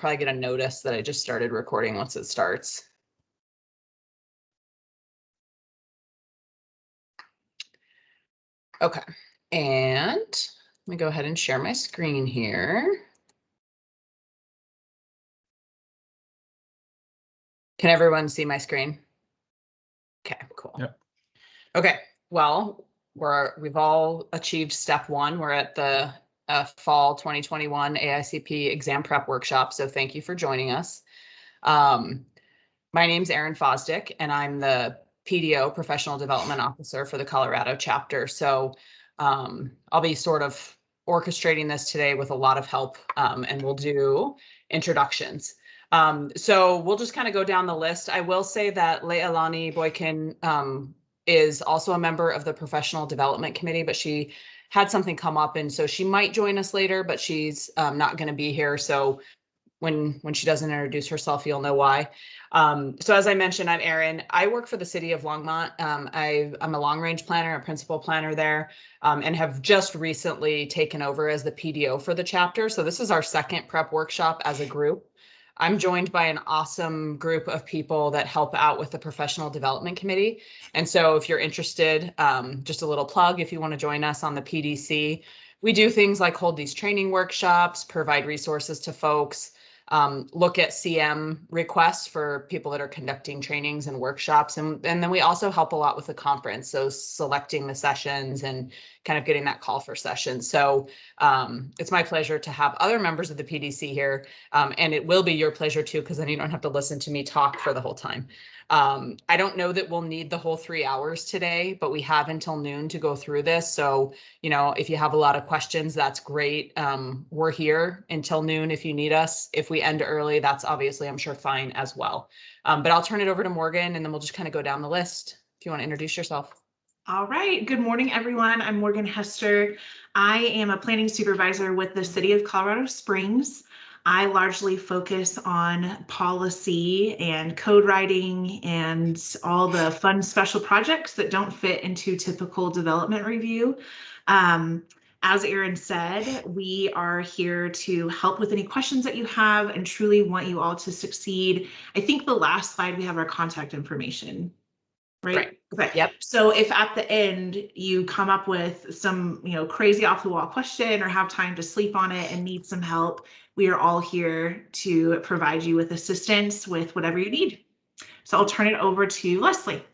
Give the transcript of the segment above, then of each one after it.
probably get a notice that I just started recording once it starts. Okay, and let me go ahead and share my screen here. Can everyone see my screen? Okay, cool. Yep. Okay, well, we've all achieved step one. We're at the fall 2021 AICP exam prep workshop, so thank you for joining us. My name's Erin Fosdick, and I'm the PDO, Professional Development Officer for the Colorado chapter. So I'll be sort of orchestrating this today with a lot of help, and we'll do introductions. So we'll just kind of go down the list. I will say that Leilani Boykin is also a member of the Professional Development Committee, but she had something come up, and so she might join us later, but she's not going to be here. So when she doesn't introduce herself, you'll know why. So as I mentioned, I'm Erin. I work for the city of Longmont. I'm a long-range planner, a principal planner there, and have just recently taken over as the PDO for the chapter. So this is our second prep workshop as a group. I'm joined by an awesome group of people that help out with the Professional Development Committee. And so if you're interested, just a little plug, if you want to join us on the PDC, we do things like hold these training workshops, provide resources to folks, look at CM requests for people that are conducting trainings and workshops. And then we also help a lot with the conference. So selecting the sessions and kind of getting that call for sessions. So it's my pleasure to have other members of the PDC here. And it will be your pleasure too, because then you don't have to listen to me talk for the whole time. I don't know that we'll need the whole 3 hours today, but we have until noon to go through this. So, you know, if you have a lot of questions, that's great. We're here until noon if you need us. If we end early, that's obviously, I'm sure, fine as well. But I'll turn it over to Morgan, and then we'll just kind of go down the list. If you want to introduce yourself. All right. Good morning, everyone. I'm Morgan Hester. I am a planning supervisor with the City of Colorado Springs. I largely focus on policy and code writing and all the fun special projects that don't fit into typical development review. As Erin said, we are here to help with any questions that you have and truly want you all to succeed. I think the last slide, we have our contact information. Right? Okay. Yep. So if at the end you come up with some, crazy off the wall question or have time to sleep on it and need some help, we are all here to provide you with assistance with whatever you need. So I'll turn it over to Leslie.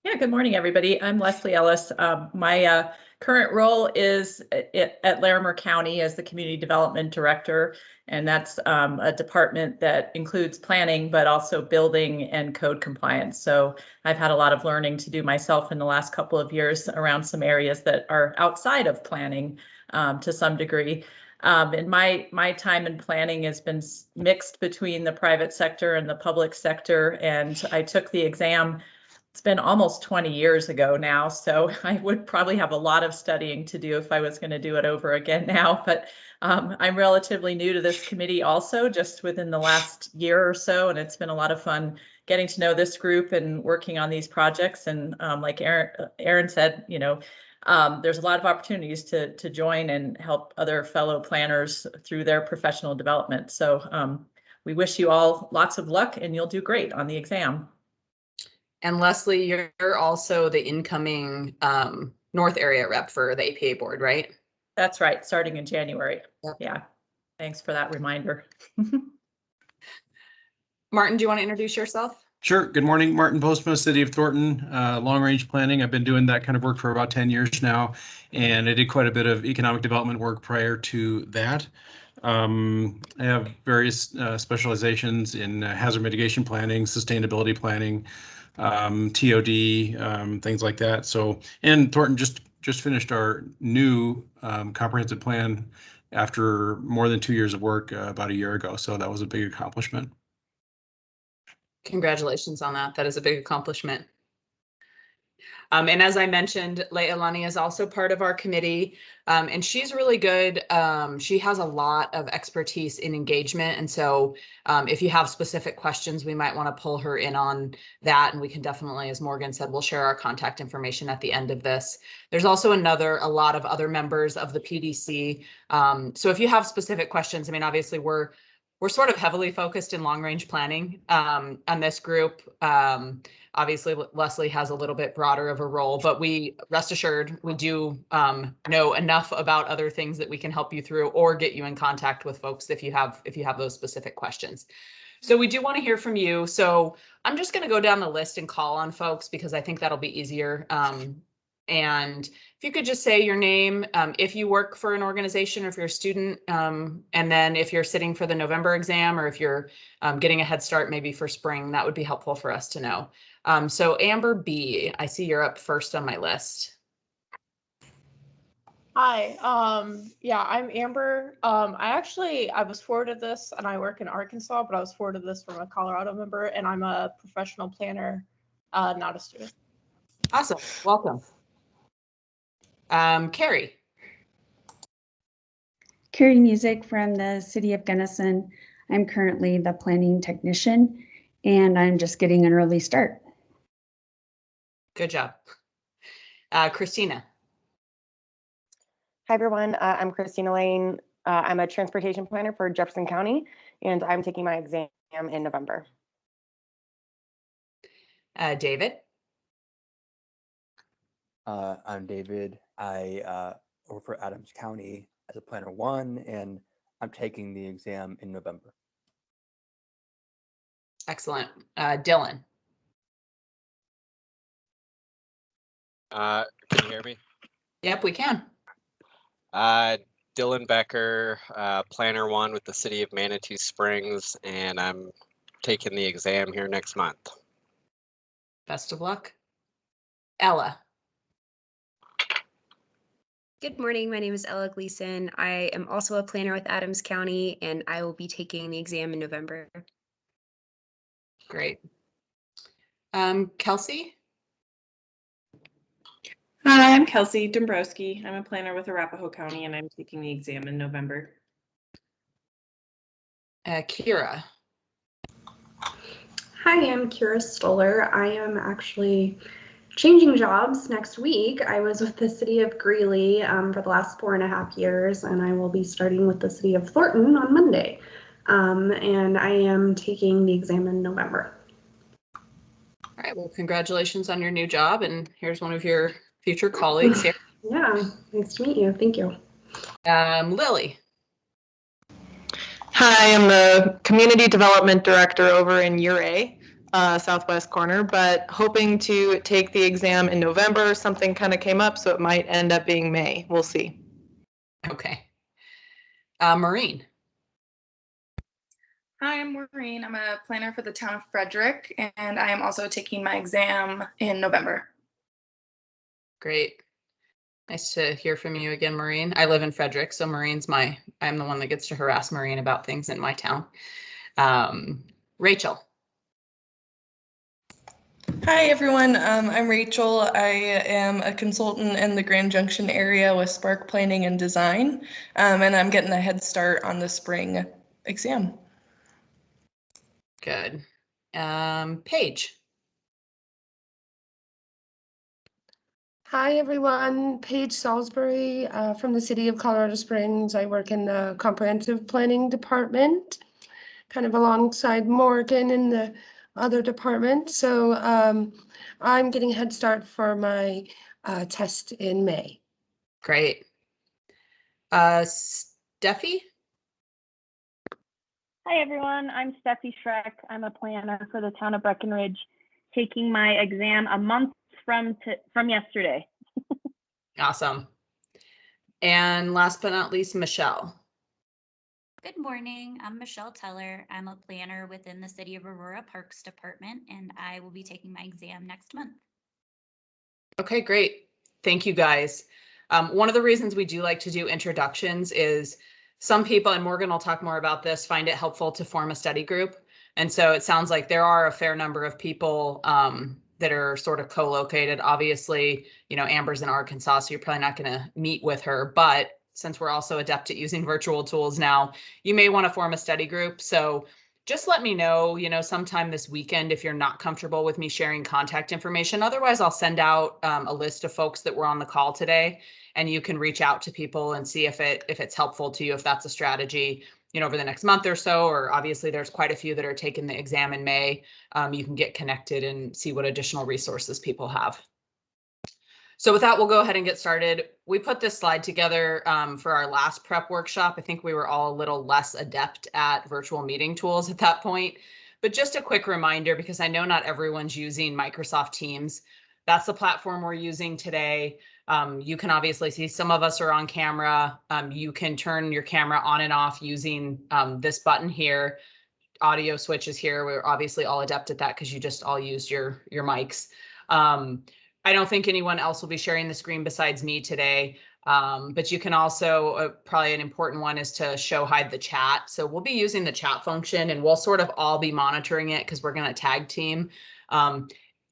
Yeah, good morning, everybody. I'm Leslie Ellis. My current role is at Larimer County as the Community Development Director, and that's a department that includes planning, but also building and code compliance. So I've had a lot of learning to do myself in the last couple of years around some areas that are outside of planning to some degree. And my time in planning has been mixed between the private sector and the public sector, and I took the exam. It's been almost 20 years ago now, so I would probably have a lot of studying to do if I was going to do it over again now. But I'm relatively new to this committee also, just within the last year or so, and it's been a lot of fun getting to know this group and working on these projects. And like Erin said, there's a lot of opportunities to join and help other fellow planners through their professional development. So we wish you all lots of luck, and you'll do great on the exam. And Leslie, you're also the incoming North area rep for the APA board, right? That's right, starting in January. Yep. Yeah, thanks for that reminder. Martin, do you want to introduce yourself? Sure. Good morning, Martin Postma, City of Thornton, long-range planning. I've been doing that kind of work for about 10 years now, and I did quite a bit of economic development work prior to that. I have various specializations in hazard mitigation planning, sustainability planning, TOD, things like that. So, and Thornton just finished our new comprehensive plan after more than 2 years of work about a year ago. So that was a big accomplishment. Congratulations on that. That is a big accomplishment. And as I mentioned, Leilani is also part of our committee, and she's really good. She has a lot of expertise in engagement. And so if you have specific questions, we might want to pull her in on that. And we can definitely, as Morgan said, we'll share our contact information at the end of this. There's also a lot of other members of the PDC. So if you have specific questions, I mean, obviously we're we're sort of heavily focused in long range planning on this group. Obviously, Leslie has a little bit broader of a role, but we rest assured we do know enough about other things that we can help you through or get you in contact with folks if you have those specific questions. So we do want to hear from you. So I'm just going to go down the list and call on folks because I think that'll be easier. And if you could just say your name, if you work for an organization or if you're a student, and then if you're sitting for the November exam or if you're getting a head start maybe for spring, that would be helpful for us to know. So Amber B, I see you're up first on my list. Hi, yeah, I'm Amber. I was forwarded this and I work in Arkansas, but I was forwarded this from a Colorado member and I'm a professional planner, not a student. Awesome, welcome. Carrie. Carrie Music from the city of Gunnison. I'm currently the planning technician and I'm just getting an early start. Good job. Christina. Hi, everyone. I'm Christina Lane. I'm a transportation planner for Jefferson County, and I'm taking my exam in November. David. I'm David. I work for Adams County as a planner 1, and I'm taking the exam in November. Excellent. Dylan. Can you hear me? Yep, we can. Dylan Becker, planner 1 with the city of Manitou Springs, and I'm taking the exam here next month. Best of luck. Ella. Good morning. My name is Ella Gleason. I am also a planner with Adams County, and I will be taking the exam in November. Great. Kelsey. Hi, I'm Kelsey Dombrowski. I'm a planner with Arapahoe County and I'm taking the exam in November. Kira. Hi, I'm Kira Stoller. I am actually changing jobs next week. I was with the city of Greeley for the last 4.5 years, and I will be starting with the city of Thornton on Monday. And I am taking the exam in November. All right, well, congratulations on your new job, and here's one of your future colleagues here. Yeah, nice to meet you. Thank you. Lily. Hi, I'm the Community Development Director over in Ouray, southwest corner, but hoping to take the exam in November. Something kind of came up, so it might end up being May. We'll see. Okay. Maureen. Hi, I'm Maureen. I'm a planner for the town of Frederick, and I am also taking my exam in November. Great. Nice to hear from you again, Maureen. I live in Frederick, so I'm the one that gets to harass Maureen about things in my town. Rachel. Hi, everyone. I'm Rachel. I am a consultant in the Grand Junction area with Spark Planning and Design, and I'm getting a head start on the spring exam. Good. Paige. Hi, everyone. Paige Salisbury from the city of Colorado Springs. I work in the comprehensive planning department, kind of alongside Morgan in the other department. So I'm getting a head start for my test in May. Great. Steffi? Hi, everyone. I'm Steffi Schreck. I'm a planner for the town of Breckenridge, taking my exam a month from yesterday. Awesome. And last but not least, Michelle. Good morning. I'm Michelle Teller. I'm a planner within the City of Aurora Parks Department, and I will be taking my exam next month. Okay, great. Thank you, guys. One of the reasons we do like to do introductions is some people, and Morgan will talk more about this, find it helpful to form a study group. And so it sounds like there are a fair number of people that are sort of co-located. Obviously, Amber's in Arkansas, so you're probably not going to meet with her. But since we're also adept at using virtual tools now, you may want to form a study group. So just let me know, sometime this weekend if you're not comfortable with me sharing contact information. Otherwise, I'll send out a list of folks that were on the call today. and you can reach out to people and see if it's helpful to you, if that's a strategy, you know, over the next month or so, or obviously there's quite a few that are taking the exam in May. You can get connected and see what additional resources people have. So with that, we'll go ahead and get started. We put this slide together for our last prep workshop. I think we were all a little less adept at virtual meeting tools at that point, but just a quick reminder, because I know not everyone's using Microsoft Teams. That's the platform we're using today. You can obviously see some of us are on camera. You can turn your camera on and off using this button here. Audio switches here. We're obviously all adept at that because you just all used your mics. I don't think anyone else will be sharing the screen besides me today, but you can also, probably an important one is to hide the chat. So we'll be using the chat function and we'll sort of all be monitoring it because we're going to tag team.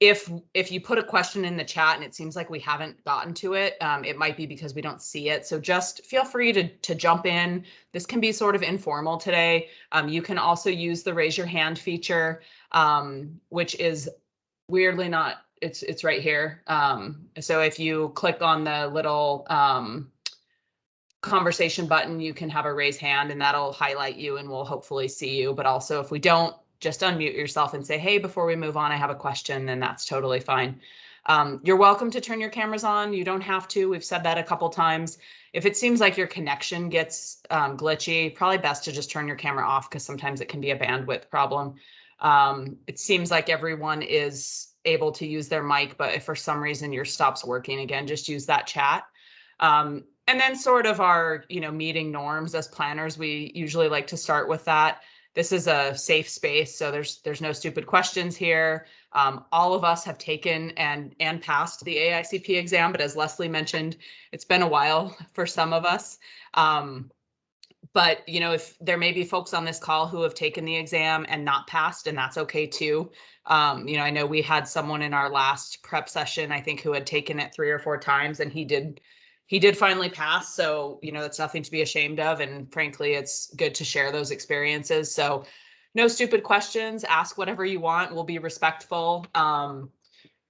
If you put a question in the chat and it seems like we haven't gotten to it, it might be because we don't see it. So just feel free to jump in. This can be sort of informal today. You can also use the raise your hand feature, which is weirdly not, it's right here. So if you click on the little conversation button, you can have a raise hand and that'll highlight you and we'll hopefully see you. But also if we don't, just unmute yourself and say, hey, before we move on, I have a question, then that's totally fine. You're welcome to turn your cameras on. You don't have to. We've said that a couple times. If it seems like your connection gets glitchy, probably best to just turn your camera off because sometimes it can be a bandwidth problem. It seems like everyone is able to use their mic, but if for some reason yours stops working again, just use that chat. And then sort of our, meeting norms as planners, we usually like to start with that. This is a safe space, so there's no stupid questions here. All of us have taken and passed the AICP exam, but as Leslie mentioned, it's been a while for some of us. But if there may be folks on this call who have taken the exam and not passed, and that's okay too. I know we had someone in our last prep session, I think, who had taken it 3 or 4 times, and he did finally pass. So, it's nothing to be ashamed of. And frankly, it's good to share those experiences. So no stupid questions, ask whatever you want. We'll be respectful.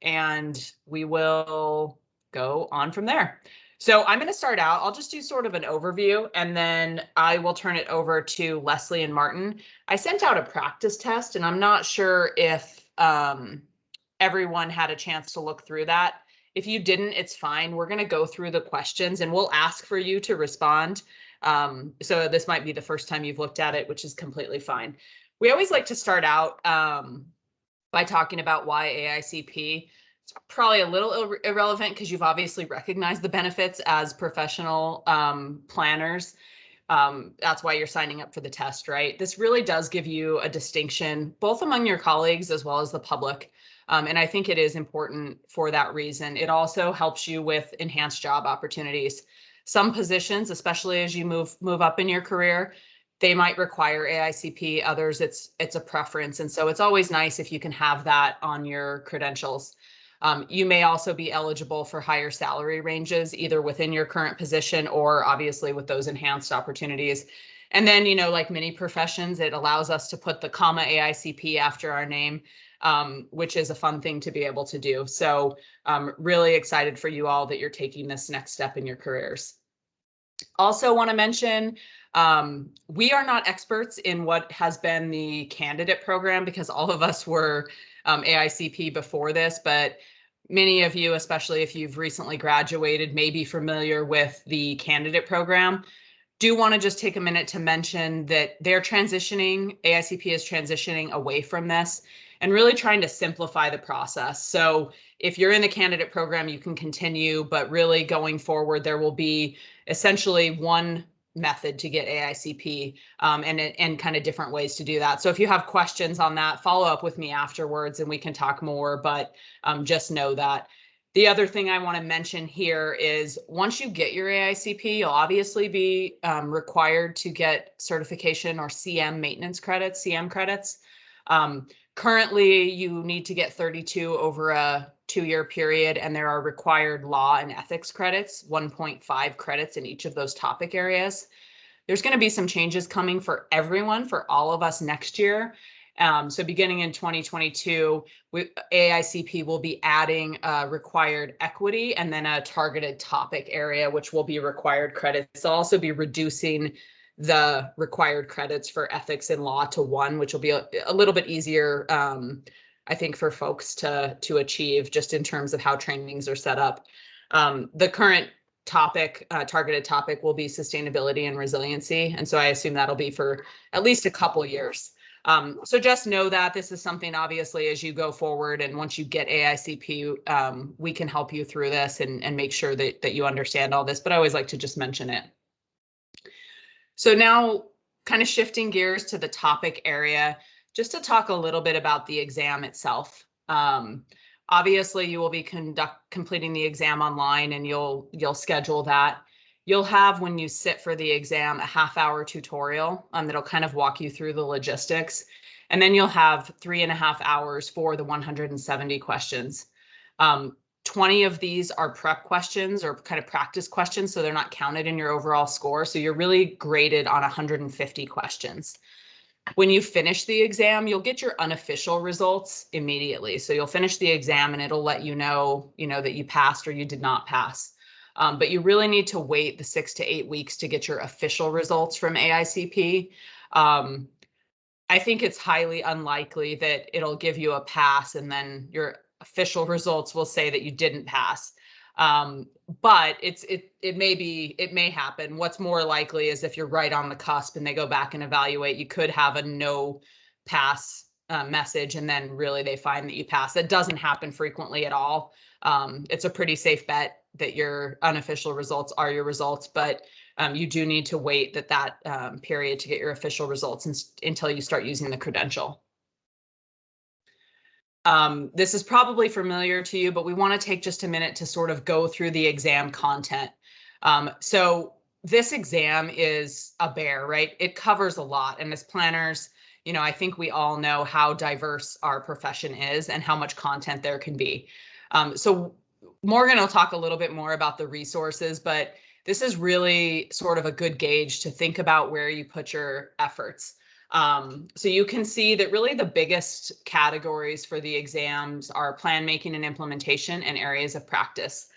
And we will go on from there. So I'm going to start out. I'll just do sort of an overview and then I will turn it over to Leslie and Martin. I sent out a practice test and I'm not sure if everyone had a chance to look through that. If you didn't, it's fine. We're going to go through the questions and we'll ask for you to respond. So this might be the first time you've looked at it, which is completely fine. We always like to start out by talking about why AICP. It's probably a little irrelevant because you've obviously recognized the benefits as professional planners. That's why you're signing up for the test, right? This really does give you a distinction both among your colleagues as well as the public. And I think it is important for that reason. It also helps you with enhanced job opportunities. Some positions, especially as you move up in your career, they might require AICP. Others, it's a preference. And so it's always nice if you can have that on your credentials. You may also be eligible for higher salary ranges, either within your current position or obviously with those enhanced opportunities. And then, like many professions, it allows us to put the comma AICP after our name, which is a fun thing to be able to do. So I'm really excited for you all that you're taking this next step in your careers. Also want to mention, we are not experts in what has been the candidate program because all of us were AICP before this, but many of you, especially if you've recently graduated, may be familiar with the candidate program. Do want to just take a minute to mention that they're transitioning, AICP is transitioning away from this and really trying to simplify the process. So if you're in the candidate program, you can continue, but really going forward, there will be essentially one method to get AICP and kind of different ways to do that. So if you have questions on that, follow up with me afterwards and we can talk more, but just know that. The other thing I want to mention here is once you get your AICP, you'll obviously be required to get certification or CM maintenance credits, CM credits. Currently, you need to get 32 over a 2-year period, and there are required law and ethics credits, 1.5 credits in each of those topic areas. There's going to be some changes coming for everyone, for all of us next year. So beginning in 2022, AICP will be adding required equity and then a targeted topic area, which will be required credits. They'll also be reducing the required credits for ethics and law to 1, which will be a little bit easier, I think, for folks to achieve just in terms of how trainings are set up. The current topic, targeted topic, will be sustainability and resiliency. And so I assume that'll be for at least a couple years. So just know that this is something, obviously, as you go forward and once you get AICP, we can help you through this and make sure that you understand all this, but I always like to just mention it. So now kind of shifting gears to the topic area, just to talk a little bit about the exam itself. Obviously, you will be completing the exam online and you'll schedule that. You'll have, when you sit for the exam, a half-hour tutorial that'll kind of walk you through the logistics. And then you'll have 3.5 hours for the 170 questions. 20 of these are prep questions or kind of practice questions, so they're not counted in your overall score. So you're really graded on 150 questions. When you finish the exam, you'll get your unofficial results immediately. So you'll finish the exam and it'll let you know, that you passed or you did not pass. But you really need to wait the 6 to 8 weeks to get your official results from AICP. I think it's highly unlikely that it'll give you a pass and then your official results will say that you didn't pass. But it may happen. What's more likely is if you're right on the cusp and they go back and evaluate, you could have a no pass message and then really they find that you pass. That doesn't happen frequently at all. It's a pretty safe bet that your unofficial results are your results, but you do need to wait that period to get your official results until you start using the credential. This is probably familiar to you, but we want to take just a minute to sort of go through the exam content. So this exam is a bear, right? It covers a lot. And as planners, I think we all know how diverse our profession is and how much content there can be. So Morgan will talk a little bit more about the resources, but this is really sort of a good gauge to think about where you put your efforts. So you can see that really the biggest categories for the exams are plan making and implementation and areas of practice.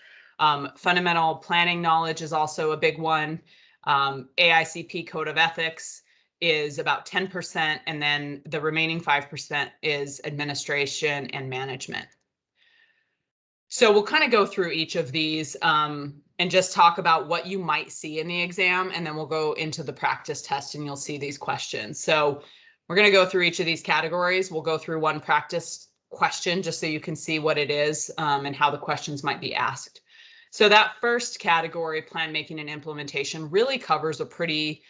Fundamental planning knowledge is also a big one. AICP Code of Ethics is about 10%, and then the remaining 5% is administration and management. So we'll kind of go through each of these and just talk about what you might see in the exam, and then we'll go into the practice test and you'll see these questions. So we're going to go through each of these categories. We'll go through one practice question just so you can see what it is and how the questions might be asked. So that first category, plan making and implementation, really covers a pretty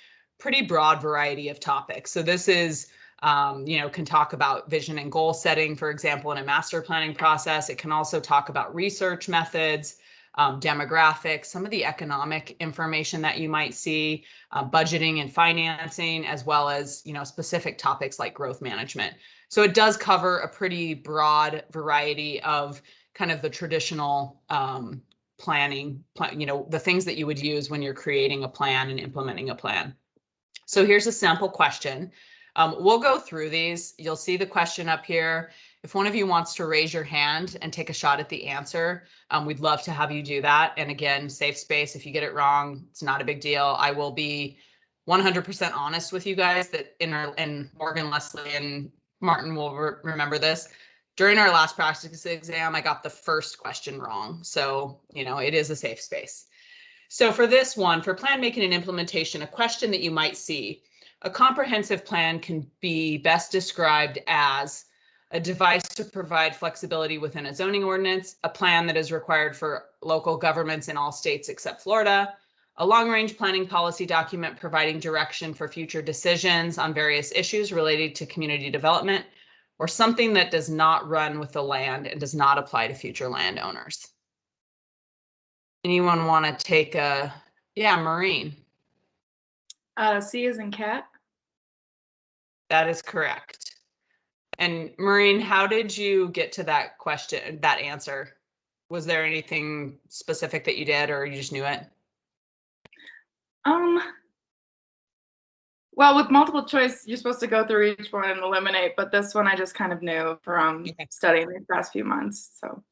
broad variety of topics. So this is can talk about vision and goal setting, for example, in a master planning process. It can also talk about research methods, demographics, some of the economic information that you might see, budgeting and financing, as well as, specific topics like growth management. So it does cover a pretty broad variety of kind of the traditional planning, the things that you would use when you're creating a plan and implementing a plan. So here's a sample question. We'll go through these. You'll see the question up here. If one of you wants to raise your hand and take a shot at the answer, we'd love to have you do that. And again, safe space. If you get it wrong, it's not a big deal. I will be 100% honest with you guys that and Morgan, Leslie, and Martin will remember this. During our last practice exam, I got the first question wrong. So, it is a safe space. So for this one, for plan making and implementation, a question that you might see: a comprehensive plan can be best described as a device to provide flexibility within a zoning ordinance, a plan that is required for local governments in all states except Florida, a long-range planning policy document providing direction for future decisions on various issues related to community development, or something that does not run with the land and does not apply to future landowners. Anyone want to take Maureen? C as in cat. That is correct. And Maureen, how did you get to that question, that answer? Was there anything specific that you did, or you just knew it? Well, with multiple choice, you're supposed to go through each one and eliminate, but this one I just kind of knew from studying the past few months. So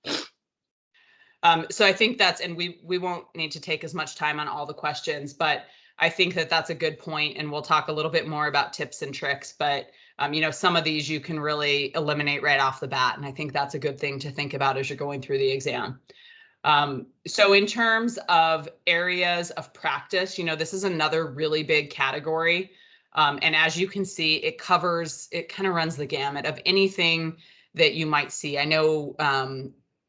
I think that's, and we won't need to take as much time on all the questions, but I think that that's a good point, and we'll talk a little bit more about tips and tricks, but you know, some of these you can really eliminate right off the bat, and I think that's a good thing to think about as you're going through the exam. So in terms of areas of practice, you know, this is another really big category. And as you can see, it kind of runs the gamut of anything that you might see. I know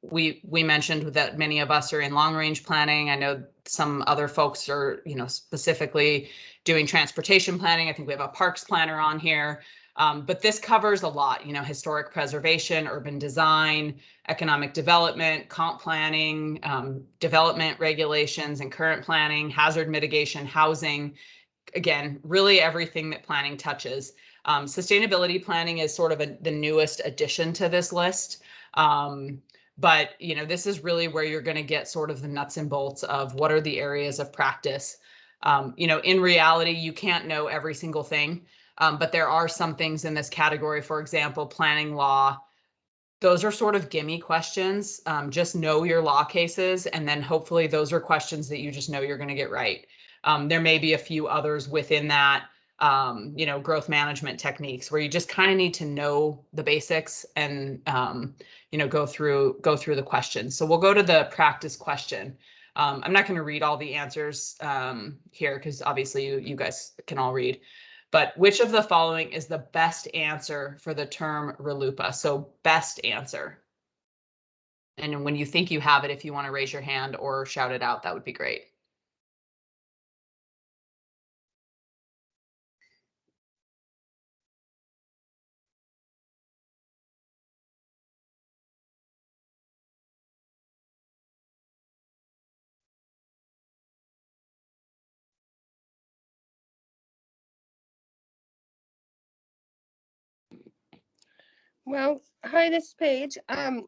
we mentioned that many of us are in long range planning. I know some other folks are, you know, specifically doing transportation planning. I think we have a parks planner on here. But this covers a lot, you know, historic preservation, urban design, economic development, comp planning, development regulations and current planning, hazard mitigation, housing. Again, really everything that planning touches. Sustainability planning is sort of the newest addition to this list. But, you know, this is really where you're going to get sort of the nuts and bolts of what are the areas of practice. You know, in reality, you can't know every single thing, but there are some things in this category, for example, planning law. Those are sort of gimme questions. Just know your law cases, and then hopefully those are questions that you just know you're going to get right. There may be a few others within that, you know, growth management techniques where you just kind of need to know the basics and, you know, go through the questions. So we'll go to the practice question. I'm not going to read all the answers here because obviously you guys can all read. But which of the following is the best answer for the term RLUIPA? So best answer. And when you think you have it, if you want to raise your hand or shout it out, that would be great. Well, hi, this is Paige. I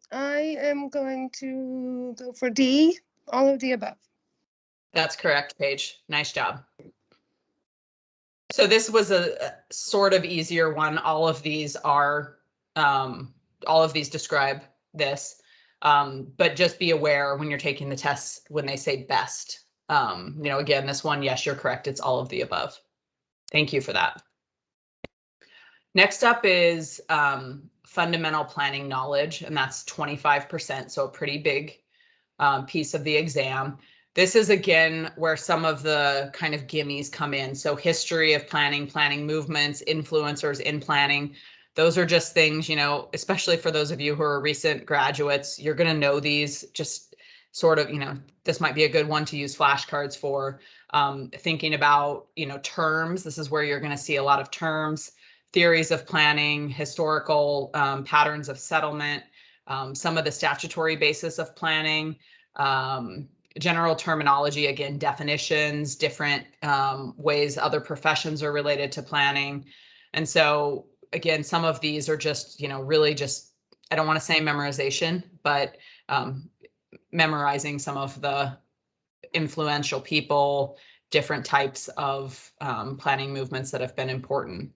am going to go for D, all of the above. That's correct, Paige. Nice job. So this was a sort of easier one. All of these are, all of these describe this, but just be aware when you're taking the tests when they say best. You know, again, this one, yes, you're correct. It's all of the above. Thank you for that. Next up is fundamental planning knowledge, and that's 25%, so a pretty big piece of the exam. This is, again, where some of the kind of gimmies come in. So history of planning, planning movements, influencers in planning. Those are just things, you know, especially for those of you who are recent graduates, you're going to know these just sort of, you know, this might be a good one to use flashcards for. Thinking about, you know, terms. This is where you're going to see a lot of terms, theories of planning, historical patterns of settlement, some of the statutory basis of planning, general terminology, again, definitions, different ways other professions are related to planning. And so, again, some of these are just, you know, really just, I don't want to say memorization, but memorizing some of the influential people, different types of planning movements that have been important.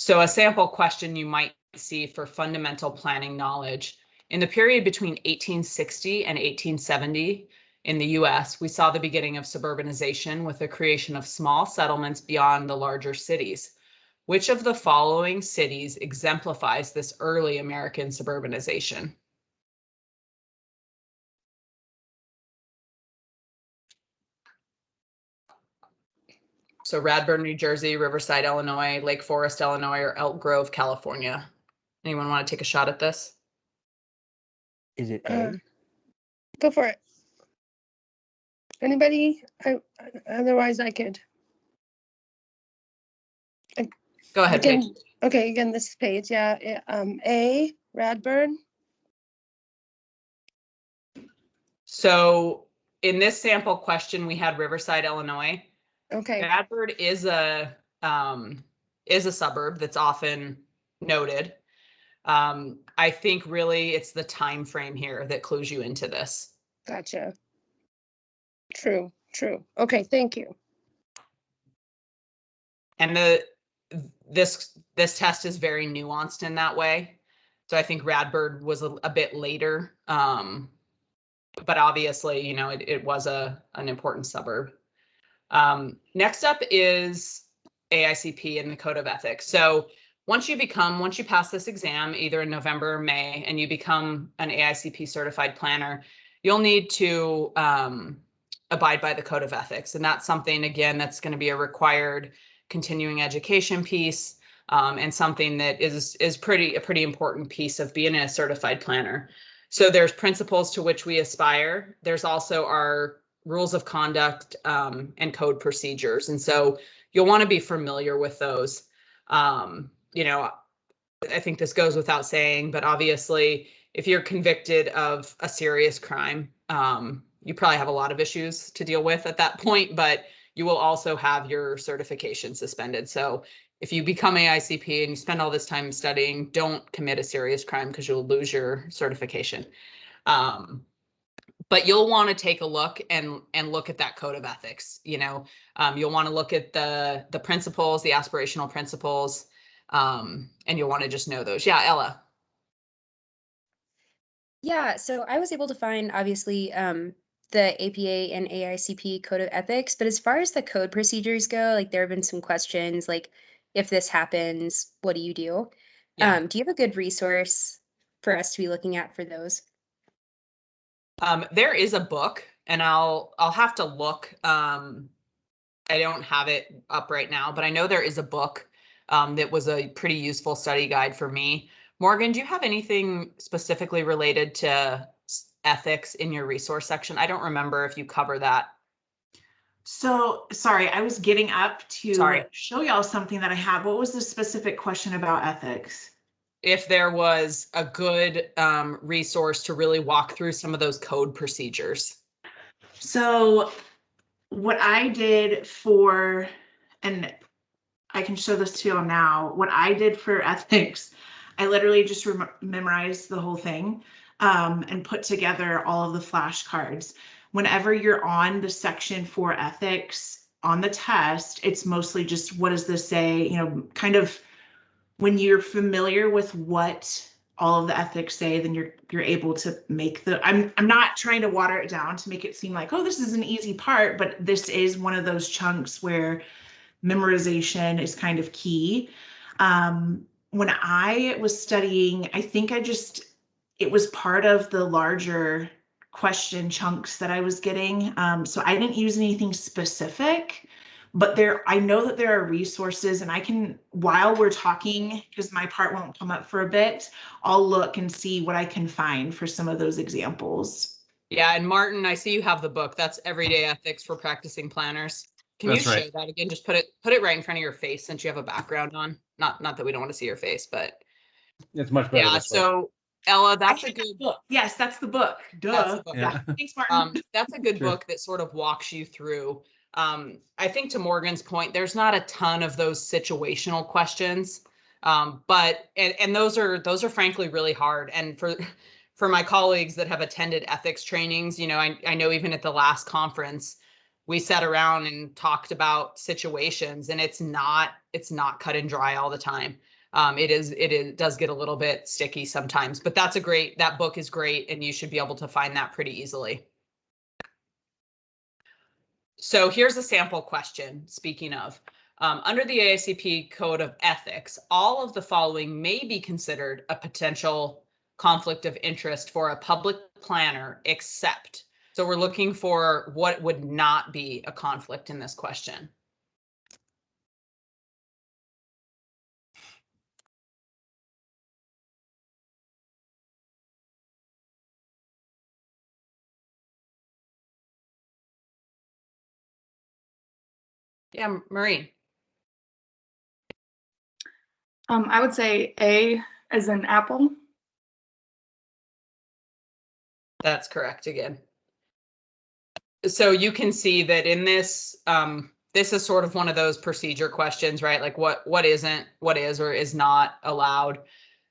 So a sample question you might see for fundamental planning knowledge. In the period between 1860 and 1870 in the US, we saw the beginning of suburbanization with the creation of small settlements beyond the larger cities. Which of the following cities exemplifies this early American suburbanization? So Radburn, New Jersey, Riverside, Illinois, Lake Forest, Illinois, or Elk Grove, California. Anyone want to take a shot at this? Is it A? Go for it. Anybody? Otherwise, I could. Go ahead, Paige. Okay, again, this is Paige. Yeah, A, Radburn. So in this sample question, we had Riverside, Illinois. Okay. Radford is a suburb that's often noted. I think really it's the time frame here that clues you into this. Gotcha. True. Okay, thank you. And this test is very nuanced in that way. So I think Radford was a bit later, but obviously, you know, it was an important suburb. Next up is AICP and the Code of Ethics. So once you pass this exam, either in November or May, and you become an AICP certified planner, you'll need to abide by the Code of Ethics. And that's something, again, that's going to be a required continuing education piece, and something that is a pretty important piece of being a certified planner. So there's principles to which we aspire. There's also our rules of conduct and code procedures. And so you'll want to be familiar with those. You know, I think this goes without saying, but obviously, if you're convicted of a serious crime, you probably have a lot of issues to deal with at that point, but you will also have your certification suspended. So if you become AICP and you spend all this time studying, don't commit a serious crime because you'll lose your certification. But you'll want to take a look and look at that Code of Ethics. You know, you'll want to look at the principles, the aspirational principles, and you'll want to just know those. Yeah, Ella. Yeah, so I was able to find, obviously, the APA and AICP Code of Ethics, but as far as the code procedures go, like there have been some questions like, if this happens, what do you do? Yeah. Do you have a good resource for us to be looking at for those? There is a book, and I'll have to look. I don't have it up right now, but I know there is a book that was a pretty useful study guide for me. Morgan, do you have anything specifically related to ethics in your resource section? I don't remember if you cover that. So sorry, I was getting up to show y'all something that I have. What was the specific question about ethics? If there was a good resource to really walk through some of those code procedures. So what I did for, and I can show this to you now, what I did for ethics, I literally just memorized the whole thing and put together all of the flashcards. Whenever you're on the section for ethics on the test, it's mostly just, what does this say? You know, kind of when you're familiar with what all of the ethics say, then you're able to make the, I'm not trying to water it down to make it seem like, oh, this is an easy part, but this is one of those chunks where memorization is kind of key. When I was studying, I think it was part of the larger question chunks that I was getting. So I didn't use anything specific, but I know that there are resources, and I can, while we're talking, because my part won't come up for a bit, I'll look and see what I can find for some of those examples. Yeah, and Martin, I see you have the book. That's Everyday Ethics for Practicing Planners. Can you show that again? Just put it right in front of your face since you have a background on. Not that we don't want to see your face, but it's much better. Yeah. So Ella, that's a good book. Yes, that's the book. Duh. That's the book. Yeah. Thanks, Martin. That's a good book that sort of walks you through. I think to Morgan's point, there's not a ton of those situational questions, but those are frankly really hard. And for my colleagues that have attended ethics trainings, you know, I know even at the last conference, we sat around and talked about situations, and it's not cut and dry all the time. It does get a little bit sticky sometimes, but that book is great, and you should be able to find that pretty easily. So here's a sample question. Speaking of, under the AICP Code of Ethics, all of the following may be considered a potential conflict of interest for a public planner, except. So we're looking for what would not be a conflict in this question. Yeah, Marie. I would say A as in apple. That's correct again. So you can see that in this, this is sort of one of those procedure questions, right? Like what is or is not allowed.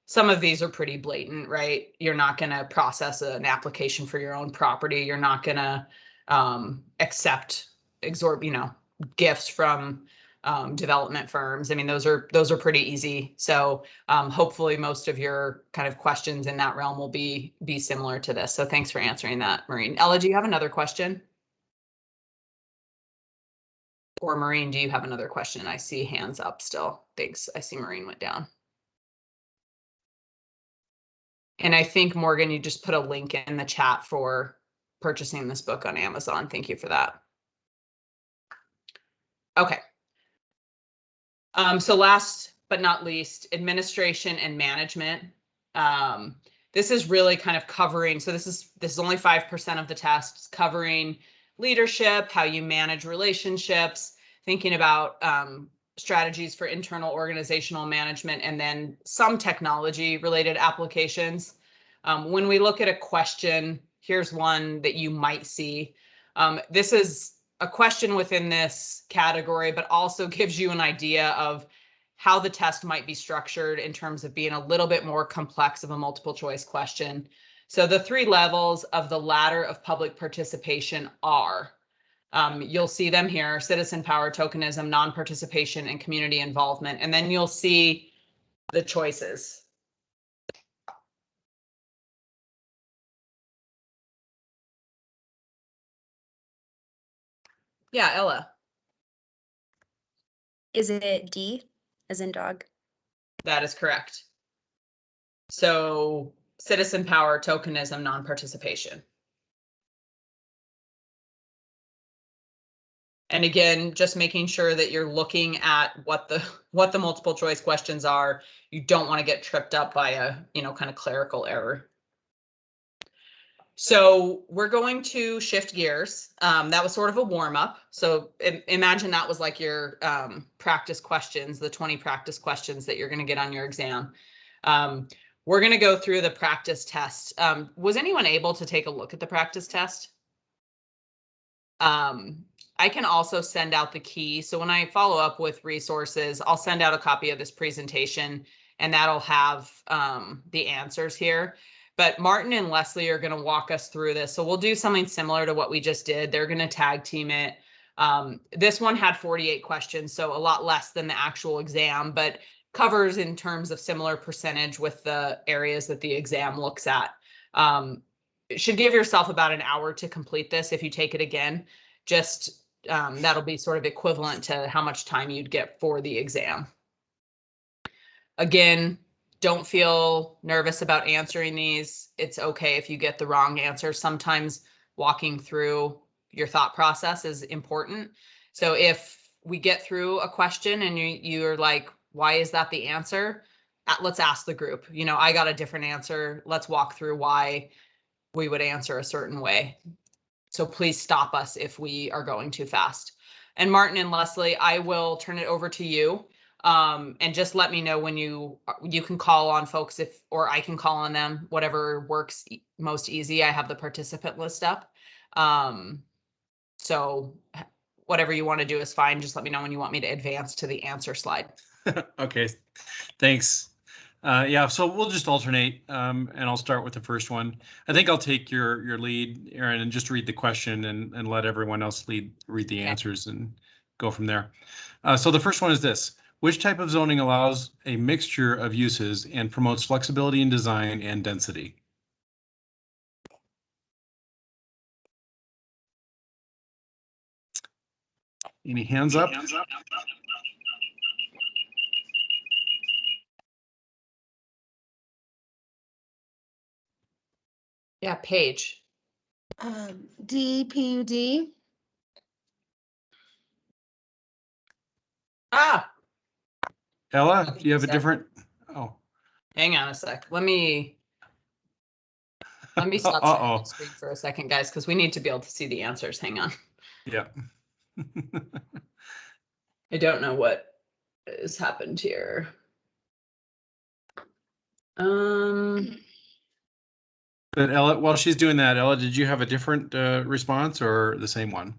Some of these are pretty blatant, right? You're not going to process an application for your own property. You're not going to accept gifts from development firms. I mean, those are pretty easy. So hopefully most of your kind of questions in that realm will be similar to this. So thanks for answering that, Maureen. Ella, do you have another question? Or Maureen, do you have another question? I see hands up still. Thanks. I see Maureen went down. And I think, Morgan, you just put a link in the chat for purchasing this book on Amazon. Thank you for that. Okay. So last but not least, administration and management. This is really kind of covering, so this is only 5% of the test. It's covering leadership, how you manage relationships, thinking about strategies for internal organizational management, and then some technology related applications. When we look at a question, here's one that you might see. This is a question within this category, but also gives you an idea of how the test might be structured in terms of being a little bit more complex of a multiple choice question. So the 3 levels of the ladder of public participation are, you'll see them here: citizen power, tokenism, non-participation, and community involvement. And then you'll see the choices. Yeah, Ella. Is it D as in dog? That is correct. So citizen power, tokenism, non-participation. And again, just making sure that you're looking at what the multiple choice questions are. You don't want to get tripped up by a, kind of clerical error. So we're going to shift gears. That was sort of a warm up. So imagine that was like your practice questions, the 20 practice questions that you're going to get on your exam. We're going to go through the practice test. Was anyone able to take a look at the practice test? I can also send out the key. So when I follow up with resources, I'll send out a copy of this presentation, and that'll have the answers here. But Martin and Leslie are going to walk us through this. So we'll do something similar to what we just did. They're going to tag team it. This one had 48 questions, so a lot less than the actual exam, but covers in terms of similar percentage with the areas that the exam looks at. It should give yourself about an hour to complete this if you take it again. Just that'll be sort of equivalent to how much time you'd get for the exam. Again, don't feel nervous about answering these. It's okay if you get the wrong answer. Sometimes walking through your thought process is important. So if we get through a question and you're like, why is that the answer? Let's ask the group. I got a different answer. Let's walk through why we would answer a certain way. So please stop us if we are going too fast. And Martin and Leslie, I will turn it over to you. And just let me know when you can call on folks or I can call on them, whatever works most easy. I have the participant list up. So whatever you want to do is fine. Just let me know when you want me to advance to the answer slide. Okay, thanks. Yeah, so we'll just alternate, and I'll start with the first one. I think I'll take your lead, Erin, and just read the question and let everyone else read the answers and go from there. So the first one is this: which type of zoning allows a mixture of uses and promotes flexibility in design and density? Any hands up? Yeah, Paige. DPUD. Ah. Ella, do you have a different? Oh. Hang on a sec. Let me stop sharing the screen for a second, guys, because we need to be able to see the answers. Hang on. Yeah. I don't know what has happened here. But Ella, while she's doing that, Ella, did you have a different response or the same one?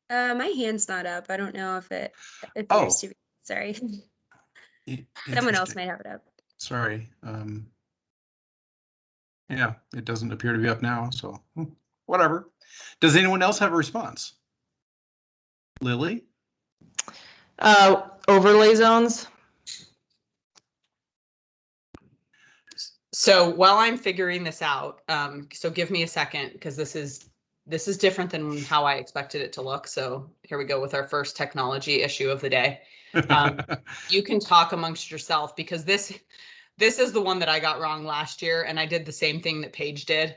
My hand's not up. I don't know if it appears to be. Sorry. Someone else might have it up. Sorry. Yeah, it doesn't appear to be up now, so whatever. Does anyone else have a response? Lily? Overlay zones. So while I'm figuring this out, so give me a second because this is different than how I expected it to look. So here we go with our first technology issue of the day. You can talk amongst yourself because this is the one that I got wrong last year, and I did the same thing that Paige did.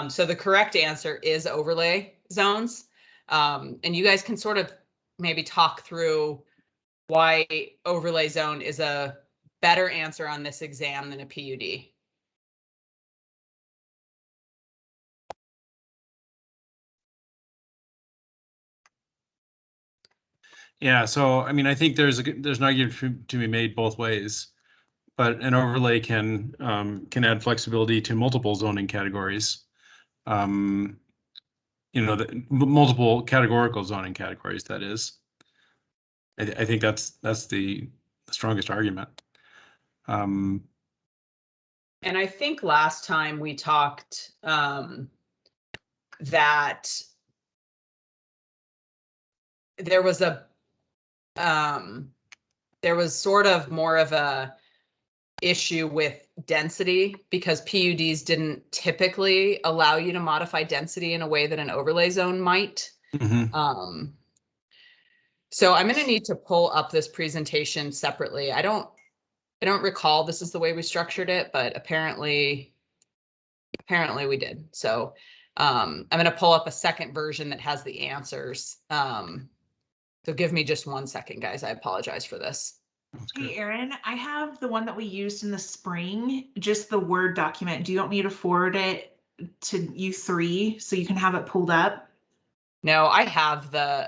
So the correct answer is overlay zones. And you guys can sort of maybe talk through why overlay zone is a better answer on this exam than a PUD. Yeah, so I mean, I think there's an argument to be made both ways, but an overlay can add flexibility to multiple zoning categories. You know, the multiple categorical zoning categories. That is, I think that's the strongest argument. And I think last time we talked that there was sort of more of a issue with density because PUDs didn't typically allow you to modify density in a way that an overlay zone might. Mm-hmm. So I'm going to need to pull up this presentation separately. I don't recall this is the way we structured it, but apparently we did. So I'm going to pull up a second version that has the answers. So give me just 1 second, guys. I apologize for this. Hey, Erin, I have the one that we used in the spring, just the Word document. Do you want me to forward it to you three so you can have it pulled up? No, I have the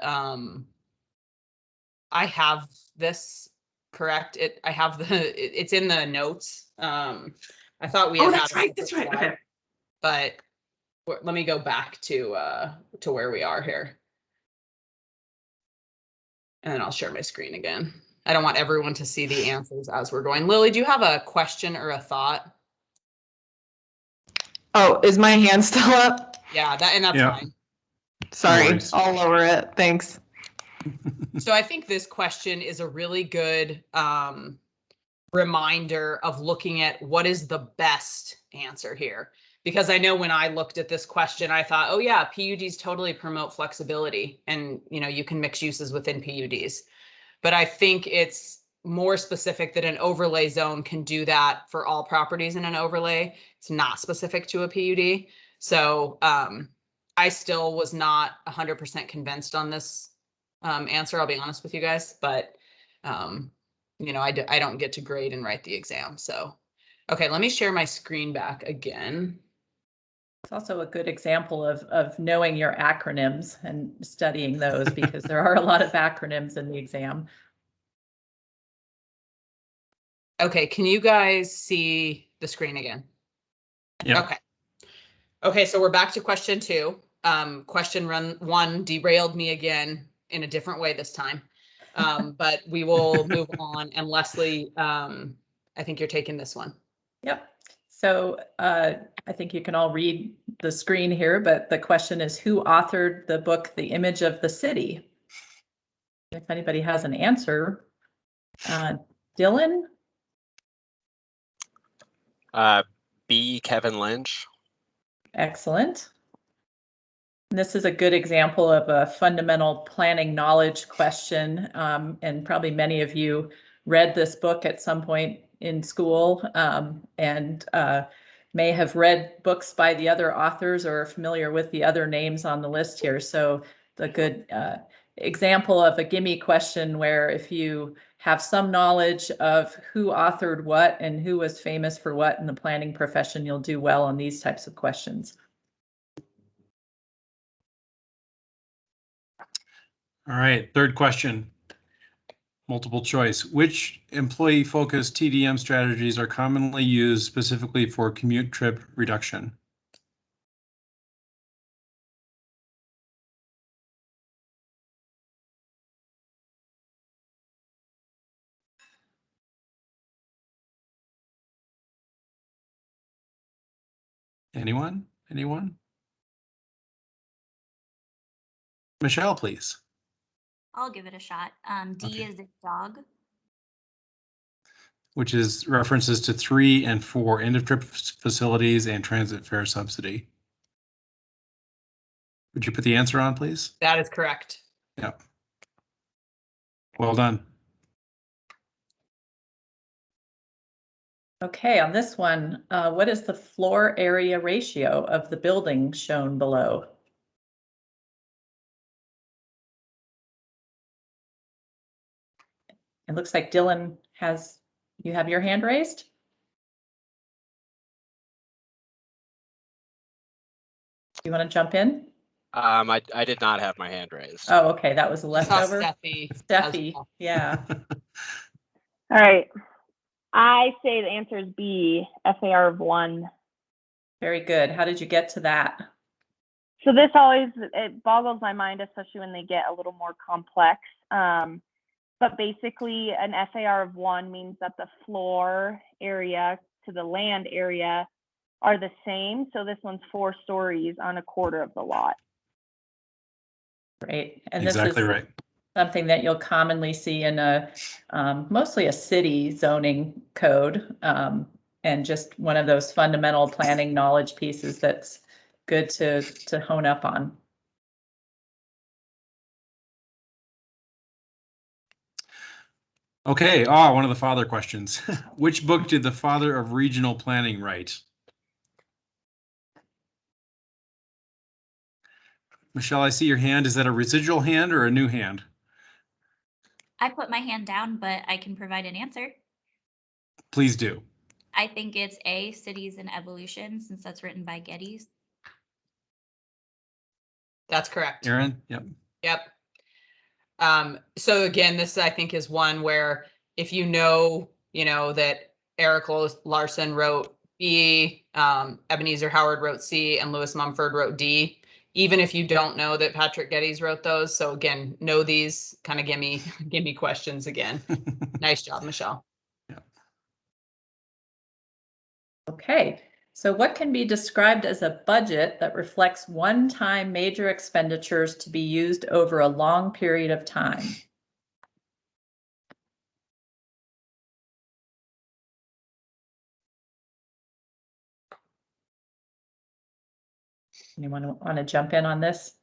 I have this correct. It's in the notes. I thought we had that's right. That's right. Okay. But let me go back to where we are here. And then I'll share my screen again. I don't want everyone to see the answers as we're going. Lily, do you have a question or a thought? Oh, is my hand still up? Yeah, that's fine. Sorry, No I'll lower it. Thanks. So I think this question is a really good reminder of looking at what is the best answer here. Because I know when I looked at this question, I thought, oh yeah, PUDs totally promote flexibility and you can mix uses within PUDs. But I think it's more specific that an overlay zone can do that for all properties in an overlay. It's not specific to a PUD. So I still was not 100% convinced on this answer, I'll be honest with you guys, but I don't get to grade and write the exam. So, okay, let me share my screen back again. It's also a good example of knowing your acronyms and studying those because there are a lot of acronyms in the exam. Okay, can you guys see the screen again? Yeah. Okay, so we're back to question 2. Question 1 derailed me again in a different way this time. But we will move on. And Leslie, I think you're taking this one. Yep. So I think you can all read the screen here, but the question is, who authored the book, The Image of the City? If anybody has an answer, Dylan? B. Kevin Lynch. Excellent. And this is a good example of a fundamental planning knowledge question. And probably many of you read this book at some point in school and may have read books by the other authors or are familiar with the other names on the list here. So the good example of a gimme question where if you have some knowledge of who authored what and who was famous for what in the planning profession, you'll do well on these types of questions. All right, third question. Multiple choice. Which employee-focused TDM strategies are commonly used specifically for commute trip reduction? Anyone? Michelle, please. I'll give it a shot. D Okay. is dog. Which is references to 3 and 4 end of trip facilities and transit fare subsidy. Would you put the answer on, please? That is correct. Yeah. Well done. Okay, on this one, what is the floor area ratio of the building shown below? It looks like Dylan you have your hand raised? You want to jump in? I did not have my hand raised. Oh, okay, that was a leftover. Steffi. Yeah. All right. I say the answer is B, FAR of 1. Very good. How did you get to that? So this it boggles my mind, especially when they get a little more complex. But basically an FAR of 1 means that the floor area to the land area are the same. So this one's 4 stories on a quarter of the lot. Right. And exactly this is right. Something that you'll commonly see in a mostly a city zoning code, and just one of those fundamental planning knowledge pieces that's good to hone up on. Okay, one of the father questions. Which book did the father of regional planning write? Michelle, I see your hand. Is that a residual hand or a new hand? I put my hand down, but I can provide an answer. Please do. I think it's A, Cities and Evolution, since that's written by Geddes. That's correct. Aaron? Yep. Yep. So again, this I think is one where if you know that Eric Larson wrote B, Ebenezer Howard wrote C, and Lewis Mumford wrote D, even if you don't know that Patrick Geddes wrote those. So again, know these, kind of give me questions again. Nice job, Michelle. Yeah. Okay. So what can be described as a budget that reflects one-time major expenditures to be used over a long period of time? Anyone want to jump in on this?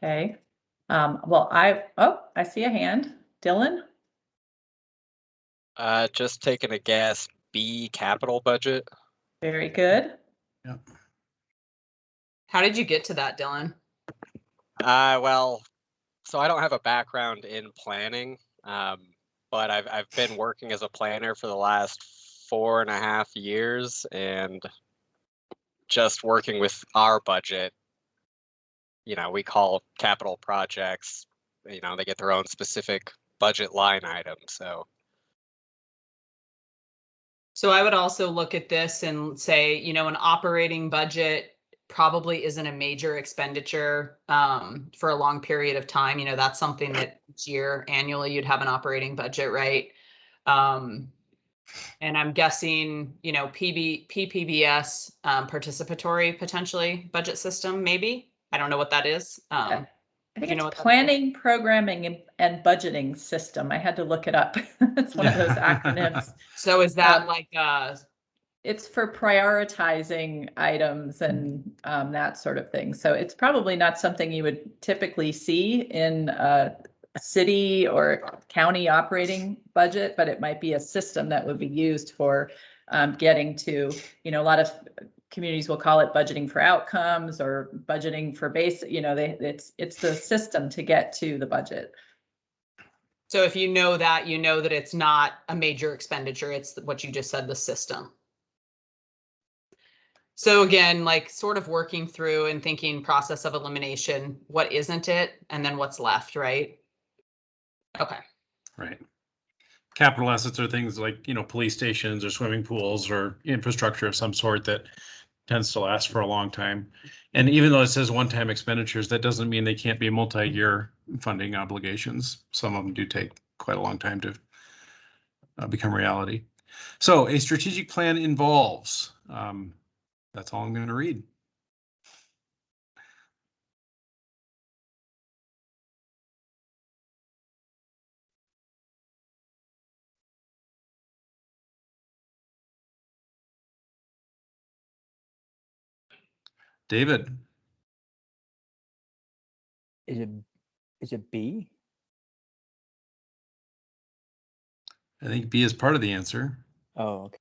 Okay. Well, I see a hand. Dylan? Just taking a guess, B, capital budget. Very good. Yeah. How did you get to that, Dylan? Well, so I don't have a background in planning, but I've been working as a planner for the last 4.5 years, and just working with our budget, we call capital projects, they get their own specific budget line item. So I would also look at this and say, an operating budget probably isn't a major expenditure for a long period of time. That's something that each year, annually, you'd have an operating budget, right? And I'm guessing, PPBS, participatory potentially budget system, maybe. I don't know what that is. I think it's planning, programming, and budgeting system. I had to look it up. It's one of those acronyms. So is that it's for prioritizing items and that sort of thing. So it's probably not something you would typically see in a city or county operating budget, but it might be a system that would be used for getting to, a lot of communities will call it budgeting for outcomes or budgeting for base, it's the system to get to the budget. So if you know that it's not a major expenditure, it's what you just said, the system. So again, sort of working through and thinking process of elimination, what isn't it? And then what's left, right? Okay. Right. Capital assets are things like, police stations or swimming pools or infrastructure of some sort that tends to last for a long time. And even though it says one-time expenditures, that doesn't mean they can't be multi-year funding obligations. Some of them do take quite a long time to become reality. So a strategic plan involves, that's all I'm going to read. David. Is it B? I think B is part of the answer. Oh, okay.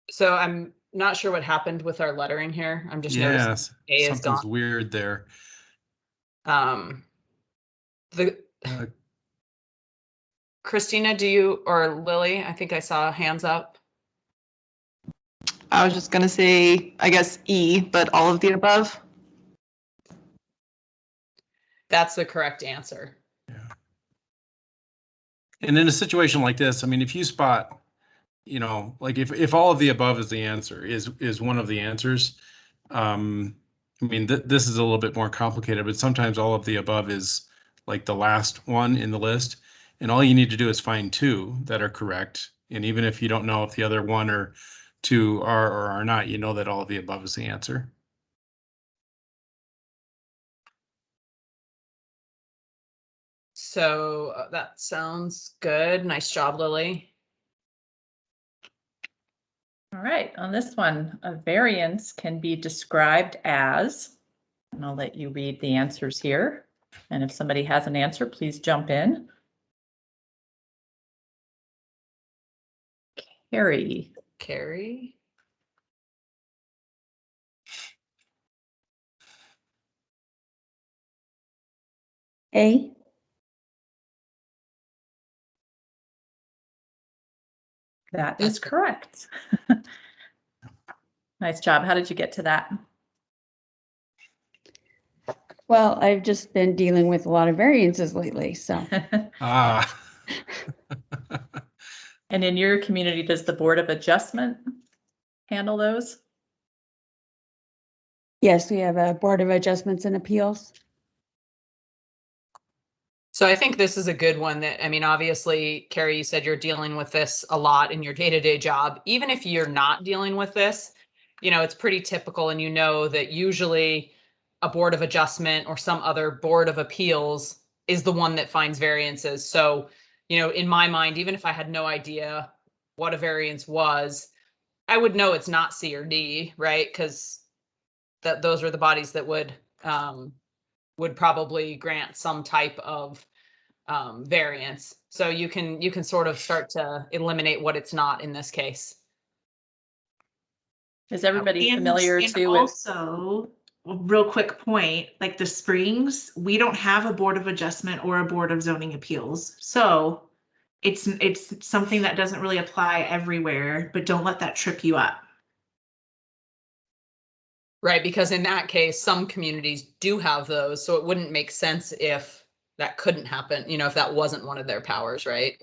So I'm not sure what happened with our lettering here. I'm just noticing A is gone. Something's weird there. Christina, do you, or Lily, I think I saw hands up. I was just going to say, I guess E, but all of the above. That's the correct answer. Yeah. And in a situation like this, I mean, if you spot, you know, like if all of the above is the answer, is one of the answers, I mean, this is a little bit more complicated, but sometimes all of the above is like the last one in the list. And all you need to do is find two that are correct. And even if you don't know if the other one or two are or are not, you know that all of the above is the answer. So that sounds good. Nice job, Lily. All right, on this one, a variance can be described as, and I'll let you read the answers here. And if somebody has an answer, please jump in. Carrie. Carrie. A. That is correct. Nice job. How did you get to that? Well, I've just been dealing with a lot of variances lately, so. And in your community, does the Board of Adjustment handle those? Yes, we have a Board of Adjustments and Appeals. So I think this is a good one that, I mean, obviously, Carrie, you said you're dealing with this a lot in your day-to-day job. Even if you're not dealing with this, you know, it's pretty typical, and you know that usually a Board of Adjustment or some other Board of Appeals is the one that finds variances. So, you know, in my mind, even if I had no idea what a variance was, I would know it's not C or D, right? Because those are the bodies that would probably grant some type of variance. So you can sort of start to eliminate what it's not in this case. Is everybody familiar and too with? Also, a real quick point, like the Springs, we don't have a Board of Adjustment or a Board of Zoning Appeals. So it's something that doesn't really apply everywhere, but don't let that trip you up. Right, because in that case, some communities do have those, so it wouldn't make sense if that couldn't happen, you know, if that wasn't one of their powers, right?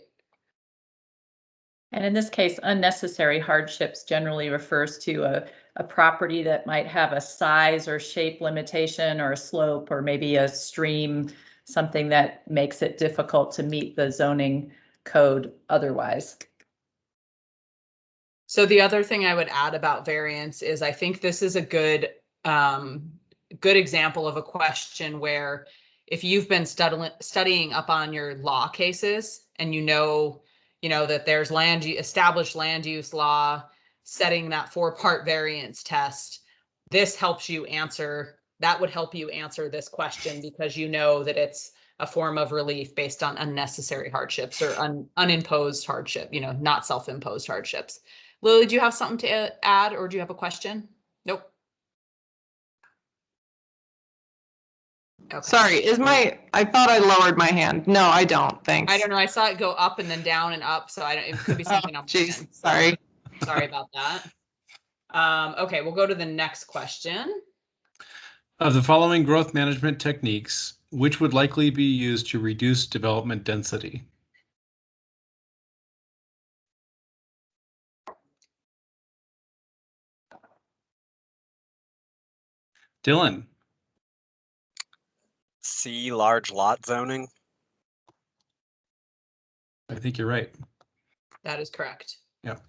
And in this case, unnecessary hardships generally refers to a property that might have a size or shape limitation or a slope or maybe a stream, something that makes it difficult to meet the zoning code otherwise. So the other thing I would add about variance is I think this is a good example of a question where if you've been studying up on your law cases and you know that there's established land use law setting that 4-part variance test, this helps you answer, that would help you answer this question because you know that it's a form of relief based on unnecessary hardships or unimposed hardship, you know, not self-imposed hardships. Lily, do you have something to add or do you have a question? Nope. Okay. Sorry, I thought I lowered my hand. No, I don't. Thanks. I don't know. I saw it go up and then down and up. So it could be something else. Geez, sorry. Sorry about that. Okay, we'll go to the next question. Of the following growth management techniques, which would likely be used to reduce development density? Dylan. C, large lot zoning. I think you're right. That is correct. Yep.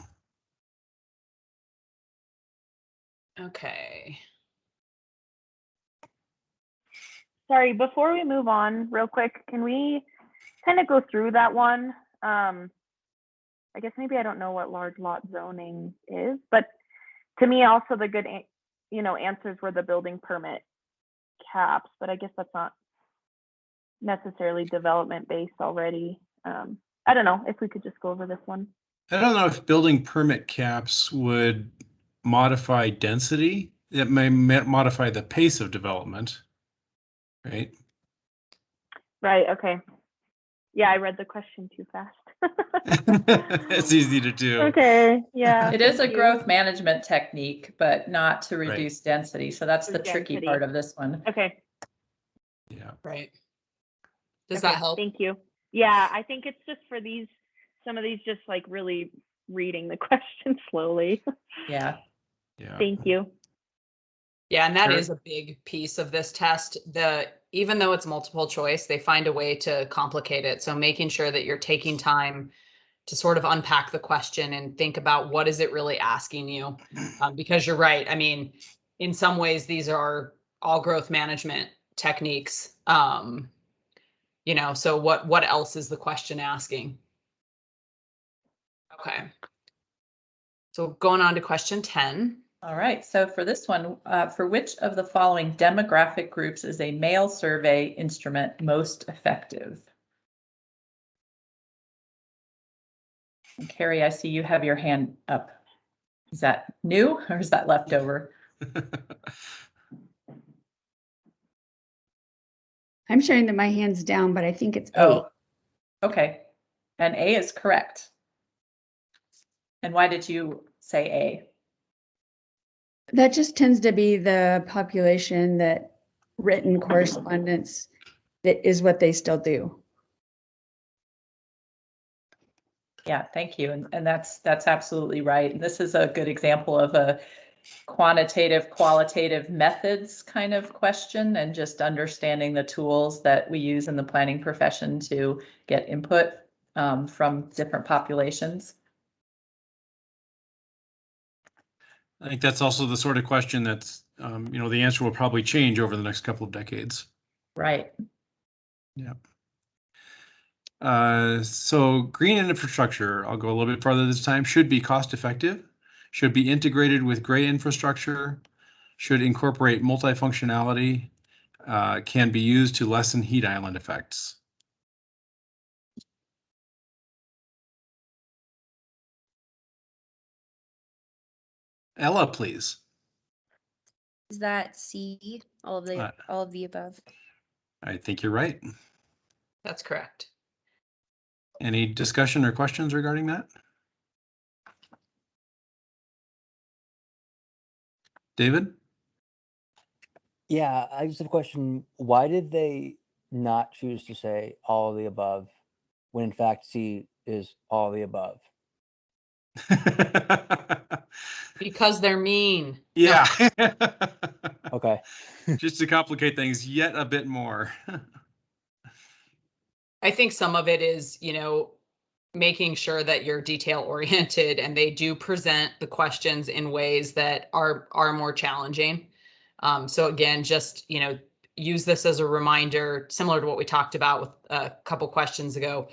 Okay. Sorry, before we move on real quick, can we kind of go through that one? I guess maybe I don't know what large lot zoning is, but to me also the good, answers were the building permit caps, but I guess that's not necessarily development based already. I don't know if we could just go over this one. I don't know if building permit caps would modify density. It may modify the pace of development, right? Right, okay. Yeah, I read the question too fast. It's easy to do. Okay, yeah. It is a growth management technique, but not to reduce density. So that's the tricky Density. part of this one. Okay. Yeah. Right. Does Okay, that help? Thank you. Yeah, I think it's just for some of these just like really reading the question slowly. Yeah. Yeah. Thank you. Yeah, and that Sure. is a big piece of this test. Even though it's multiple choice, they find a way to complicate it. So making sure that you're taking time to sort of unpack the question and think about what is it really asking you, because you're right. I mean, in some ways, these are all growth management techniques. So what else is the question asking? Okay. So going on to question 10. All right, so for this one, for which of the following demographic groups is a mail survey instrument most effective? And Carrie, I see you have your hand up. Is that new or is that leftover? I'm showing that my hand's down, but I think it's A. Oh, okay. And A is correct. And why did you say A? That just tends to be the population that written correspondence that is what they still do. Yeah, thank you. And that's absolutely right. And this is a good example of a quantitative, qualitative methods kind of question, and just understanding the tools that we use in the planning profession to get input from different populations. I think that's also the sort of question that's, the answer will probably change over the next couple of decades. Right. Yeah. So green infrastructure, I'll go a little bit farther this time, should be cost effective, should be integrated with gray infrastructure, should incorporate multifunctionality, can be used to lessen heat island effects. Ella, please. Is that C, all of the above? I think you're right. That's correct. Any discussion or questions regarding that? David? Yeah, I just have a question. Why did they not choose to say all of the above when in fact C is all of the above? Because they're mean. Yeah. Okay. Just to complicate things yet a bit more. I think some of it is, making sure that you're detail oriented and they do present the questions in ways that are more challenging. So again, just, use this as a reminder, similar to what we talked about with a couple questions ago.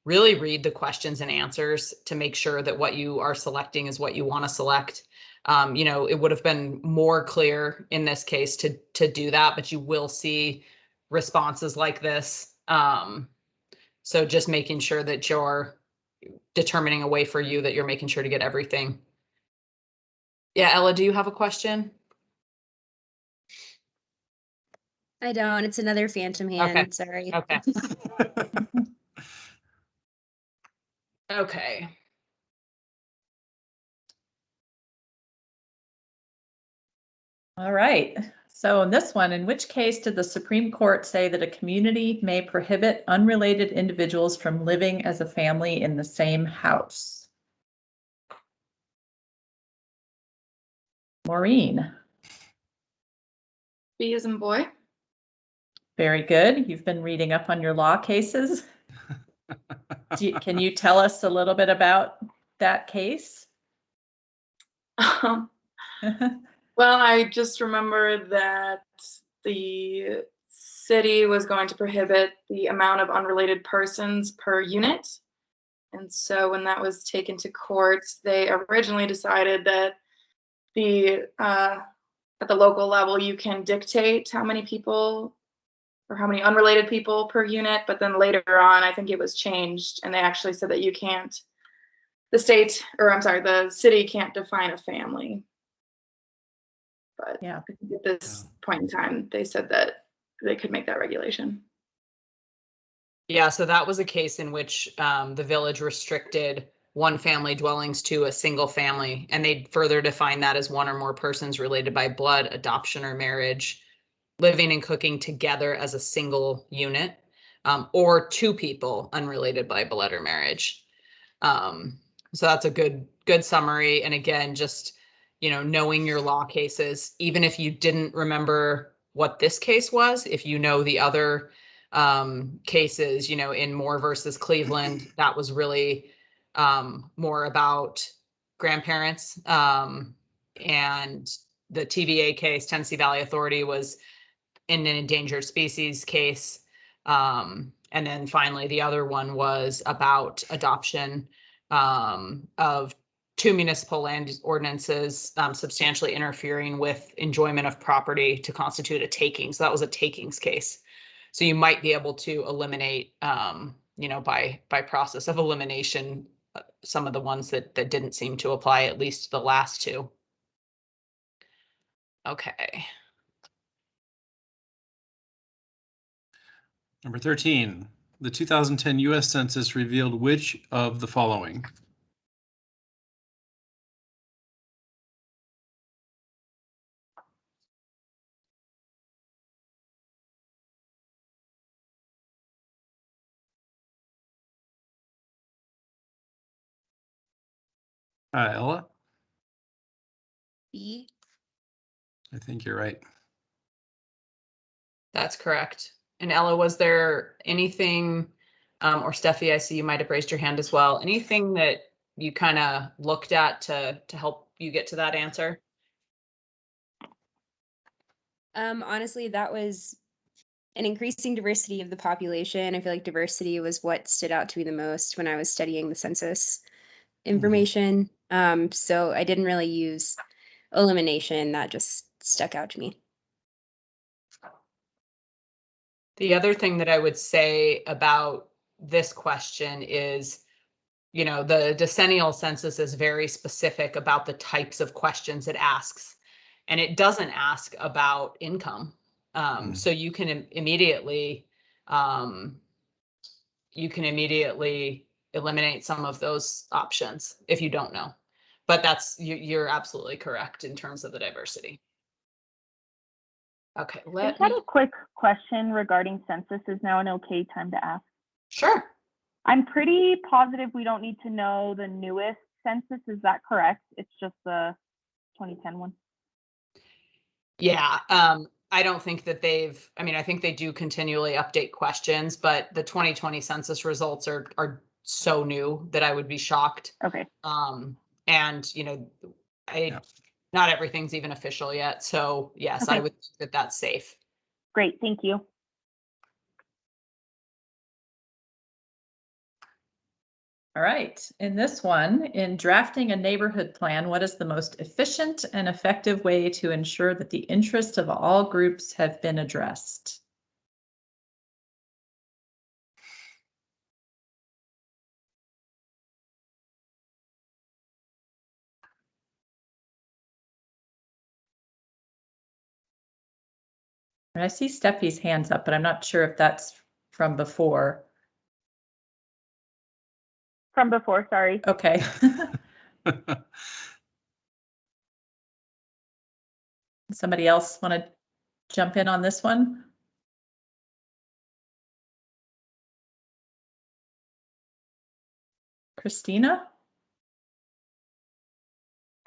Really read the questions and answers to make sure that what you are selecting is what you want to select. It would have been more clear in this case to do that, but you will see responses like this. So just making sure that you're determining a way for you that you're making sure to get everything. Yeah, Ella, do you have a question? I don't. It's another phantom hand. Okay. Sorry. Okay. Okay. All right. So in this one, in which case did the Supreme Court say that a community may prohibit unrelated individuals from living as a family in the same house? Maureen. B as in boy. Very good. You've been reading up on your law cases. Can you tell us a little bit about that case? Well, I just remember that the city was going to prohibit the amount of unrelated persons per unit. And so when that was taken to court, they originally decided that at the local level, you can dictate how many people or how many unrelated people per unit, but then later on, I think it was changed and they actually said that you can't, the city can't define a family. But yeah, I think at this point in time, they said that they could make that regulation. Yeah, so that was a case in which the village restricted one family dwellings to a single family, and they further defined that as one or more persons related by blood, adoption, or marriage, living and cooking together as a single unit, or two people unrelated by blood or marriage. So that's a good summary. And again, just, knowing your law cases, even if you didn't remember what this case was, if you know the other cases, in Moore versus Cleveland, that was really more about grandparents. And the TVA case, Tennessee Valley Authority, was in an endangered species case. And then finally, the other one was about adoption of two municipal land ordinances substantially interfering with enjoyment of property to constitute a taking. So that was a takings case. So you might be able to eliminate, by process of elimination, some of the ones that didn't seem to apply, at least the last two. Okay. Number 13, the 2010 U.S. Census revealed which of the following? Ella? B. I think you're right. That's correct. And Ella, was there anything, or Steffi, I see you might have raised your hand as well, anything that you kind of looked at to help you get to that answer? Honestly, that was an increasing diversity of the population. I feel like diversity was what stood out to me the most when I was studying the census information. So I didn't really use elimination. That just stuck out to me. The other thing that I would say about this question is, the decennial census is very specific about the types of questions it asks, and it doesn't ask about income. So you can immediately eliminate some of those options if you don't know. But you're absolutely correct in terms of the diversity. Okay, I just had a quick question regarding census. Is now an okay time to ask? Sure. I'm pretty positive we don't need to know the newest census. Is that correct? It's just the 2010 one. Yeah. I don't think that I think they do continually update questions, but the 2020 census results are so new that I would be shocked. Okay. And not everything's even official yet. So yes, Okay. I would think that that's safe. Great, thank you. All right, in this one, in drafting a neighborhood plan, what is the most efficient and effective way to ensure that the interests of all groups have been addressed? And I see Steffi's hands up, but I'm not sure if that's from before. From before, sorry. Okay. Somebody else want to jump in on this one? Christina?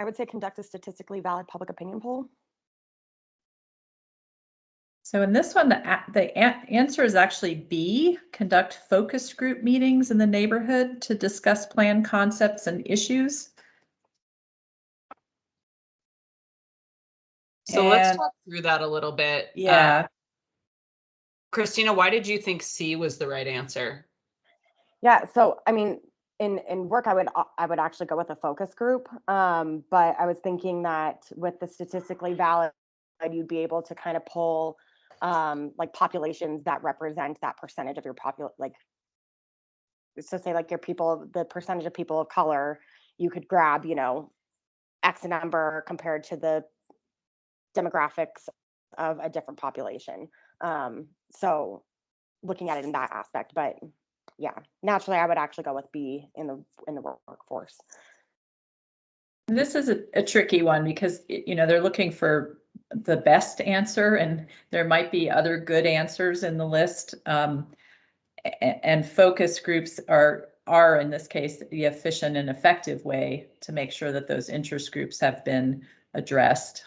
I would say conduct a statistically valid public opinion poll. So in this one, the answer is actually B, conduct focus group meetings in the neighborhood to discuss plan concepts and issues. So let's talk through that a little bit. Yeah. Christina, why did you think C was the right answer? Yeah, so I mean, in work, I would actually go with a focus group, but I was thinking that with the statistically valid, you'd be able to kind of pull like populations that represent that percentage of your like, so say like your people, the percentage of people of color, you could grab, you know, X number compared to the demographics of a different population. So looking at it in that aspect, but yeah, naturally I would actually go with B in the workforce. This is a tricky one because, you know, they're looking for the best answer and there might be other good answers in the list. And focus groups are in this case the efficient and effective way to make sure that those interest groups have been addressed.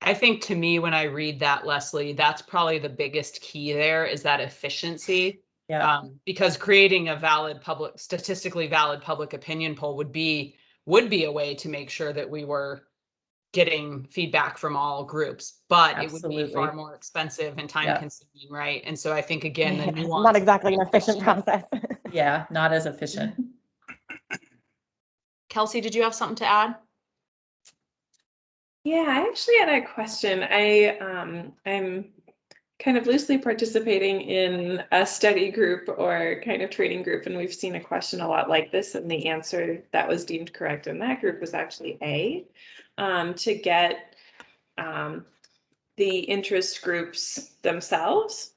I think to me, when I read that, Leslie, that's probably the biggest key there is that efficiency. Yeah. Because creating a valid statistically valid public opinion poll would be a way to make sure that we were getting feedback from all groups, but Absolutely. It would be far more expensive and time consuming, right? And so I think again, the nuance, not exactly an efficient process. Yeah, not as efficient. Kelsey, did you have something to add? Yeah, I actually had a question. I'm kind of loosely participating in a study group or kind of training group, and we've seen a question a lot like this, and the answer that was deemed correct in that group was actually A, to get the interest groups themselves,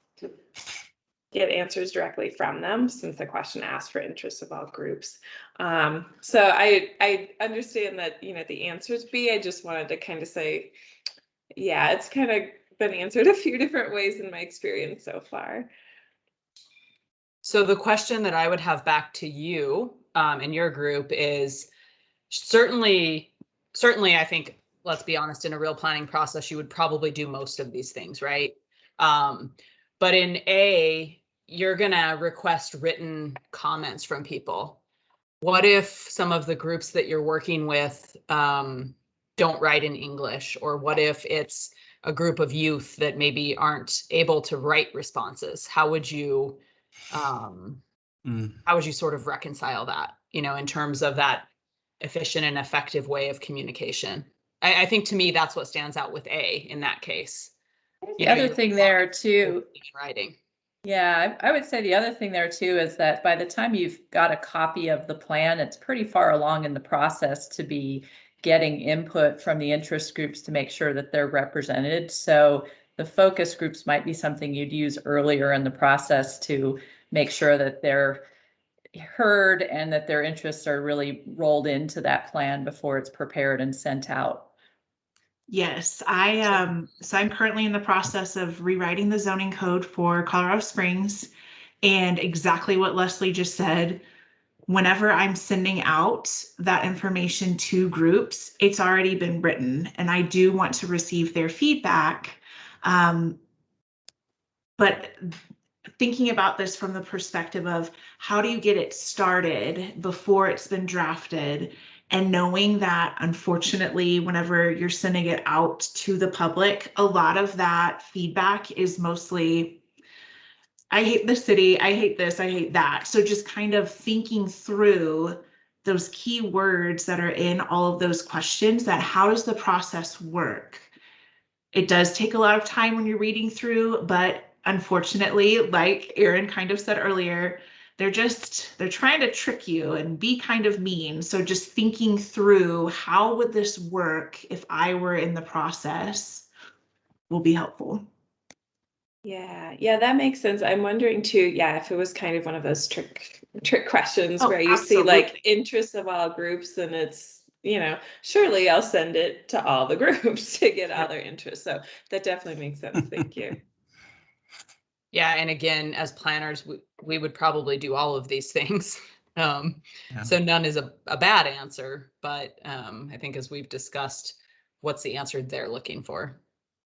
get answers directly from them, since the question asked for interests of all groups. So I understand that, you know, the answer is B. I just wanted to kind of say, yeah, it's kind of been answered a few different ways in my experience so far. So the question that I would have back to you in your group is certainly I think, let's be honest, in a real planning process, you would probably do most of these things, right? But in A, you're going to request written comments from people. What if some of the groups that you're working with don't write in English? Or what if it's a group of youth that maybe aren't able to write responses? How would you sort of reconcile that, you know, in terms of that efficient and effective way of communication? I think to me, that's what stands out with A in that case. The other thing there too, writing. Yeah, I would say the other thing there too is that by the time you've got a copy of the plan, it's pretty far along in the process to be getting input from the interest groups to make sure that they're represented. So the focus groups might be something you'd use earlier in the process to make sure that they're heard and that their interests are really rolled into that plan before it's prepared and sent out. Yes, so I'm currently in the process of rewriting the zoning code for Colorado Springs, and exactly what Leslie just said, whenever I'm sending out that information to groups, it's already been written, and I do want to receive their feedback. But thinking about this from the perspective of how do you get it started before it's been drafted, and knowing that unfortunately, whenever you're sending it out to the public, a lot of that feedback is mostly, I hate the city, I hate this, I hate that. So just kind of thinking through those key words that are in all of those questions, that how does the process work? It does take a lot of time when you're reading through, but unfortunately, like Erin kind of said earlier, they're trying to trick you and be kind of mean. So just thinking through how would this work if I were in the process will be helpful. Yeah, that makes sense. I'm wondering too, yeah, if it was kind of one of those trick questions where you see like interests of all groups, and it's, you know, surely I'll send it to all the groups to get all their interests. So that definitely makes sense. Thank you. Yeah, and again, as planners, we would probably do all of these things. So none is a bad answer, but I think as we've discussed, what's the answer they're looking for?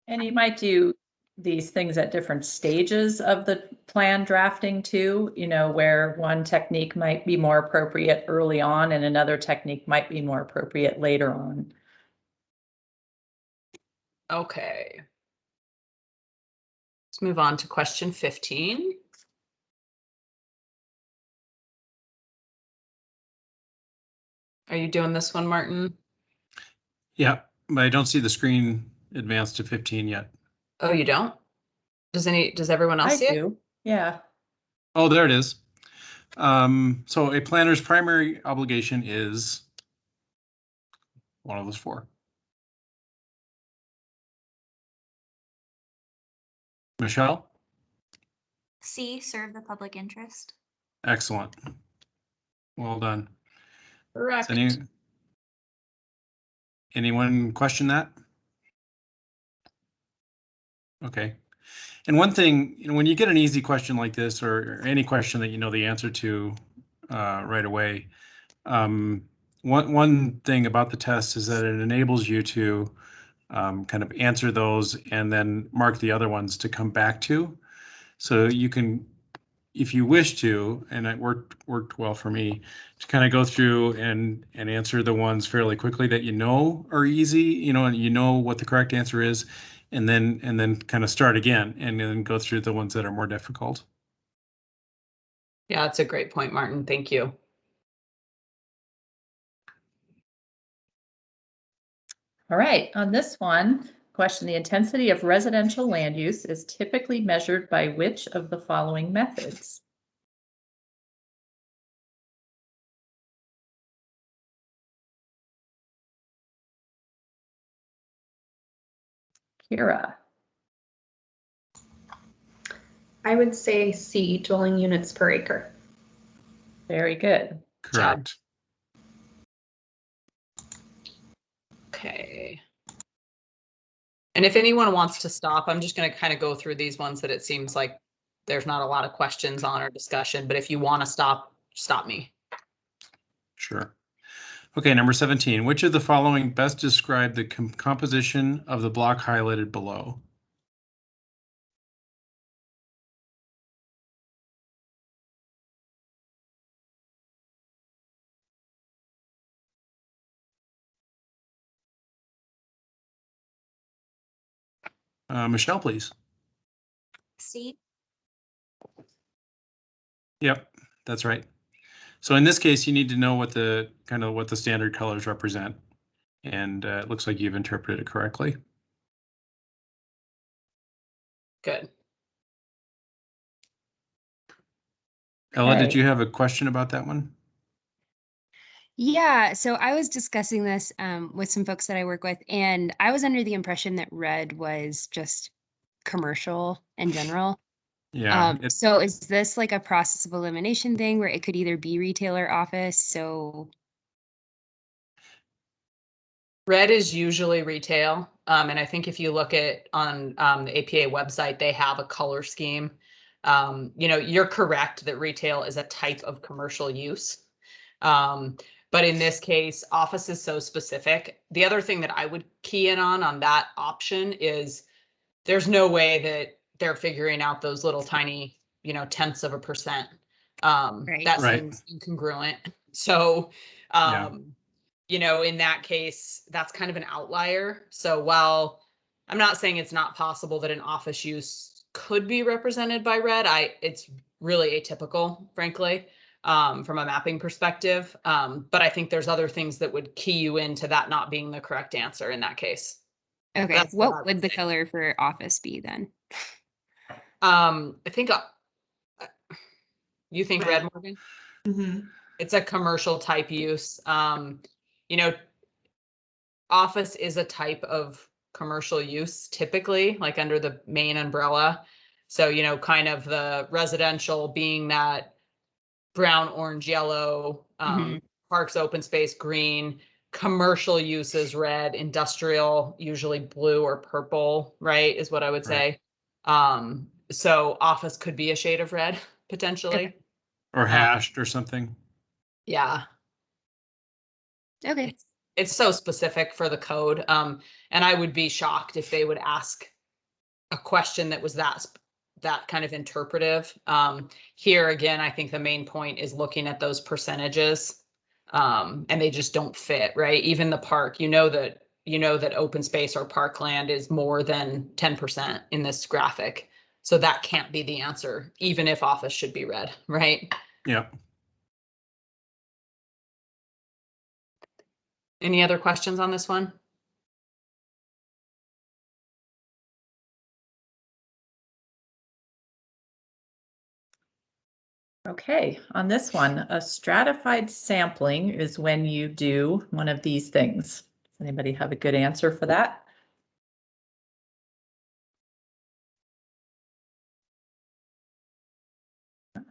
And you might do these things at different stages of the plan drafting too, you know, where one technique might be more appropriate early on and another technique might be more appropriate later on. Okay. Let's move on to question 15. Are you doing this one, Martin? Yeah, but I don't see the screen advanced to 15 yet. Oh, you don't? Does everyone else see it? I do. Yeah. Oh, there it is. So a planner's primary obligation is one of those four. Michelle? C, serve the public interest. Excellent. Well done. Correct. Anyone question that? Okay. And one thing, you know, when you get an easy question like this, or any question that you know the answer to right away, one thing about the test is that it enables you to kind of answer those and then mark the other ones to come back to. So you can, if you wish to, and it worked well for me, to kind of go through and answer the ones fairly quickly that you know are easy, you know, and you know what the correct answer is, and then kind of start again and then go through the ones that are more difficult. Yeah, that's a great point, Martin. Thank you. All right, on this one question, the intensity of residential land use is typically measured by which of the following methods? Kira. I would say C, dwelling units per acre. Very good. Correct. Okay. And if anyone wants to stop, I'm just going to kind of go through these ones that it seems like there's not a lot of questions on or discussion, but if you want to stop me. Sure. Okay, number 17. Which of the following best describe the composition of the block highlighted below? Michelle, please. C. Yep, that's right. So in this case, you need to know what the standard colors represent, and it looks like you've interpreted it correctly. Good. Ella, did you have a question about that one? Yeah, so I was discussing this with some folks that I work with, and I was under the impression that red was just commercial in general. Yeah. So is this like a process of elimination thing where it could either be retail or office? So red is usually retail. And I think if you look at on the APA website, they have a color scheme. You know, you're correct that retail is a type of commercial use. But in this case, office is so specific. The other thing that I would key in on that option is there's no way that they're figuring out those little tiny, you know, tenths of a percent. That seems incongruent. So, you know, in that case, that's kind of an outlier. So while I'm not saying it's not possible that an office use could be represented by red, it's really atypical, frankly. From a mapping perspective. But I think there's other things that would key you into that not being the correct answer in that case. Okay, what would the color for office be then? I think you think red, Morgan? Mm-hmm. It's a commercial type use. You know, office is a type of commercial use typically, like under the main umbrella. So, you know, kind of the residential being that brown, orange, yellow, parks, open space, green, commercial uses red, industrial, usually blue or purple, right, is what I would say. So office could be a shade of red, potentially. Or hashed or something. Yeah. Okay. It's so specific for the code. And I would be shocked if they would ask a question that was that kind of interpretive. Here again, I think the main point is looking at those percentages, and they just don't fit, right? Even the park, you know that open space or parkland is more than 10% in this graphic. So that can't be the answer, even if office should be red, right? Yeah. Any other questions on this one? Okay, on this one, a stratified sampling is when you do one of these things. Does anybody have a good answer for that?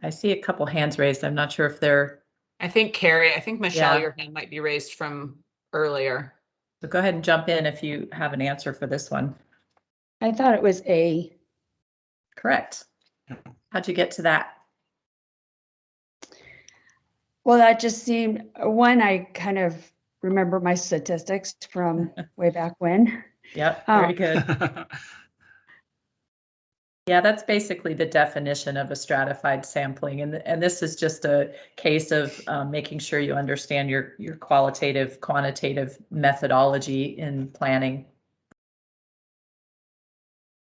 I see a couple hands raised. I'm not sure if they're. I think Michelle, Yeah. your hand might be raised from earlier. So go ahead and jump in if you have an answer for this one. I thought it was A. Correct. How'd you get to that? Well, that just seemed, one, I kind of remember my statistics from way back when. Yep, very good. Yeah, that's basically the definition of a stratified sampling. And this is just a case of making sure you understand your qualitative, quantitative methodology in planning.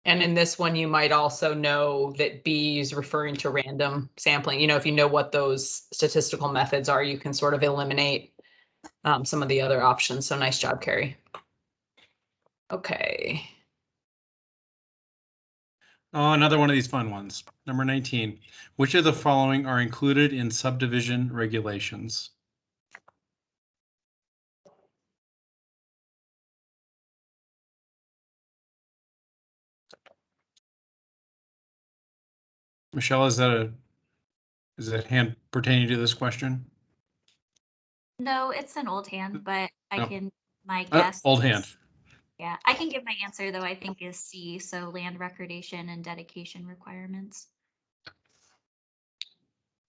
And in this one, you might also know that B is referring to random sampling. You know, if you know what those statistical methods are, you can sort of eliminate some of the other options. So nice job, Carrie. Okay. Oh, another one of these fun ones. Number 19. Which of the following are included in subdivision regulations? Michelle, is that hand pertaining to this question? No, it's an old hand, but I Oh. can, my guess. Old hand. Yeah, I can give my answer though, I think is C, so land recordation and dedication requirements.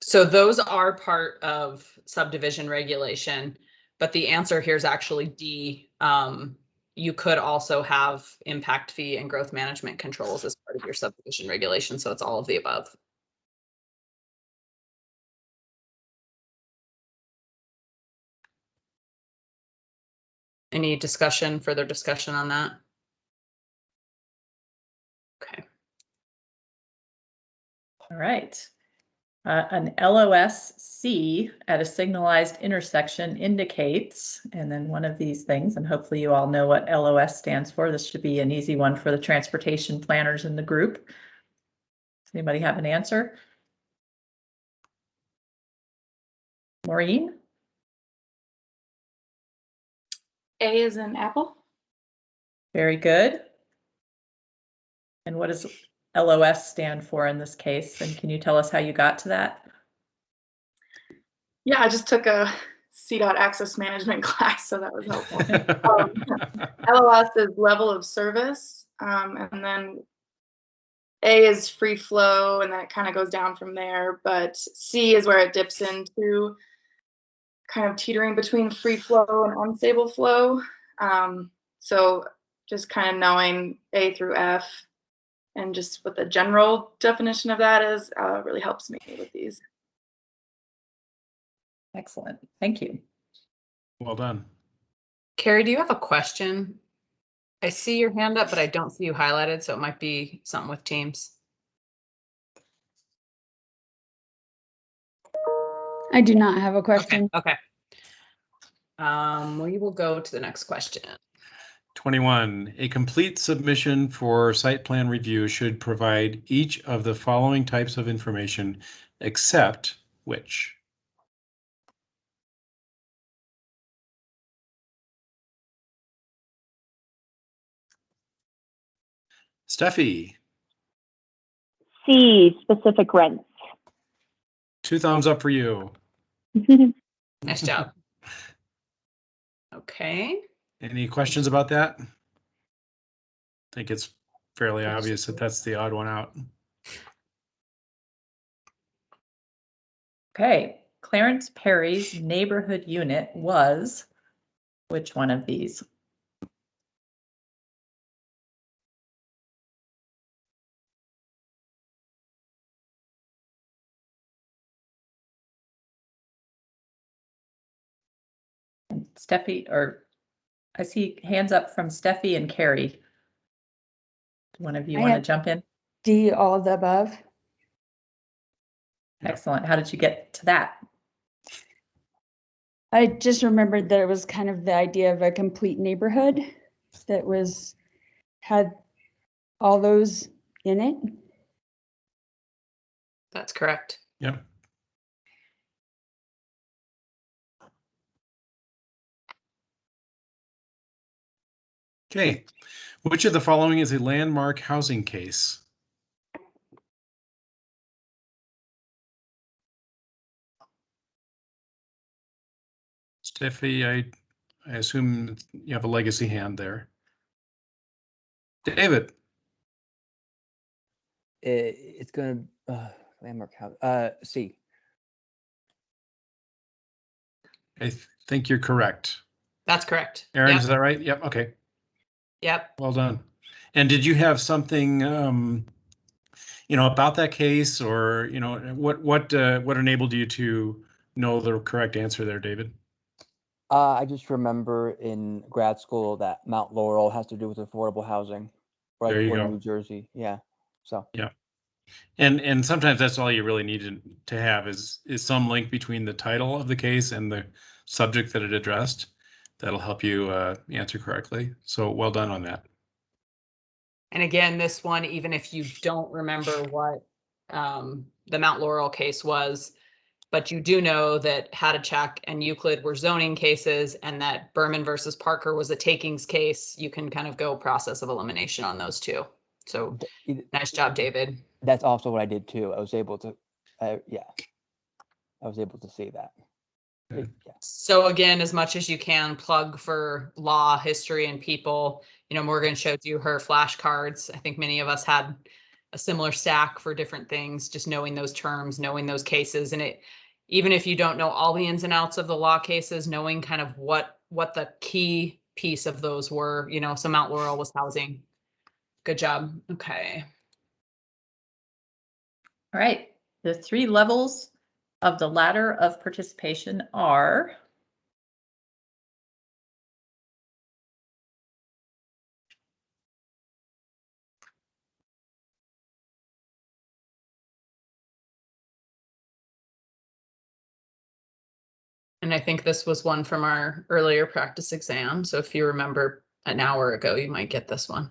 So those are part of subdivision regulation, but the answer here is actually D. You could also have impact fee and growth management controls as part of your subdivision regulation. So it's all of the above. Any discussion, further discussion on that? Okay. All right. An LOSC at a signalized intersection indicates, and then one of these things, and hopefully you all know what LOS stands for. This should be an easy one for the transportation planners in the group. Does anybody have an answer? Maureen? A is in apple. Very good. And what does LOS stand for in this case? And can you tell us how you got to that? Yeah, I just took a CDOT access management class, so that was helpful. LOS is level of service, and then A is free flow, and then it kind of goes down from there. But C is where it dips into kind of teetering between free flow and unstable flow. So just kind of knowing A through F and just what the general definition of that is really helps me with these. Excellent. Thank you. Well done. Carrie, do you have a question? I see your hand up, but I don't see you highlighted, so it might be something with Teams. I do not have a question. Okay. We will go to the next question. 21. A complete submission for site plan review should provide each of the following types of information, except which? Steffi. C, specific rents. 2 thumbs up for you. Nice job. Okay. Any questions about that? I think it's fairly obvious that that's the odd one out. Okay. Clarence Perry's neighborhood unit was which one of these? Steffi, or I see hands up from Steffi and Carrie. One of you want to jump in? D, all of the above. Excellent. How did you get to that? I just remembered that it was kind of the idea of a complete neighborhood that had all those in it. That's correct. Yep. Okay. Which of the following is a landmark housing case? Steffi, I assume you have a legacy hand there. David. It's gonna landmark house. C. I think you're correct. That's correct. Aaron, Yep. is that right? Yep. Okay. Yep. Well done. And did you have something, about that case, or what enabled you to know the correct answer there, David? I just remember in grad school that Mount Laurel has to do with affordable housing, There you or go. New Jersey. Yeah. So. Yeah. And sometimes that's all you really need to have is some link between the title of the case and the subject that it addressed. That'll help you answer correctly. So well done on that. And again, this one, even if you don't remember what the Mount Laurel case was, but you do know that Hadachak and Euclid were zoning cases and that Berman versus Parker was a takings case, you can kind of go process of elimination on those two. So nice job, David. That's also what I did too. I was able to, I was able to see that. Okay. Yeah. So again, as much as you can, plug for law, history, and people. Morgan showed you her flashcards. I think many of us had a similar stack for different things, just knowing those terms, knowing those cases. And even if you don't know all the ins and outs of the law cases, knowing kind of what the key piece of those were, so Mount Laurel was housing. Good job. Okay. All right. The 3 levels of the ladder of participation are And I think this was one from our earlier practice exam. So if you remember an hour ago, you might get this one.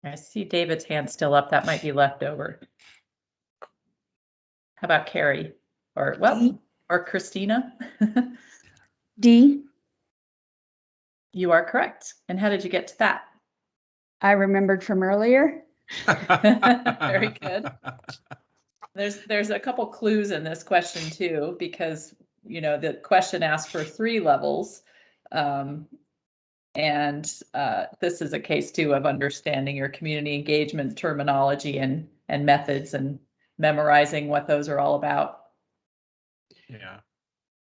I see David's hand still up. That might be left over. How about Carrie? Or Christina? D. You are correct. And how did you get to that? I remembered from earlier. Very good. There's a couple clues in this question too, because the question asked for 3 levels. And this is a case too of understanding your community engagement terminology and methods and memorizing what those are all about. Yeah.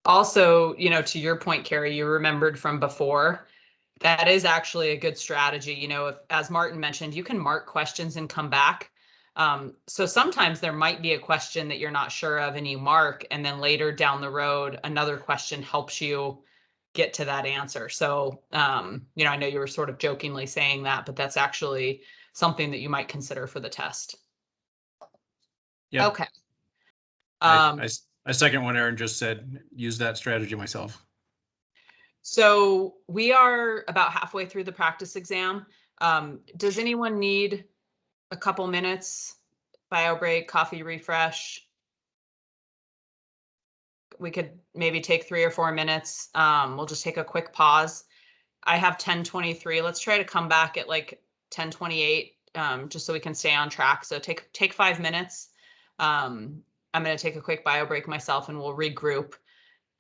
Also, to your point, Carrie, you remembered from before, that is actually a good strategy. If, as Martin mentioned, you can mark questions and come back. So sometimes there might be a question that you're not sure of and you mark, and then later down the road, another question helps you get to that answer. So, I know you were sort of jokingly saying that, but that's actually something that you might consider for the test. Yeah. Okay. I second what Aaron just said. Use that strategy myself. So we are about halfway through the practice exam. Does anyone need a couple minutes, bio break, coffee refresh? We could maybe take 3 or 4 minutes. We'll just take a quick pause. I have 10:23. Let's try to come back at like 10:28, just so we can stay on track. So take 5 minutes. I'm going to take a quick bio break myself and we'll regroup.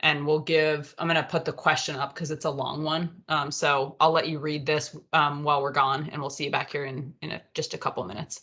And I'm going to put the question up because it's a long one. So I'll let you read this while we're gone, and we'll see you back here in just a couple minutes.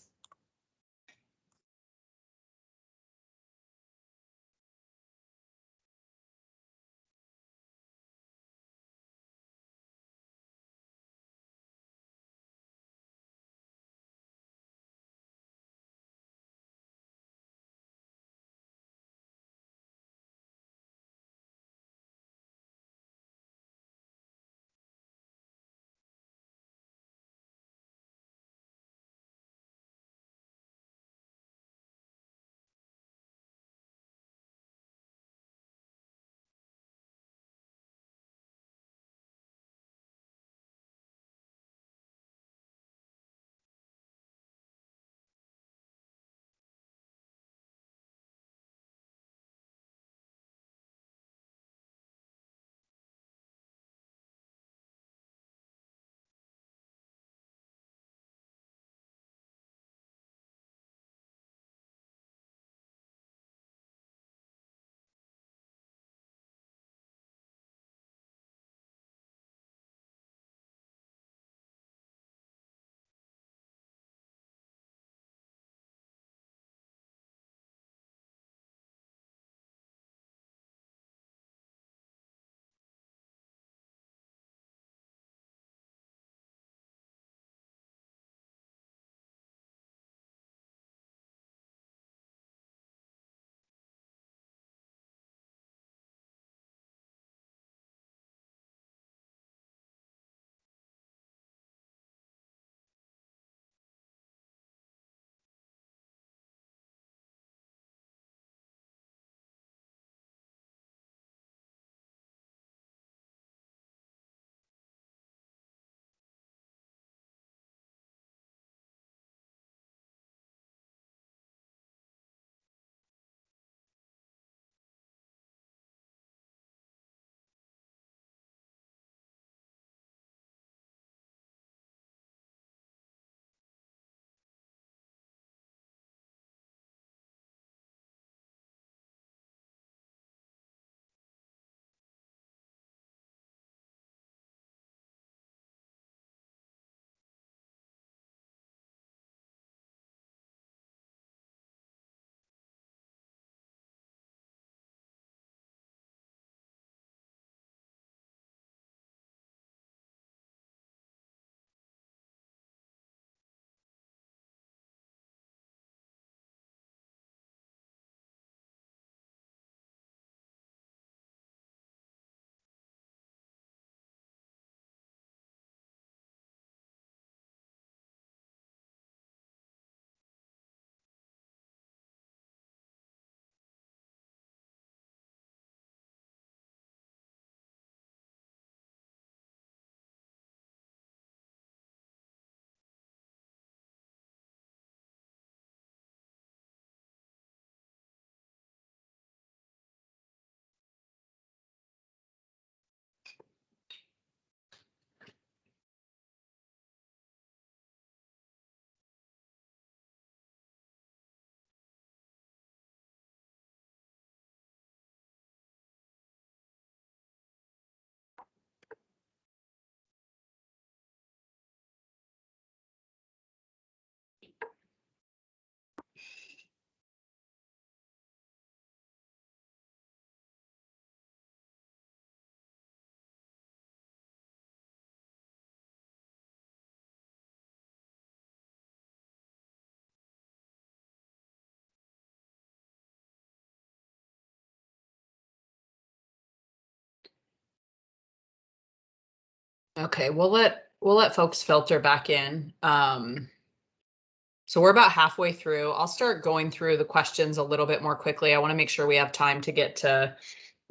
Okay, we'll let folks filter back in. So we're about halfway through. I'll start going through the questions a little bit more quickly. I want to make sure we have time to get to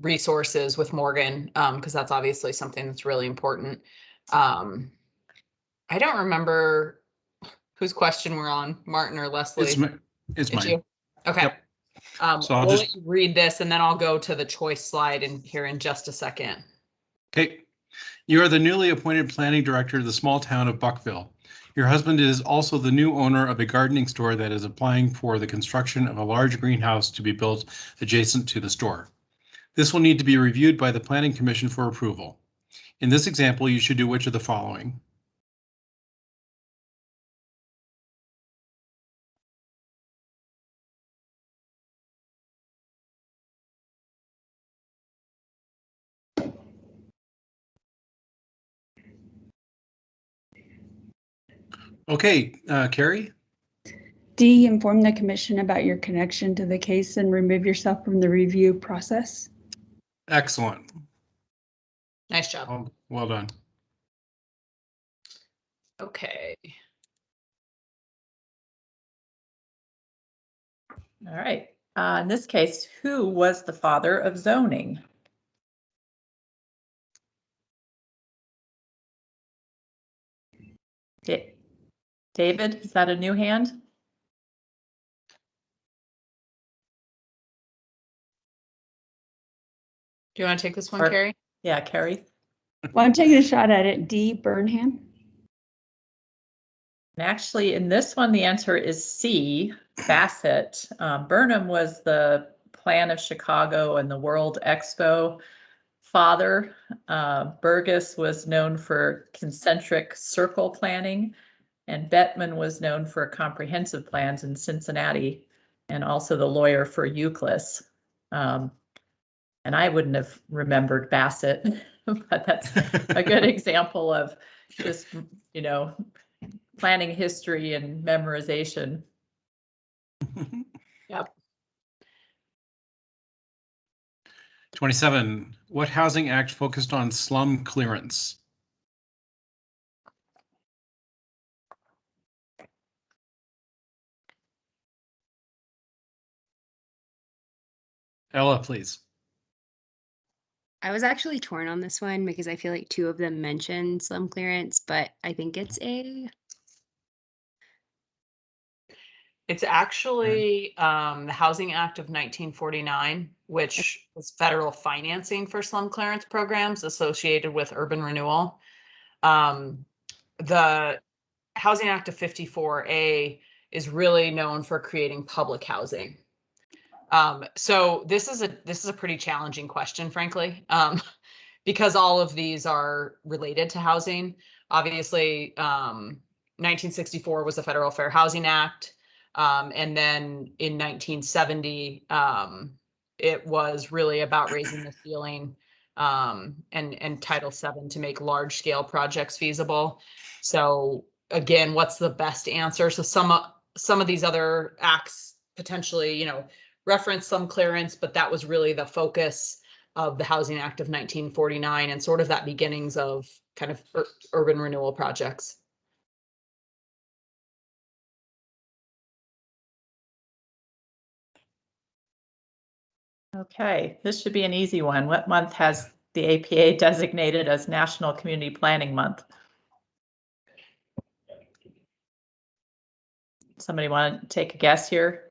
resources with Morgan, because that's obviously something that's really important. I don't remember whose question we're on, Martin or Leslie. It's mine. You? Okay. Yep. So I'll we'll just let you read this and then I'll go to the choice slide in here in just a second. Okay. You are the newly appointed planning director of the small town of Buckville. Your husband is also the new owner of a gardening store that is applying for the construction of a large greenhouse to be built adjacent to the store. This will need to be reviewed by the Planning Commission for approval. In this example, you should do which of the following? Okay, Carrie? D, inform the commission about your connection to the case and remove yourself from the review process. Excellent. Nice job. Well done. Okay. All right. In this case, who was the father of zoning? David, is that a new hand? Do you want to take this one, Carrie? Yeah, Carrie. Well, I'm taking a shot at it. D, Burnham. And actually, in this one, the answer is C, Bassett. Burnham was the Plan of Chicago and the World Expo father. Burgess was known for concentric circle planning, and Bettman was known for comprehensive plans in Cincinnati, and also the lawyer for Euclid. And I wouldn't have remembered Bassett, but that's a good example of just, you know, planning history and memorization. Yep. 27. What housing act focused on slum clearance? Ella, please. I was actually torn on this one because I feel like two of them mention slum clearance, but I think it's A. It's actually the Housing Act of 1949, which was federal financing for slum clearance programs associated with urban renewal. The Housing Act of 54A is really known for creating public housing. So this is a pretty challenging question, frankly, because all of these are related to housing. Obviously, 1964 was the Federal Fair Housing Act. And then in 1970, it was really about raising the ceiling and Title VII to make large scale projects feasible. So again, what's the best answer? So some of these other acts potentially, you know, reference slum clearance, but that was really the focus of the Housing Act of 1949 and sort of that beginnings of kind of urban renewal projects. Okay, this should be an easy one. What month has the APA designated as National Community Planning Month? Somebody want to take a guess here?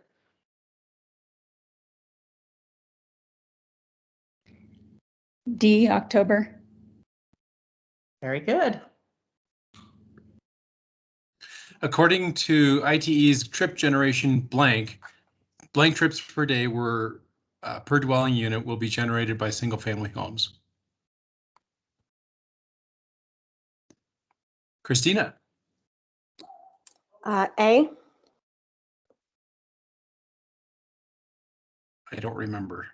D, October. Very good. According to ITE's trip generation blank trips per day were per dwelling unit will be generated by single family homes. Christina. A. I don't remember.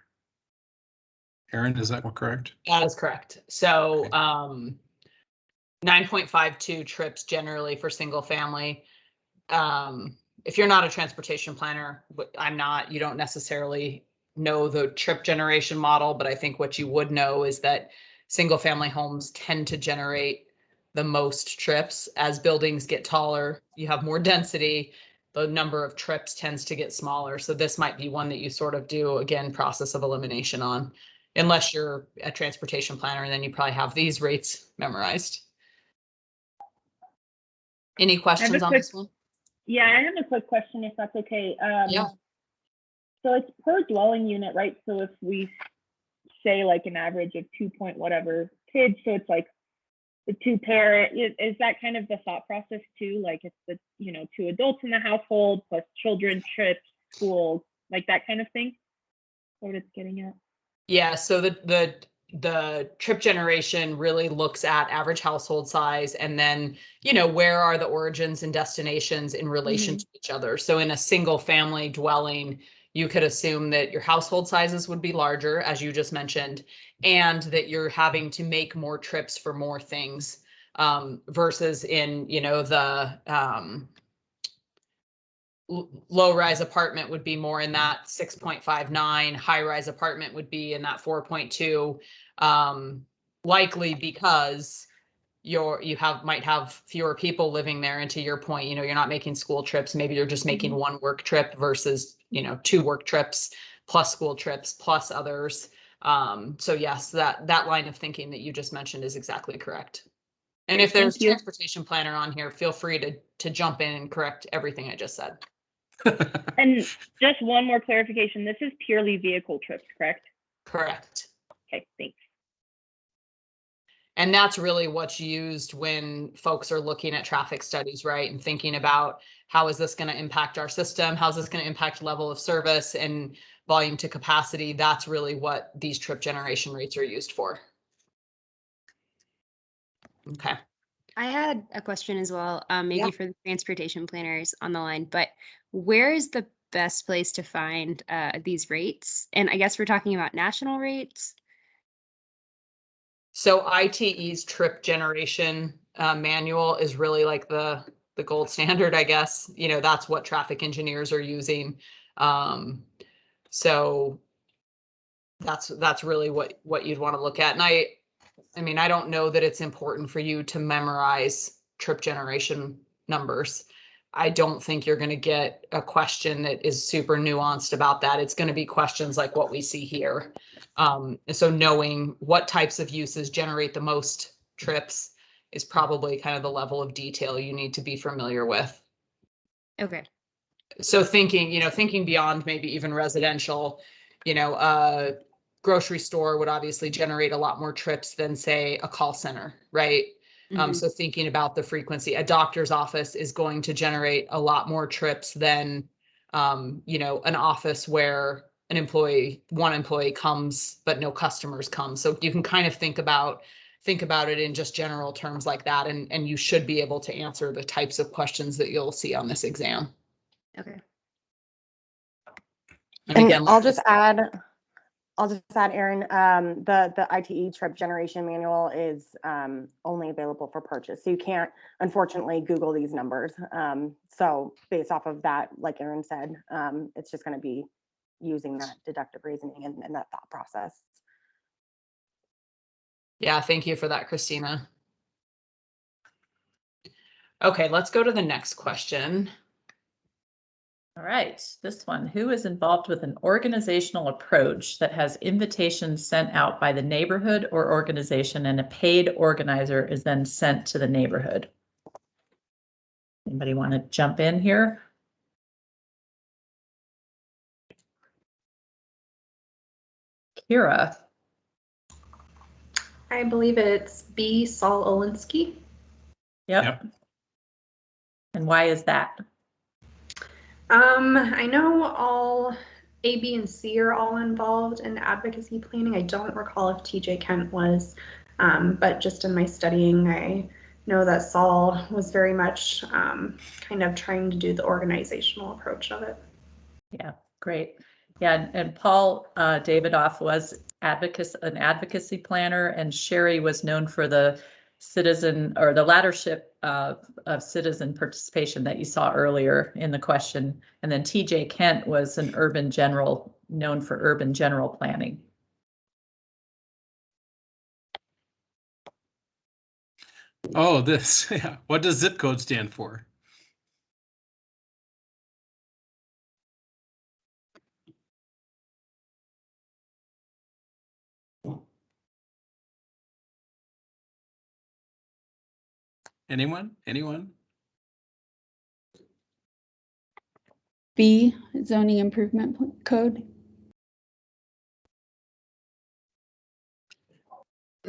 Erin, is that correct? That is correct. So 9.52 trips generally for single family. If you're not a transportation planner, I'm not, you don't necessarily know the trip generation model, but I think what you would know is that single family homes tend to generate the most trips. As buildings get taller, you have more density, the number of trips tends to get smaller. So this might be one that you sort of do, again, process of elimination on, unless you're a transportation planner, and then you probably have these rates memorized. Any questions on this one? Yeah, I have a quick question, if that's okay. Yeah. So it's per dwelling unit, right? So if we say like an average of 2 point whatever kids, so it's like the two parent, is that kind of the thought process too? Like it's the, 2 adults in the household plus children, trips, schools, like that kind of thing? What it's getting at? Yeah, so the trip generation really looks at average household size, and then, where are the origins and destinations in relation to each other. So in a single family dwelling, you could assume that your household sizes would be larger, as you just mentioned, and that you're having to make more trips for more things, versus in, the low-rise apartment would be more in that 6.59, high-rise apartment would be in that 4.2, likely because might have fewer people living there. And to your point, you're not making school trips. Maybe you're just making one work trip versus, 2 work trips plus school trips plus others. So yes, that line of thinking that you just mentioned is exactly correct. And if there's a transportation planner on here, feel free to jump in and correct everything I just said. And just one more clarification, this is purely vehicle trips, correct? Correct. Okay, thanks. And that's really what's used when folks are looking at traffic studies, right? And thinking about how is this going to impact our system? How's this going to impact level of service and volume to capacity? That's really what these trip generation rates are used for. Okay. I had a question as well, maybe for the transportation planners on the line, but where is the best place to find these rates? And I guess we're talking about national rates. So ITE's trip generation manual is really like the gold standard, I guess. That's what traffic engineers are using. So that's really what you'd want to look at. And I mean, I don't know that it's important for you to memorize trip generation numbers. I don't think you're going to get a question that is super nuanced about that. It's going to be questions like what we see here. So knowing what types of uses generate the most trips is probably kind of the level of detail you need to be familiar with. Okay. So thinking beyond maybe even residential, grocery store would obviously generate a lot more trips than, say, a call center, right? So thinking about the frequency, a doctor's office is going to generate a lot more trips than, an office where one employee comes, but no customers come. So you can kind of think about it in just general terms like that. And you should be able to answer the types of questions that you'll see on this exam. Okay. And again, I'll just add, Erin, the ITE trip generation manual is only available for purchase. So you can't, unfortunately, Google these numbers. So based off of that, like Erin said, it's just going to be using that deductive reasoning and that thought process. Yeah, thank you for that, Christina. Okay, let's go to the next question. All right, this one, who is involved with an organizational approach that has invitations sent out by the neighborhood or organization and a paid organizer is then sent to the neighborhood? Anybody want to jump in here? Kira. I believe it's B. Saul Olinsky. Yep. And why is that? I know all A, B, and C are all involved in advocacy planning. I don't recall if TJ Kent was, but just in my studying, I know that Saul was very much kind of trying to do the organizational approach of it. Yeah, great. Yeah, and Paul Davidoff was an advocacy planner, and Sherry was known for the citizen or the laddership of citizen participation that you saw earlier in the question. And then TJ Kent was an known for urban general planning. Oh, this, yeah. What does zip code stand for? Anyone? Anyone? B, zoning improvement code.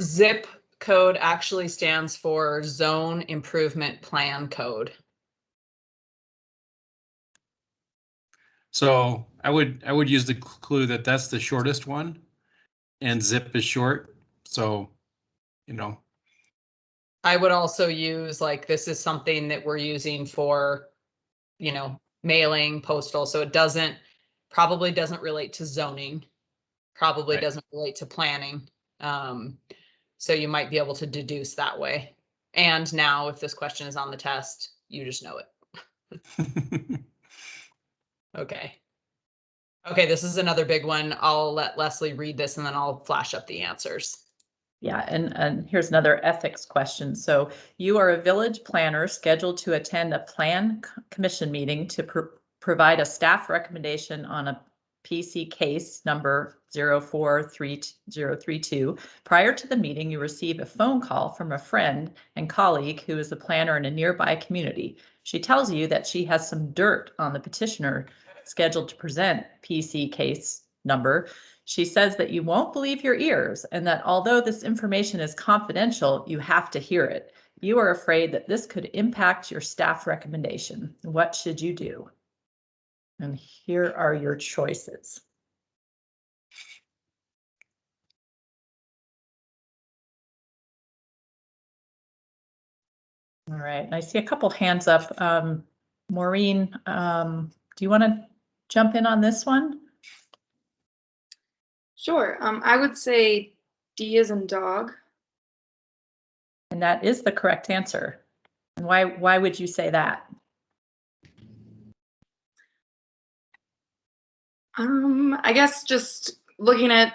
Zip code actually stands for Zone Improvement Plan Code. So I would use the clue that that's the shortest one, and zip is short. So, you know. I would also use like, this is something that we're using for, you know, mailing, postal. So it probably doesn't relate to zoning, probably doesn't relate to planning. So you might be able to deduce that way. And now if this question is on the test, you just know it. Okay. Okay, this is another big one. I'll let Leslie read this and then I'll flash up the answers. Yeah, and here's another ethics question. So you are a village planner scheduled to attend a plan commission meeting to provide a staff recommendation on a PC case number 043032. Prior to the meeting, you receive a phone call from a friend and colleague who is a planner in a nearby community. She tells you that she has some dirt on the petitioner scheduled to present PC case number. She says that you won't believe your ears and that although this information is confidential, you have to hear it. You are afraid that this could impact your staff recommendation. What should you do? And here are your choices. All right, I see a couple hands up. Maureen, do you want to jump in on this one? Sure. I would say D as in dog. And that is the correct answer. And why would you say that? I guess just looking at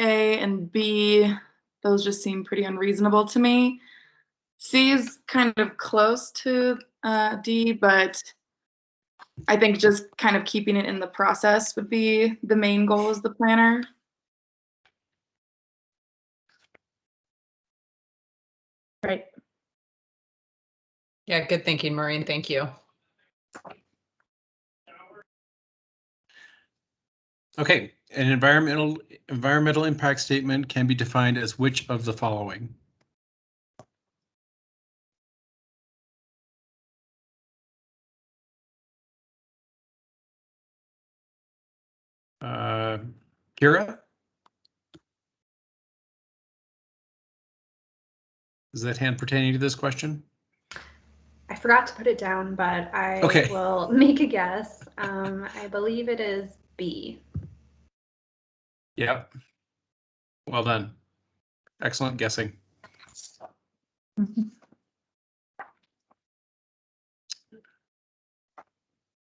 A and B, those just seem pretty unreasonable to me. C is kind of close to D, but I think just kind of keeping it in the process would be the main goal as the planner. Right. Yeah, good thinking, Maureen. Thank you. Okay, an environmental impact statement can be defined as which of the following? Kira? Is that hand pertaining to this question? I forgot to put it down, but I will make a guess. I believe it is B. Yep. Well done. Excellent guessing.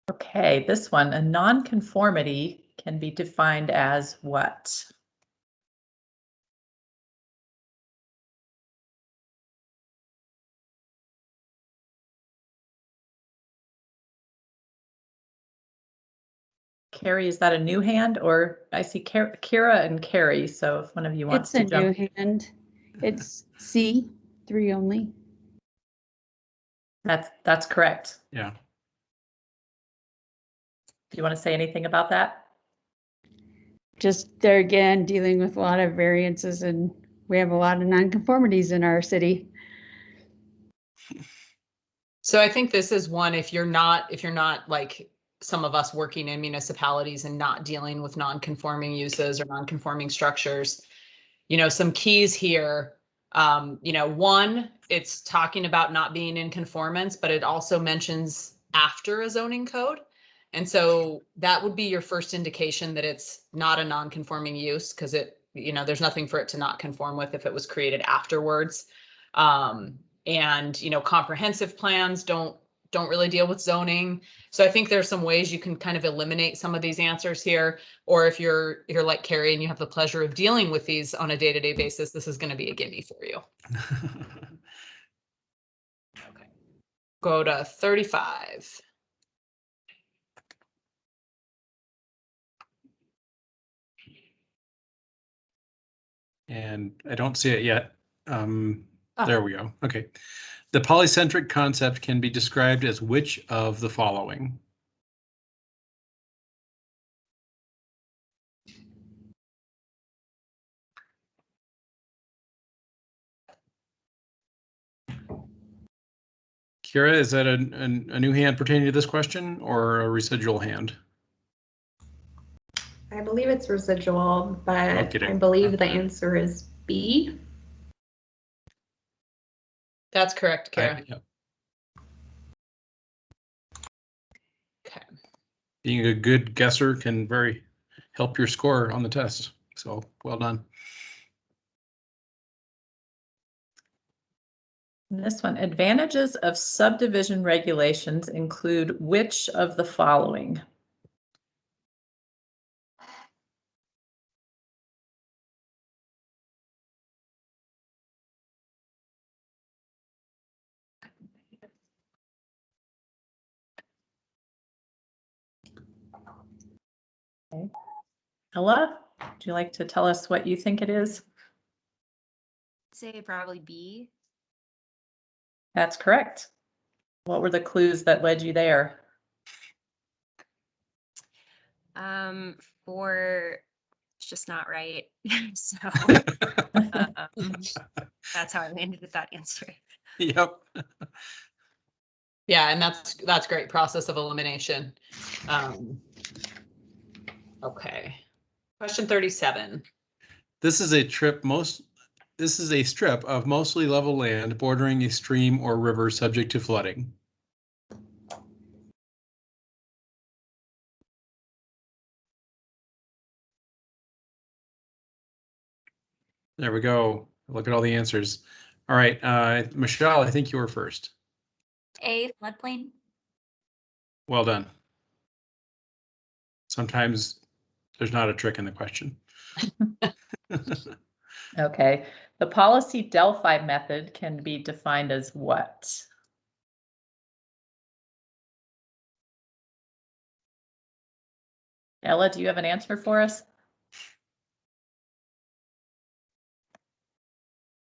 Okay, this one, a nonconformity can be defined as what? Carrie, is that a new hand, or I see Kira and Carrie, so if one of you wants to jump. It's a new hand. It's C, 3 only. That's correct. Yeah. Do you want to say anything about that? Just there again, dealing with a lot of variances, and we have a lot of nonconformities in our city. So I think this is one, if you're not like some of us working in municipalities and not dealing with non-conforming uses or non-conforming structures, you know, some keys here, you know, one, it's talking about not being in conformance, but it also mentions after a zoning code. And so that would be your first indication that it's not a non-conforming use, because it, you know, there's nothing for it to not conform with if it was created afterwards. And, you know, comprehensive plans don't really deal with zoning. So I think there's some ways you can kind of eliminate some of these answers here. Or if you're like Carrie and you have the pleasure of dealing with these on a day-to-day basis, this is going to be a gimme for you. go to 35. And I don't see it yet. There we go. Okay. The polycentric concept can be described as which of the following? Kira, is that a new hand pertaining to this question or a residual hand? I believe it's residual, but Okay. I believe the answer is B. That's correct, Kara. Yep. Okay. Being a good guesser can very help your score on the test. So well done. This one, advantages of subdivision regulations include which of the following? Okay. Ella, would you like to tell us what you think it is? Say probably B. That's correct. What were the clues that led you there? For it's just not right. So that's how I landed with that answer. Yep. Yeah, and that's great process of elimination. Okay. Question 37. This is a strip of mostly level land bordering a stream or river subject to flooding. There we go. Look at all the answers. All right, Michelle, I think you were first. A, floodplain. Well done. Sometimes there's not a trick in the question. Okay. The policy Delphi method can be defined as what? Ella, do you have an answer for us?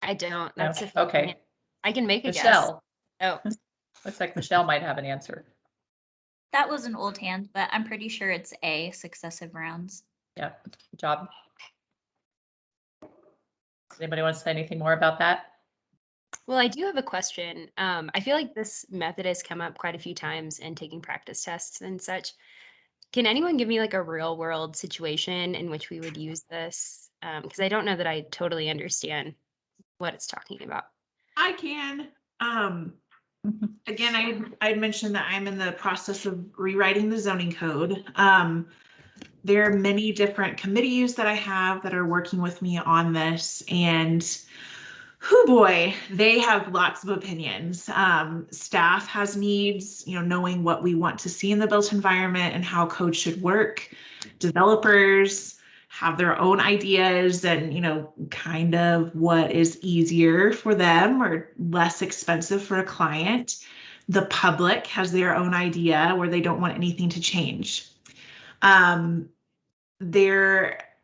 I don't. That's No. Okay. I can make a Michelle. guess. Oh. Looks like Michelle might have an answer. That was an old hand, but I'm pretty sure it's A, successive rounds. Yeah, good job. Does anybody want to say anything more about that? Well, I do have a question. I feel like this method has come up quite a few times in taking practice tests and such. Can anyone give me like a real world situation in which we would use this? Because I don't know that I totally understand what it's talking about. I can. Again, I'd mentioned that I'm in the process of rewriting the zoning code. There are many different committees that I have that are working with me on this, and oh boy, they have lots of opinions. Staff has needs, knowing what we want to see in the built environment and how code should work. Developers have their own ideas and, kind of what is easier for them or less expensive for a client. The public has their own idea where they don't want anything to change.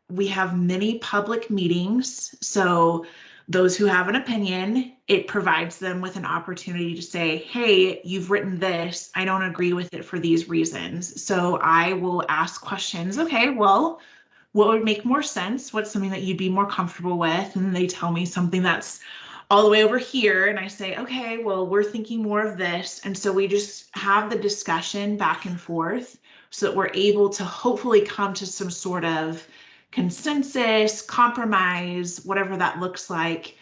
We have many public meetings, so those who have an opinion, it provides them with an opportunity to say, hey, you've written this, I don't agree with it for these reasons. So I will ask questions. Okay, well, what would make more sense? What's something that you'd be more comfortable with? And they tell me something that's all the way over here. And I say, okay, well, we're thinking more of this. And so we just have the discussion back and forth so that we're able to hopefully come to some sort of consensus, compromise, whatever that looks like,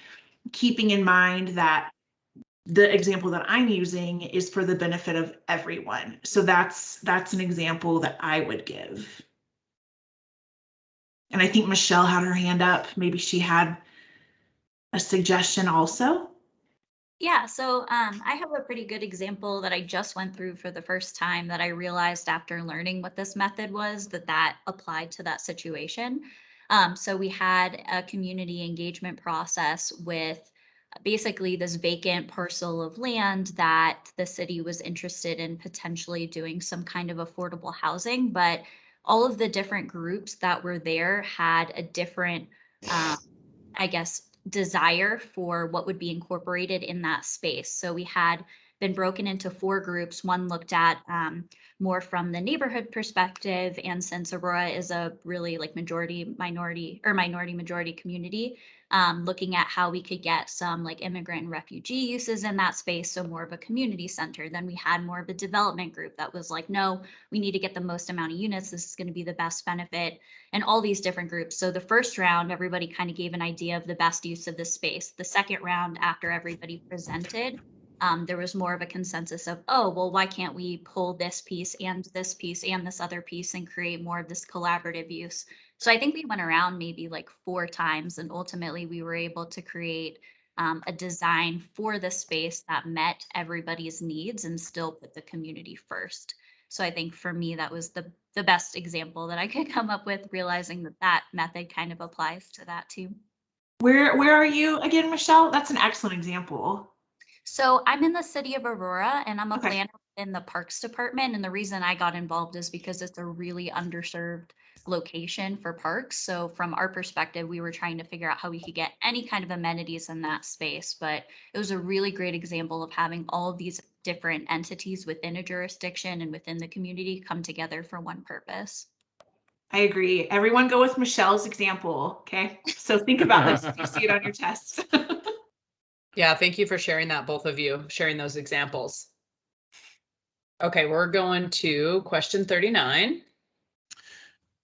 keeping in mind that the example that I'm using is for the benefit of everyone. So that's an example that I would give. And I think Michelle had her hand up. Maybe she had a suggestion also. Yeah, so I have a pretty good example that I just went through for the first time that I realized after learning what this method was that applied to that situation. So we had a community engagement process with basically this vacant parcel of land that the city was interested in potentially doing some kind of affordable housing, but all of the different groups that were there had a different, I guess, desire for what would be incorporated in that space. So we had been broken into 4 groups. One looked at more from the neighborhood perspective, and since Aurora is a really like minority majority community, looking at how we could get some like immigrant and refugee uses in that space, so more of a community center. Then we had more of a development group that was like, no, we need to get the most amount of units. This is going to be the best benefit, and all these different groups. So the first round, everybody kind of gave an idea of the best use of the space. The second round, after everybody presented, there was more of a consensus of, oh, well, why can't we pull this piece and this other piece and create more of this collaborative use? So I think we went around maybe like 4 times, and ultimately we were able to create a design for the space that met everybody's needs and still put the community first. So I think for me, that was the best example that I could come up with, realizing that that method kind of applies to that too. Where are you again, Michelle? That's an excellent example. So I'm in the city of Aurora, and I'm a planner in the Parks Department. And the reason I got involved is because it's a really underserved location for parks. So from our perspective, we were trying to figure out how we could get any kind of amenities in that space. But it was a really great example of having all of these different entities within a jurisdiction and within the community come together for one purpose. I agree. Everyone go with Michelle's example. Okay. So think about this if you see it on your test. Yeah, thank you for sharing that, both of you, sharing those examples. Okay, we're going to question 39.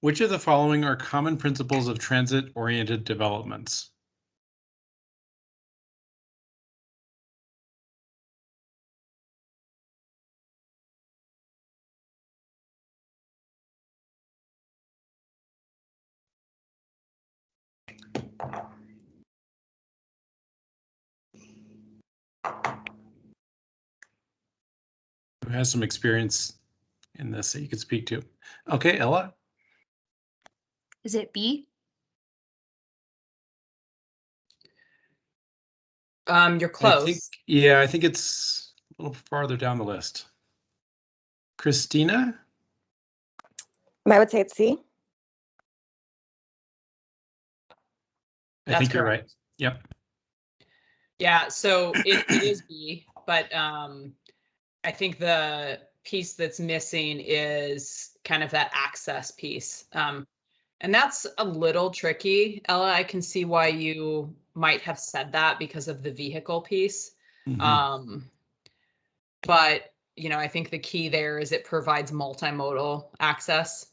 Which of the following are common principles of transit-oriented developments? Who has some experience in this that you could speak to? Okay, Ella? Is it B? You're close. I think it's a little farther down the list. Christina? I would say it's C. I think you're right. Yep. Yeah, so it is B, but I think the piece that's missing is kind of that access piece. And that's a little tricky. Ella, I can see why you might have said that because of the vehicle piece. Mm-hmm. But, I think the key there is it provides multimodal access.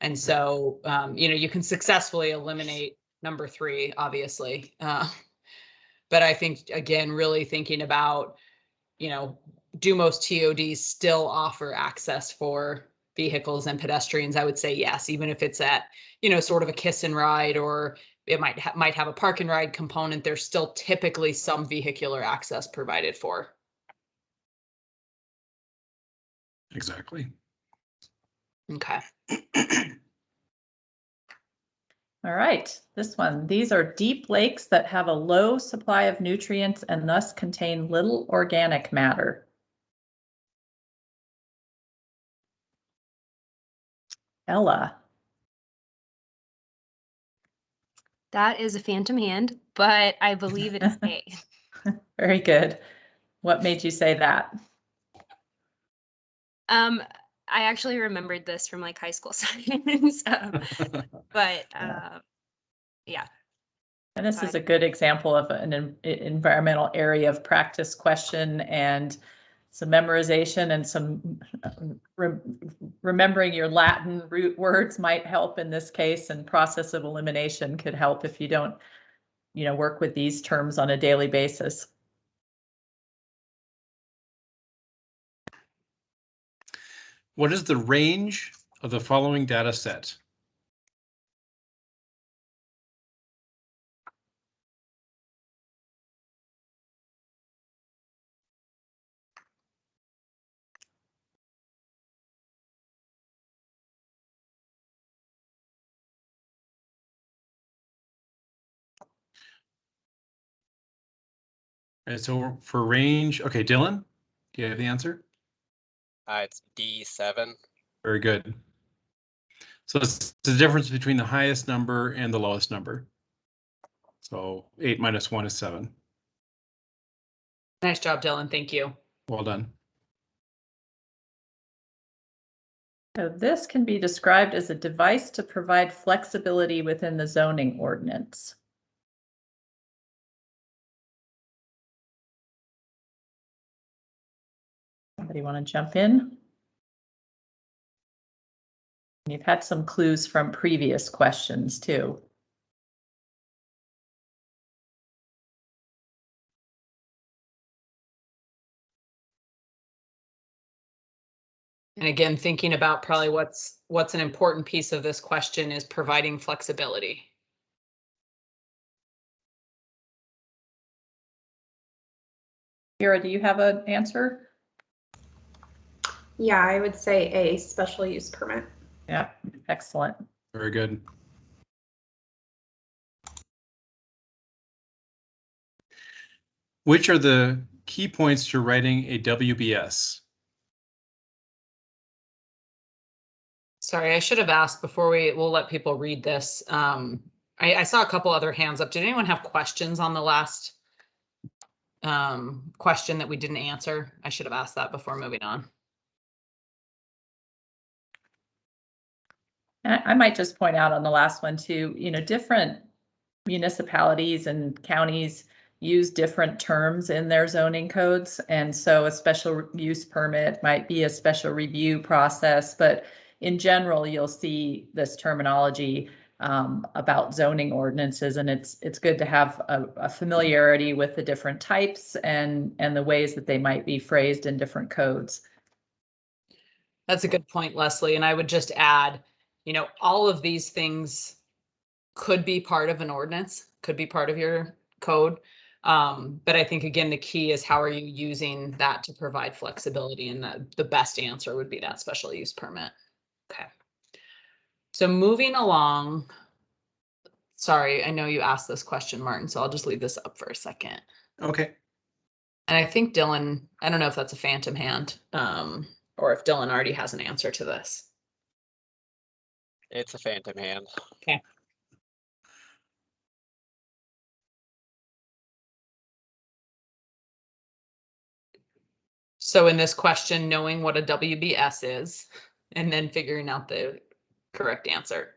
And so, you can successfully eliminate number 3, obviously. But I think, again, really thinking about, do most TODs still offer access for vehicles and pedestrians? I would say yes, even if it's at, sort of a kiss and ride, or it might have a park and ride component. There's still typically some vehicular access provided for. Exactly. Okay. All right, this one. These are deep lakes that have a low supply of nutrients and thus contain little organic matter. Ella. That is a phantom hand, but I believe it is A. Very good. What made you say that? I actually remembered this from like high school science, but yeah. And this is a good example of an environmental area of practice question, and some memorization and some remembering your Latin root words might help in this case, and process of elimination could help if you don't, work with these terms on a daily basis. What is the range of the following data set? right, so for range, okay, Dylan, do you have the answer? It's D7. Very good. So it's the difference between the highest number and the lowest number. So 8 minus 1 is 7. Nice job, Dylan. Thank you. Well done. So this can be described as a device to provide flexibility within the zoning ordinance. Somebody want to jump in? You've had some clues from previous questions too. And again, thinking about probably what's an important piece of this question is providing flexibility. Kira, do you have an answer? Yeah, I would say a special use permit. Yeah, excellent. Very good. Which are the key points to writing a WBS? Sorry, I should have asked before we'll let people read this. I saw a couple other hands up. Did anyone have questions on the last question that we didn't answer? I should have asked that before moving on. I might just point out on the last one too, different municipalities and counties use different terms in their zoning codes. And so a special use permit might be a special review process, but in general, you'll see this terminology about zoning ordinances, and it's good to have a familiarity with the different types and the ways that they might be phrased in different codes. That's a good point, Leslie. And I would just add, all of these things could be part of an ordinance, could be part of your code. But I think, again, the key is how are you using that to provide flexibility? And the best answer would be that special use permit. Okay. So moving along, sorry, I know you asked this question, Martin, so I'll just leave this up for a second. Okay. And I think Dylan, I don't know if that's a phantom hand, or if Dylan already has an answer to this. It's a phantom hand. Okay. So in this question, knowing what a WBS is, and then figuring out the correct answer.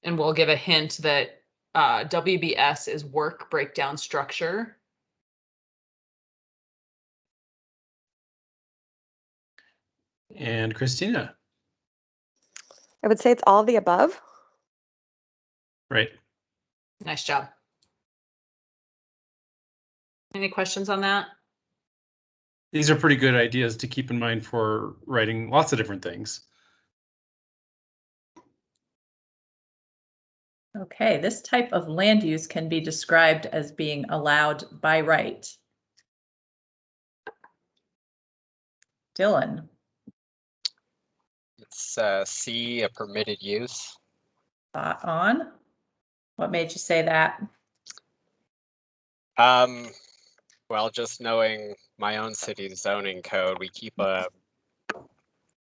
And we'll give a hint that WBS is work breakdown structure. And Christina. I would say it's all the above. Right. Nice job. Any questions on that? These are pretty good ideas to keep in mind for writing lots of different things. Okay, this type of land use can be described as being allowed by right. Dylan. It's C, a permitted use. Spot on. What made you say that? Well, just knowing my own city's zoning code, we keep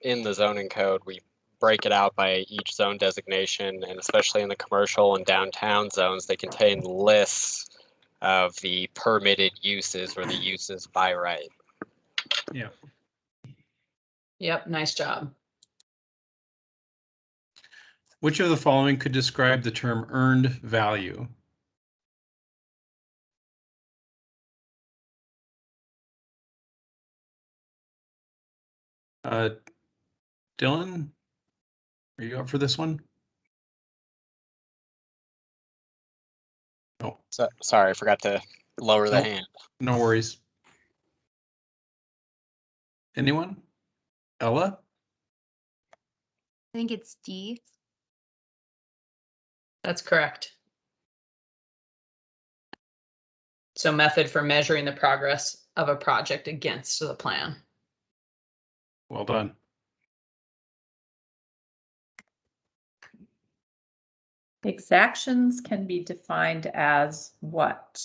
in the zoning code, we break it out by each zone designation, and especially in the commercial and downtown zones, they contain lists of the permitted uses or the uses by right. Yeah. Yep, nice job. Which of the following could describe the term earned value? Dylan, are you up for this one? No. So, sorry, I forgot to lower the hand. No worries. Anyone? Ella? I think it's D. That's correct. So method for measuring the progress of a project against the plan. Well done. Exactions can be defined as what?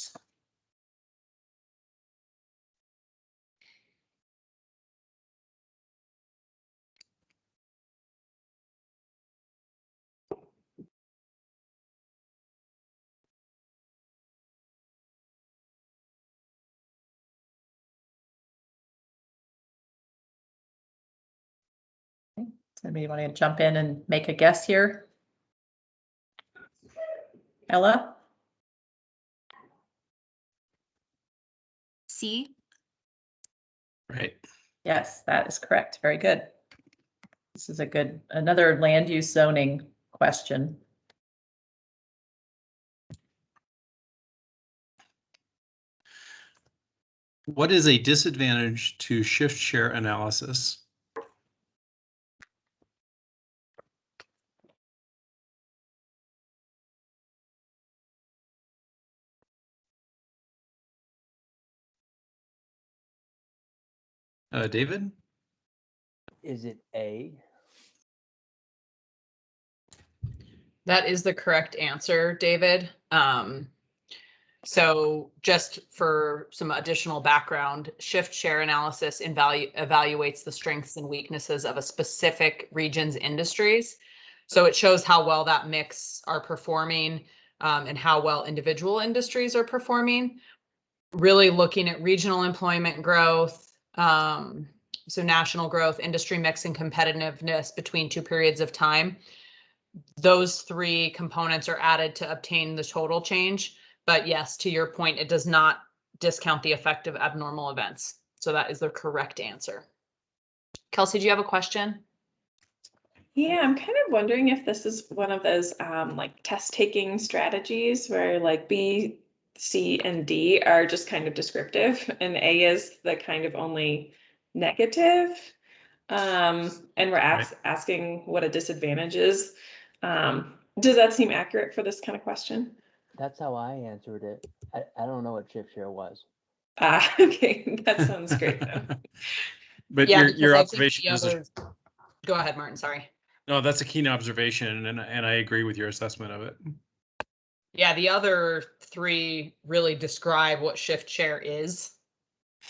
Somebody want to jump in and make a guess here? Ella? C. Right. Yes, that is correct. Very good. This is another land use zoning question. What is a disadvantage to shift share analysis? David? Is it A? That is the correct answer, David. So just for some additional background, shift share analysis evaluates the strengths and weaknesses of a specific region's industries. So it shows how well that mix are performing and how well individual industries are performing. Really looking at regional employment growth, so national growth, industry mix, and competitiveness between two periods of time. Those three components are added to obtain the total change. But yes, to your point, it does not discount the effect of abnormal events. So that is the correct answer. Kelsey, do you have a question? Yeah, I'm kind of wondering if this is one of those like test taking strategies where like B, C, and D are just kind of descriptive and A is the kind of only negative. And we're asking what a disadvantage is. Does that seem accurate for this kind of question? That's how I answered it. I don't know what shift share was. Okay, that sounds great though. But yeah, your observation is go ahead, Martin, sorry. No, that's a keen observation, and I agree with your assessment of it. Yeah, the other three really describe what shift share is,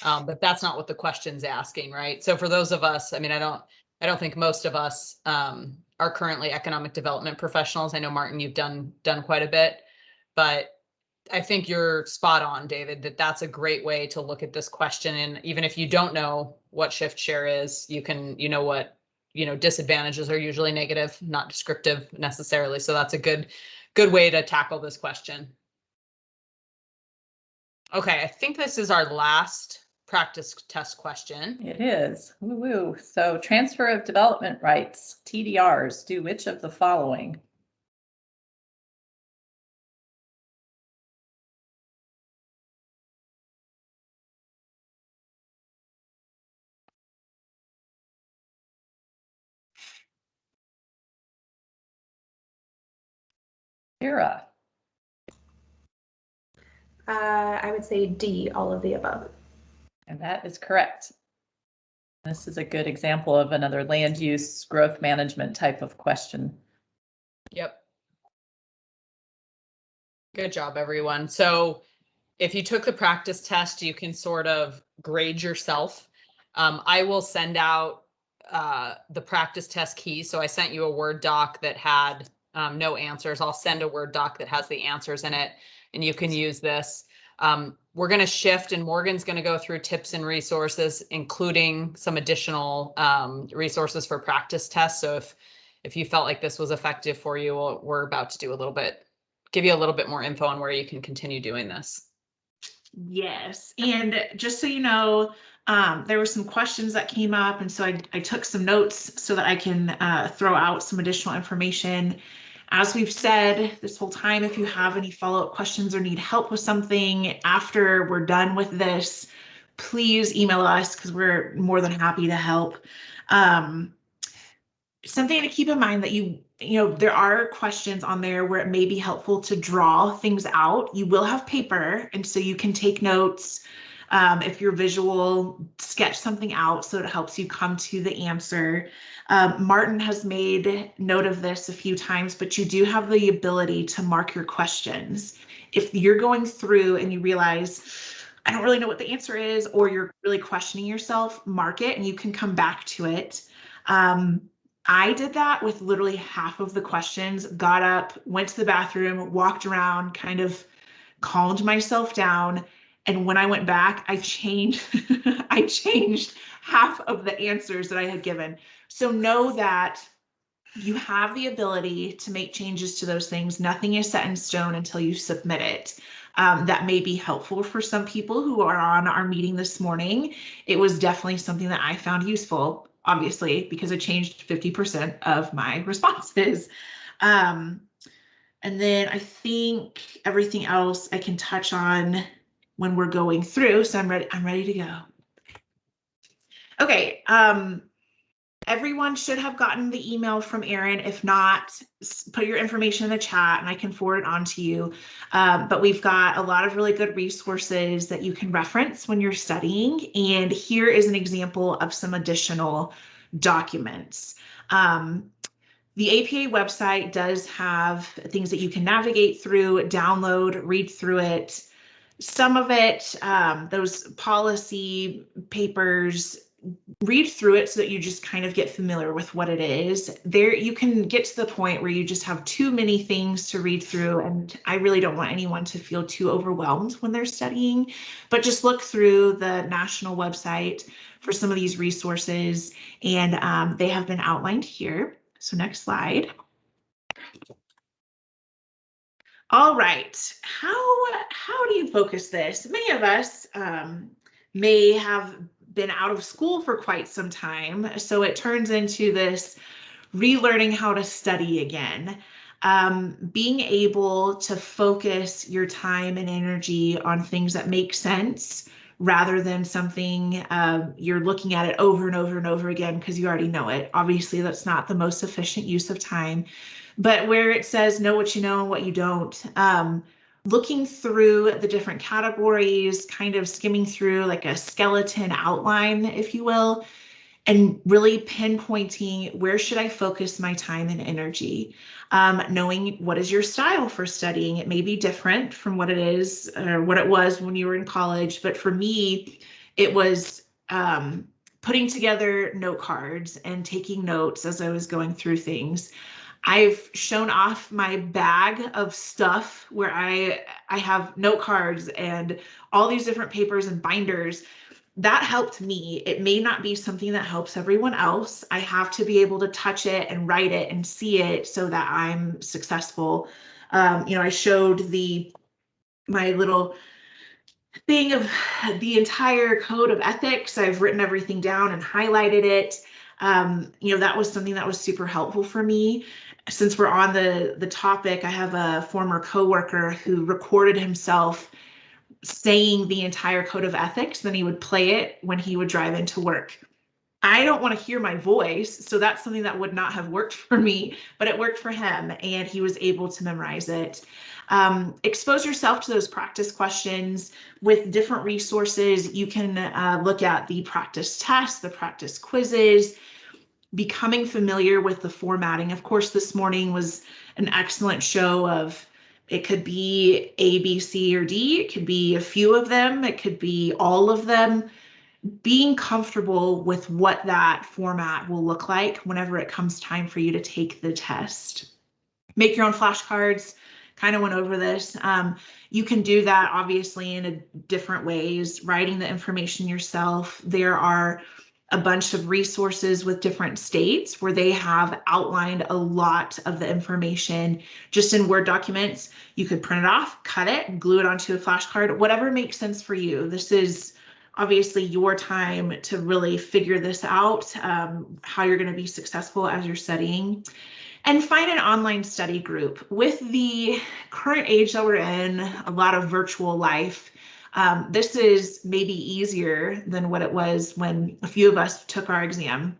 but that's not what the question's asking, right? So for those of us, I mean, I don't think most of us are currently economic development professionals. I know, Martin, you've done quite a bit, but I think you're spot on, David, that's a great way to look at this question. And even if you don't know what shift share is, you know what disadvantages are usually negative, not descriptive necessarily. So that's a good way to tackle this question. Okay, I think this is our last practice test question. It is. Woo-woo. So transfer of development rights, TDRs, do which of the following? Kira. I would say D, all of the above. And that is correct. This is a good example of another land use growth management type of question. Yep. Good job, everyone. So if you took the practice test, you can sort of grade yourself. I will send out the practice test key. So I sent you a Word doc that had no answers. I'll send a Word doc that has the answers in it, and you can use this. We're going to shift, and Morgan's going to go through tips and resources, including some additional resources for practice tests. So if you felt like this was effective for you, we're about to do give you a little bit more info on where you can continue doing this. Yes, and just so you know, there were some questions that came up, and so I took some notes so that I can throw out some additional information. As we've said this whole time, if you have any follow-up questions or need help with something after we're done with this, please email us because we're more than happy to help. Something to keep in mind that you know, there are questions on there where it may be helpful to draw things out. You will have paper, and so you can take notes. If you're visual, sketch something out so it helps you come to the answer. Martin has made note of this a few times, but you do have the ability to mark your questions. If you're going through and you realize, I don't really know what the answer is, or you're really questioning yourself, mark it and you can come back to it. I did that with literally half of the questions, got up, went to the bathroom, walked around, kind of calmed myself down. And when I went back, I changed, I changed half of the answers that I had given. So know that you have the ability to make changes to those things. Nothing is set in stone until you submit it. That may be helpful for some people who are on our meeting this morning. It was definitely something that I found useful, obviously, because it changed 50% of my responses. And then I think everything else I can touch on when we're going through. So I'm ready to go. Okay. Everyone should have gotten the email from Erin. If not, put your information in the chat and I can forward it on to you. But we've got a lot of really good resources that you can reference when you're studying. And here is an example of some additional documents. The APA website does have things that you can navigate through, download, read through it. Some of it, those policy papers, read through it so that you just kind of get familiar with what it is. There, you can get to the point where you just have too many things to read through, and I really don't want anyone to feel too overwhelmed when they're studying, but just look through the national website for some of these resources, and they have been outlined here. So next slide. All right, how do you focus this? Many of us may have been out of school for quite some time, so it turns into this relearning how to study again. Being able to focus your time and energy on things that make sense rather than something you're looking at it over and over and over again because you already know it. Obviously, that's not the most efficient use of time, but where it says know what you know and what you don't. Looking through the different categories, kind of skimming through like a skeleton outline, if you will, and really pinpointing where should I focus my time and energy. Knowing what is your style for studying. It may be different from what it is or what it was when you were in college, but for me, it was putting together note cards and taking notes as I was going through things. I've shown off my bag of stuff where I have note cards and all these different papers and binders. That helped me. It may not be something that helps everyone else. I have to be able to touch it and write it and see it so that I'm successful. I showed my little thing of the entire code of ethics. I've written everything down and highlighted it. That was something that was super helpful for me. Since we're on the topic, I have a former coworker who recorded himself saying the entire code of ethics, then he would play it when he would drive into work. I don't want to hear my voice, so that's something that would not have worked for me, but it worked for him and he was able to memorize it. Expose yourself to those practice questions with different resources. You can look at the practice tests, the practice quizzes, becoming familiar with the formatting. Of course, this morning was an excellent show of it could be A, B, C, or D. It could be a few of them. It could be all of them. Being comfortable with what that format will look like whenever it comes time for you to take the test. Make your own flashcards. Kind of went over this. You can do that obviously in different ways, writing the information yourself. There are a bunch of resources with different states where they have outlined a lot of the information just in Word documents. You could print it off, cut it, glue it onto a flashcard, whatever makes sense for you. This is obviously your time to really figure this out, how you're going to be successful as you're studying. And find an online study group. With the current age that we're in, a lot of virtual life, this is maybe easier than what it was when a few of us took our exam.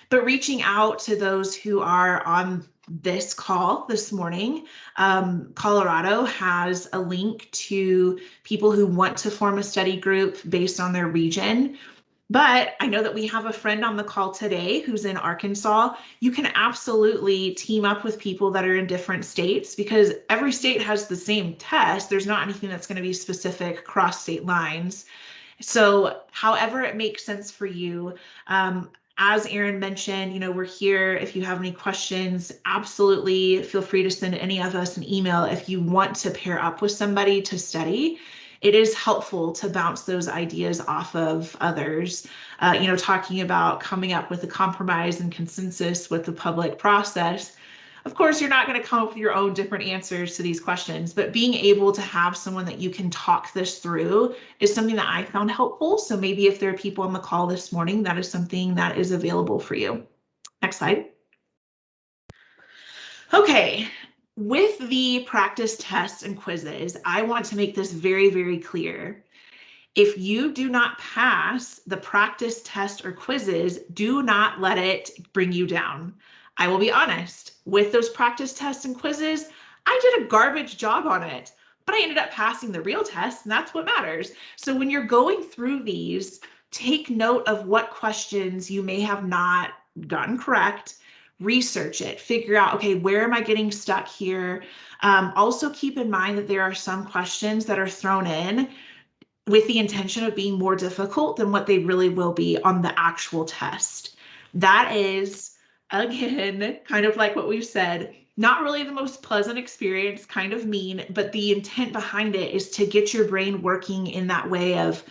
But reaching out to those who are on this call this morning. Colorado has a link to people who want to form a study group based on their region. But I know that we have a friend on the call today who's in Arkansas. You can absolutely team up with people that are in different states because every state has the same test. There's not anything that's going to be specific across state lines. So however it makes sense for you, as Erin mentioned, we're here. If you have any questions, absolutely feel free to send any of us an email if you want to pair up with somebody to study. It is helpful to bounce those ideas off of others, talking about coming up with a compromise and consensus with the public process. Of course, you're not going to come up with your own different answers to these questions, but being able to have someone that you can talk this through is something that I found helpful. So maybe if there are people on the call this morning, that is something that is available for you. Next slide. Okay. With the practice tests and quizzes, I want to make this very, very clear. If you do not pass the practice test or quizzes, do not let it bring you down. I will be honest, with those practice tests and quizzes, I did a garbage job on it, but I ended up passing the real test, and that's what matters. So when you're going through these, take note of what questions you may have not gotten correct. Research it, figure out, okay, where am I getting stuck here? Also keep in mind that there are some questions that are thrown in with the intention of being more difficult than what they really will be on the actual test. That is, again, kind of like what we've said, not really the most pleasant experience, kind of mean, but the intent behind it is to get your brain working in that way of,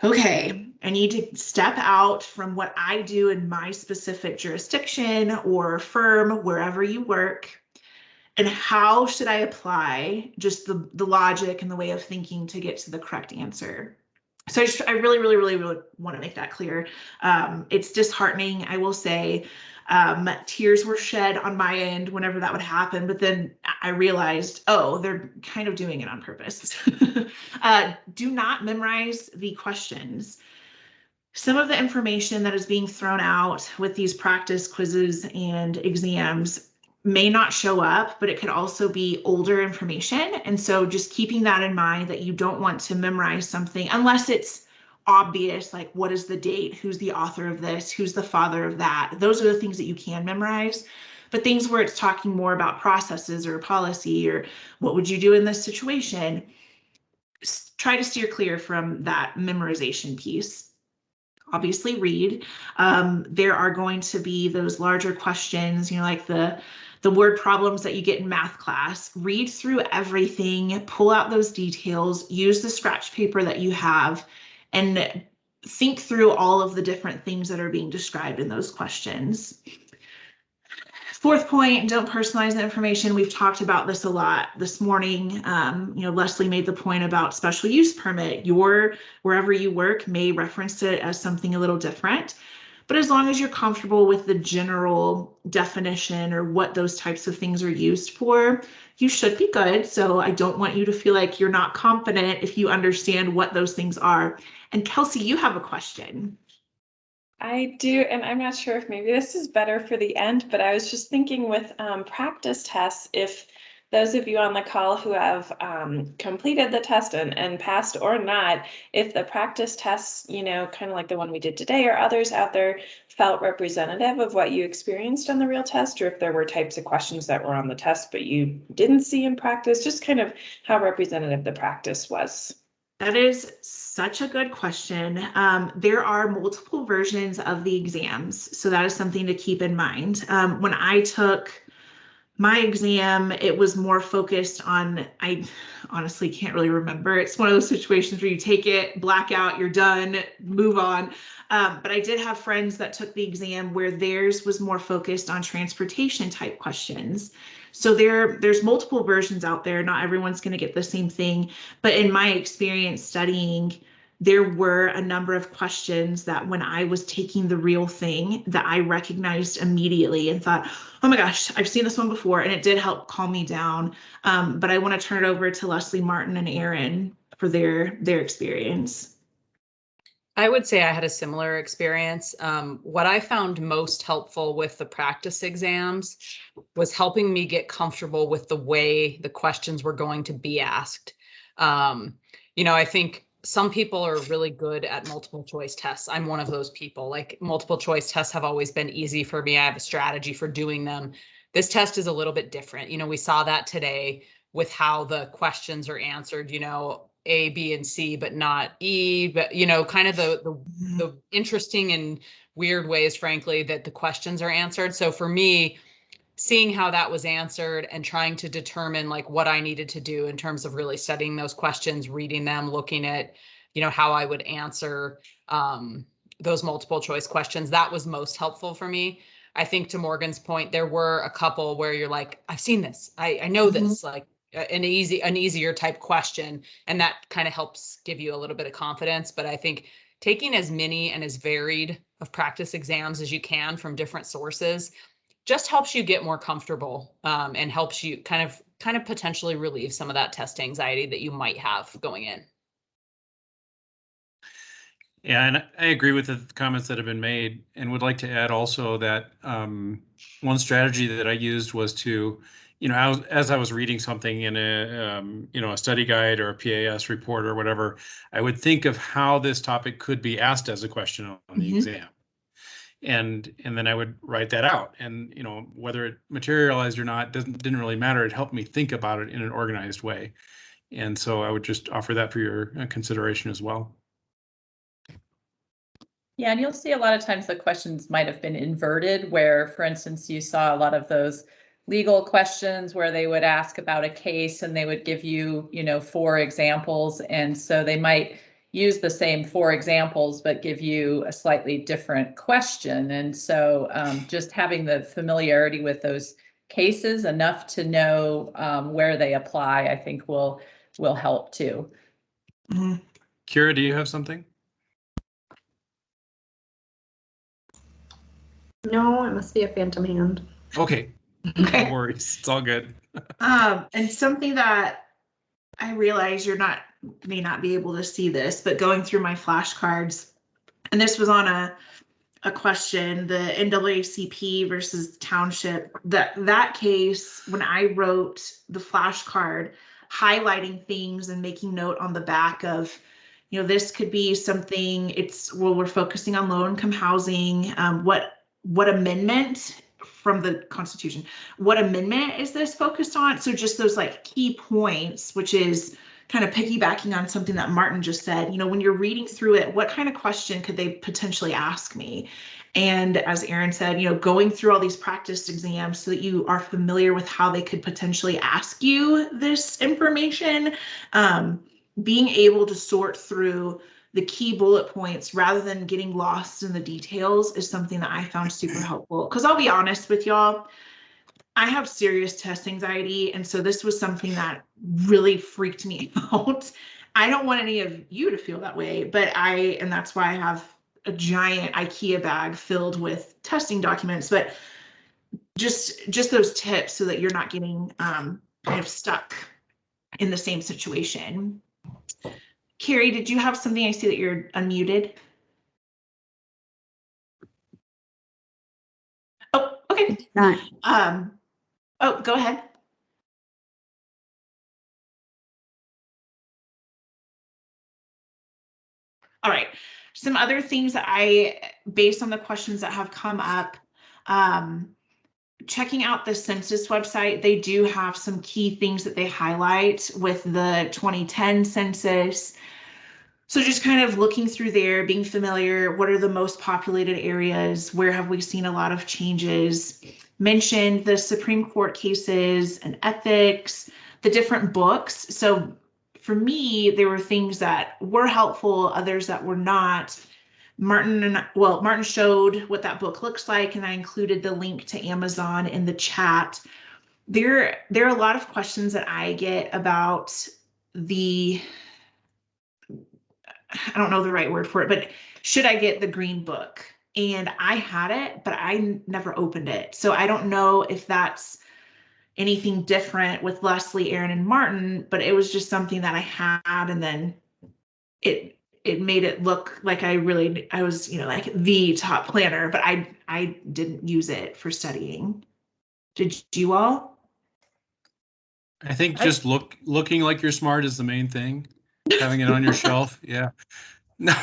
okay, I need to step out from what I do in my specific jurisdiction or firm, wherever you work, and how should I apply just the logic and the way of thinking to get to the correct answer. So I really, really, really, really want to make that clear. It's disheartening, I will say. Tears were shed on my end whenever that would happen, but then I realized, oh, they're kind of doing it on purpose. Do not memorize the questions. Some of the information that is being thrown out with these practice quizzes and exams may not show up, but it could also be older information. And so just keeping that in mind, that you don't want to memorize something unless it's obvious, like what is the date, who's the author of this, who's the father of that. Those are the things that you can memorize. But things where it's talking more about processes or policy or what would you do in this situation, try to steer clear from that memorization piece. Obviously read. There are going to be those larger questions, like the word problems that you get in math class. Read through everything, pull out those details, use the scratch paper that you have, and think through all of the different things that are being described in those questions. Fourth point, don't personalize the information. We've talked about this a lot this morning. Leslie made the point about special use permit. Wherever you work may reference it as something a little different, but as long as you're comfortable with the general definition or what those types of things are used for, you should be good. So I don't want you to feel like you're not confident if you understand what those things are. And Kelsey, you have a question. I do, and I'm not sure if maybe this is better for the end, but I was just thinking with practice tests, if those of you on the call who have completed the test and passed or not, if the practice tests, kind of like the one we did today or others out there, felt representative of what you experienced on the real test, or if there were types of questions that were on the test but you didn't see in practice, just kind of how representative the practice was. That is such a good question. There are multiple versions of the exams, so that is something to keep in mind. When I took my exam, it was more focused on, I honestly can't really remember. It's one of those situations where you take it, black out, you're done, move on. But I did have friends that took the exam where theirs was more focused on transportation type questions. So there's multiple versions out there. Not everyone's going to get the same thing. But in my experience studying, there were a number of questions that when I was taking the real thing that I recognized immediately and thought, oh my gosh, I've seen this one before, and it did help calm me down. But I want to turn it over to Leslie, Martin, and Erin for their experience. I would say I had a similar experience. What I found most helpful with the practice exams was helping me get comfortable with the way the questions were going to be asked. I think some people are really good at multiple choice tests. I'm one of those people. Like, multiple choice tests have always been easy for me. I have a strategy for doing them. This test is a little bit different. We saw that today with how the questions are answered, A, B, and C, but not E, but, kind of the interesting and weird ways, frankly, that the questions are answered. So for me, seeing how that was answered and trying to determine like what I needed to do in terms of really studying those questions, reading them, looking at, how I would answer those multiple choice questions, that was most helpful for me. I think, to Morgan's point, there were a couple where you're like, I've seen this, I know this, like an easier type question, and that kind of helps give you a little bit of confidence. But I think taking as many and as varied of practice exams as you can from different sources just helps you get more comfortable, and helps you kind of potentially relieve some of that test anxiety that you might have going in. Yeah, and I agree with the comments that have been made, and would like to add also that one strategy that I used was to, as I was reading something in a study guide or a PAS report or whatever, I would think of how this topic could be asked as a question on the exam. And then I would write that out, and whether it materialized or not didn't really matter. It helped me think about it in an organized way, and so I would just offer that for your consideration as well. Yeah, and you'll see a lot of times the questions might have been inverted, where, for instance, you saw a lot of those legal questions where they would ask about a case and they would give you, 4 examples, and so they might use the same 4 examples but give you a slightly different question. And so just having the familiarity with those cases enough to know where they apply, I think will help too. Kira, do you have something? No, it must be a phantom hand. Okay. Okay. No worries. It's all good. And something that I realize may not be able to see this, but going through my flashcards, and this was on a question, the NAACP versus township, that case, when I wrote the flashcard, highlighting things and making note on the back of, this could be something, we're focusing on low income housing. What amendment from the Constitution, what amendment is this focused on? So just those like key points, which is kind of piggybacking on something that Martin just said, when you're reading through it, what kind of question could they potentially ask me? And as Aaron said, going through all these practice exams so that you are familiar with how they could potentially ask you this information, being able to sort through the key bullet points rather than getting lost in the details is something that I found super helpful. Because I'll be honest with y'all, I have serious test anxiety, and so this was something that really freaked me out. I don't want any of you to feel that way, and that's why I have a giant IKEA bag filled with testing documents, but just those tips so that you're not getting kind of stuck in the same situation. Carrie, did you have something? I see that you're unmuted. Oh, okay. Oh, go ahead. All right. Some other things that based on the questions that have come up, checking out the census website, they do have some key things that they highlight with the 2010 census. So just kind of looking through there, being familiar, what are the most populated areas? Where have we seen a lot of changes? Mentioned the Supreme Court cases and ethics, the different books. So for me, there were things that were helpful, others that were not. Martin showed what that book looks like, and I included the link to Amazon in the chat. There are a lot of questions that I get about I don't know the right word for it, but should I get the green book? And I had it, but I never opened it. So I don't know if that's anything different with Leslie, Aaron, and Martin, but it was just something that I had, and then it it made it look like I was, like the top planner, but I didn't use it for studying. Did you all? I think just looking like you're smart is the main thing. Having it on your shelf. Yeah. No,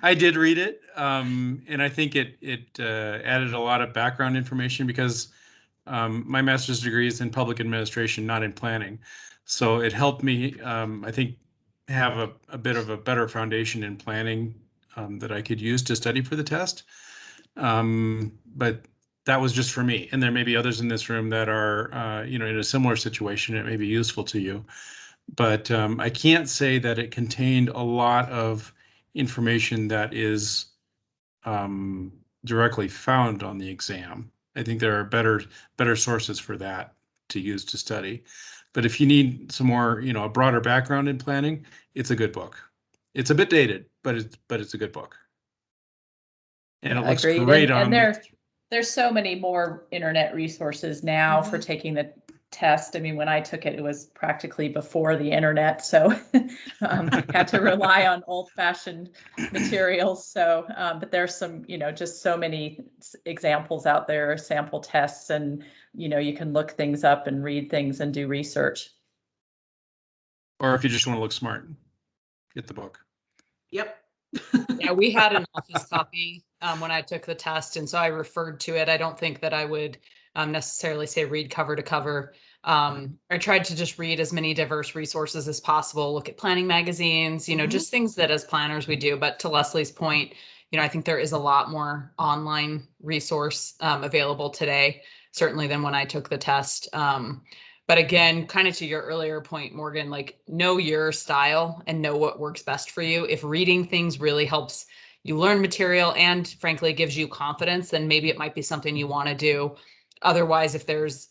I did read it. And I think it added a lot of background information because my master's degree is in public administration, not in planning. So it helped me, I think, have a bit of a better foundation in planning that I could use to study for the test. But that was just for me. And there may be others in this room that are, in a similar situation. It may be useful to you. But I can't say that it contained a lot of information that is directly found on the exam. I think there are better sources for that to use to study. But if you need some more, a broader background in planning, it's a good book. It's a bit dated, but it's a good book. And it looks Agreed. great and on. There's so many more internet resources now for taking the test. I mean, when I took it, it was practically before the internet, so had to rely on old-fashioned materials. So, but there's some, just so many examples out there, sample tests, and you can look things up and read things and do research. Or if you just want to look smart, get the book. Yep. Yeah, we had an office copy when I took the test, and so I referred to it. I don't think that I would necessarily say read cover to cover. I tried to just read as many diverse resources as possible, look at planning magazines, just things that as planners we do. But to Leslie's point, I think there is a lot more online resource available today, certainly than when I took the test. But again, kind of to your earlier point, Morgan, like know your style and know what works best for you. If reading things really helps you learn material and frankly gives you confidence, then maybe it might be something you want to do. Otherwise, if there's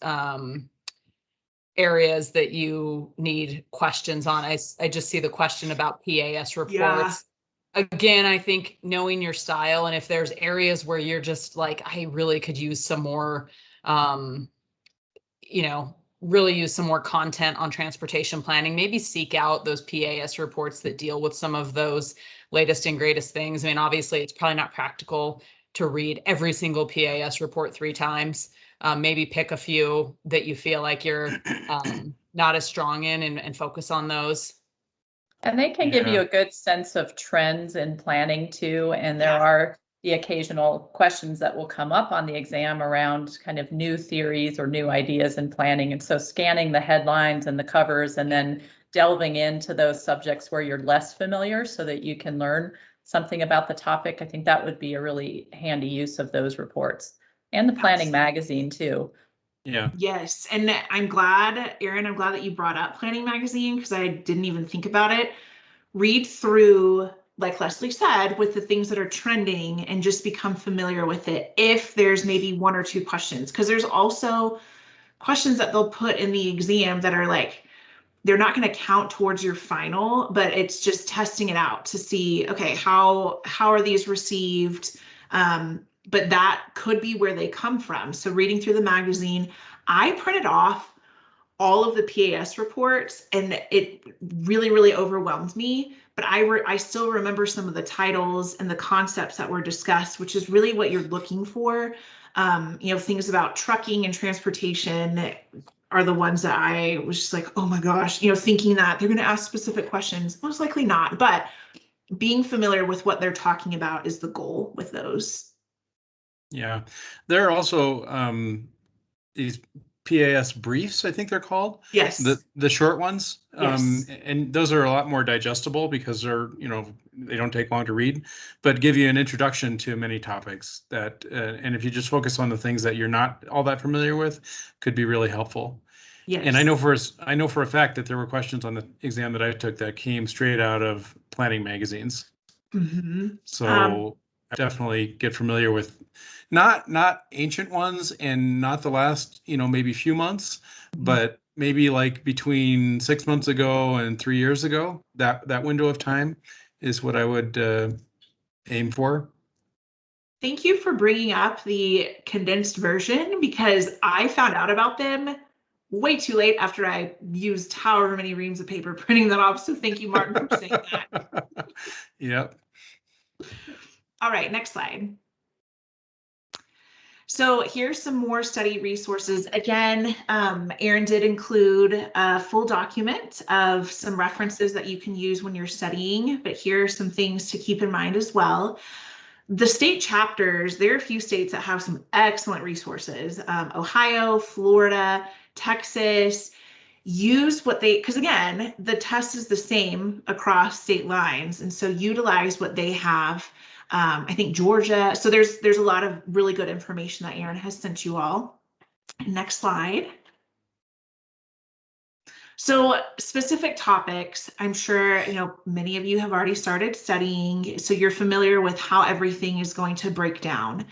areas that you need questions on, I just see the question about PAS reports. Yeah. Again, I think knowing your style, and if there's areas where you're just like, I really could use some more, really use some more content on transportation planning, maybe seek out those PAS reports that deal with some of those latest and greatest things. I mean, obviously, it's probably not practical to read every single PAS report 3 times. Maybe pick a few that you feel like you're not as strong in and focus on those. And they can give you a good sense of trends in planning too. And there are the occasional questions that will come up on the exam around kind of new theories or new ideas in planning. And so scanning the headlines and the covers and then delving into those subjects where you're less familiar so that you can learn something about the topic, I think that would be a really handy use of those reports. And the planning magazine too. Yeah. Yes. And I'm glad, Erin, that you brought up planning magazine because I didn't even think about it. Read through, like Leslie said, with the things that are trending and just become familiar with it. If there's maybe 1 or 2 questions, because there's also questions that they'll put in the exam that are like, they're not going to count towards your final, but it's just testing it out to see, okay, how are these received? But that could be where they come from. So reading through the magazine, I printed off all of the PAS reports and it really, really overwhelmed me. But I still remember some of the titles and the concepts that were discussed, which is really what you're looking for. Things about trucking and transportation are the ones that I was just like, oh my gosh, thinking that they're going to ask specific questions. Most likely not, but being familiar with what they're talking about is the goal with those. Yeah, there are also these PAS briefs, I think they're called. Yes. The short ones. Yes. And those are a lot more digestible because they're, they don't take long to read, but give you an introduction to many topics that, and if you just focus on the things that you're not all that familiar with, could be really helpful. Yes. And I know for a fact that there were questions on the exam that I took that came straight out of planning magazines. Mm-hmm. So definitely get familiar with not ancient ones and not the last, maybe few months, but maybe like between 6 months ago and 3 years ago, that window of time is what I would aim for. Thank you for bringing up the condensed version because I found out about them way too late after I used however many reams of paper printing them off. So thank you, Martin, for saying that. Yep. All right, next slide. So here's some more study resources. Again, Erin did include a full document of some references that you can use when you're studying, but here are some things to keep in mind as well. The state chapters, there are a few states that have some excellent resources. Ohio, Florida, Texas. Use what they, because again, the test is the same across state lines, and so utilize what they have. I think Georgia, so there's a lot of really good information that Erin has sent you all. Next slide. So specific topics, I'm sure, you know, many of you have already started studying, so you're familiar with how everything is going to break down.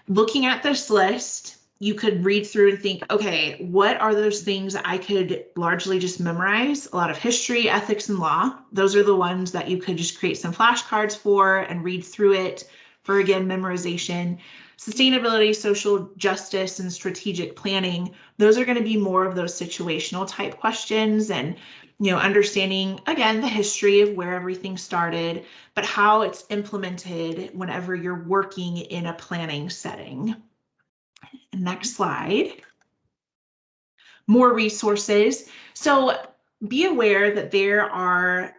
Looking at this list, you could read through and think, okay, what are those things I could largely just memorize? A lot of history, ethics, and law. Those are the ones that you could just create some flashcards for and read through it for, again, memorization. Sustainability, social justice, and strategic planning. Those are going to be more of those situational type questions and, you know, understanding, again, the history of where everything started, but how it's implemented whenever you're working in a planning setting. Next slide. More resources. So be aware that there are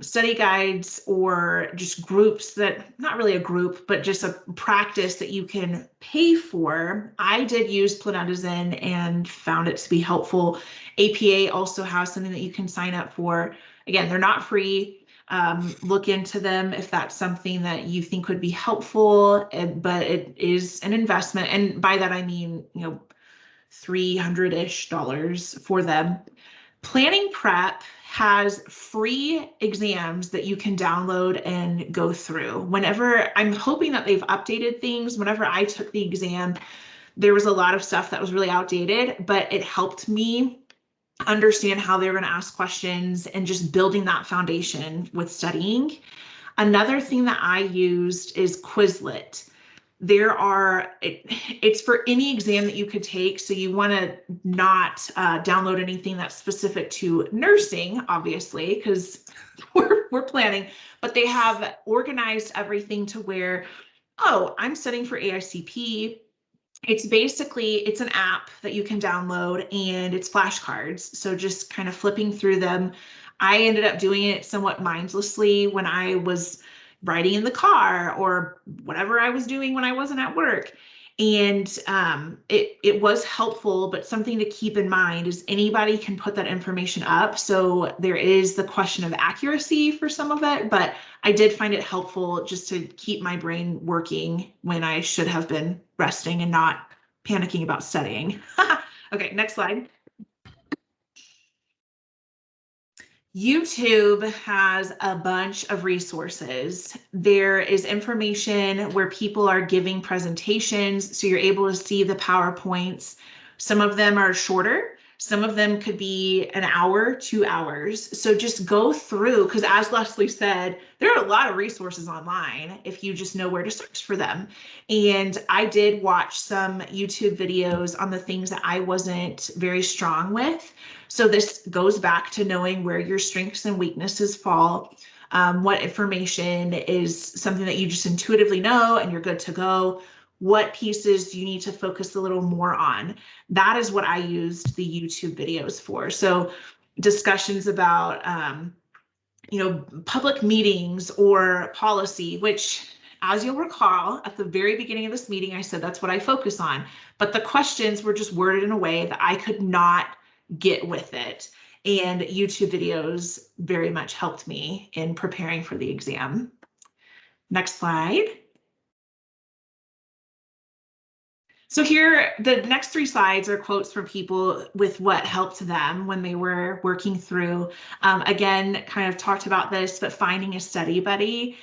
study guides or just groups that, not really a group, but just a practice that you can pay for. I did use Planetizen and found it to be helpful. APA also has something that you can sign up for. Again, they're not free. Look into them if that's something that you think would be helpful, but it is an investment. And by that, I mean, you know, $300-ish for them. Planning Prep has free exams that you can download and go through. Whenever, I'm hoping that they've updated things. Whenever I took the exam, there was a lot of stuff that was really outdated, but it helped me understand how they were going to ask questions and just building that foundation with studying. Another thing that I used is Quizlet. There are, it's for any exam that you could take. So you want to not download anything that's specific to nursing, obviously, because we're planning, but they have organized everything to where, oh, I'm studying for AICP. It's basically, it's an app that you can download and it's flashcards. So just kind of flipping through them. I ended up doing it somewhat mindlessly when I was riding in the car or whatever I was doing when I wasn't at work. And it was helpful, but something to keep in mind is anybody can put that information up. So there is the question of accuracy for some of it, but I did find it helpful just to keep my brain working when I should have been resting and not panicking about studying. Okay, next slide. YouTube has a bunch of resources. There is information where people are giving presentations, so you're able to see the PowerPoints. Some of them are shorter. Some of them could be an hour, 2 hours. So just go through, because as Leslie said, there are a lot of resources online if you just know where to search for them. And I did watch some YouTube videos on the things that I wasn't very strong with. So this goes back to knowing where your strengths and weaknesses fall, what information is something that you just intuitively know and you're good to go. What pieces do you need to focus a little more on? That is what I used the YouTube videos for. So discussions about, you know, public meetings or policy, which, as you'll recall, at the very beginning of this meeting, I said that's what I focus on. But the questions were just worded in a way that I could not get with it. And YouTube videos very much helped me in preparing for the exam. Next slide. So here, the next 3 slides are quotes from people with what helped them when they were working through. Again, kind of talked about this, but finding a study buddy,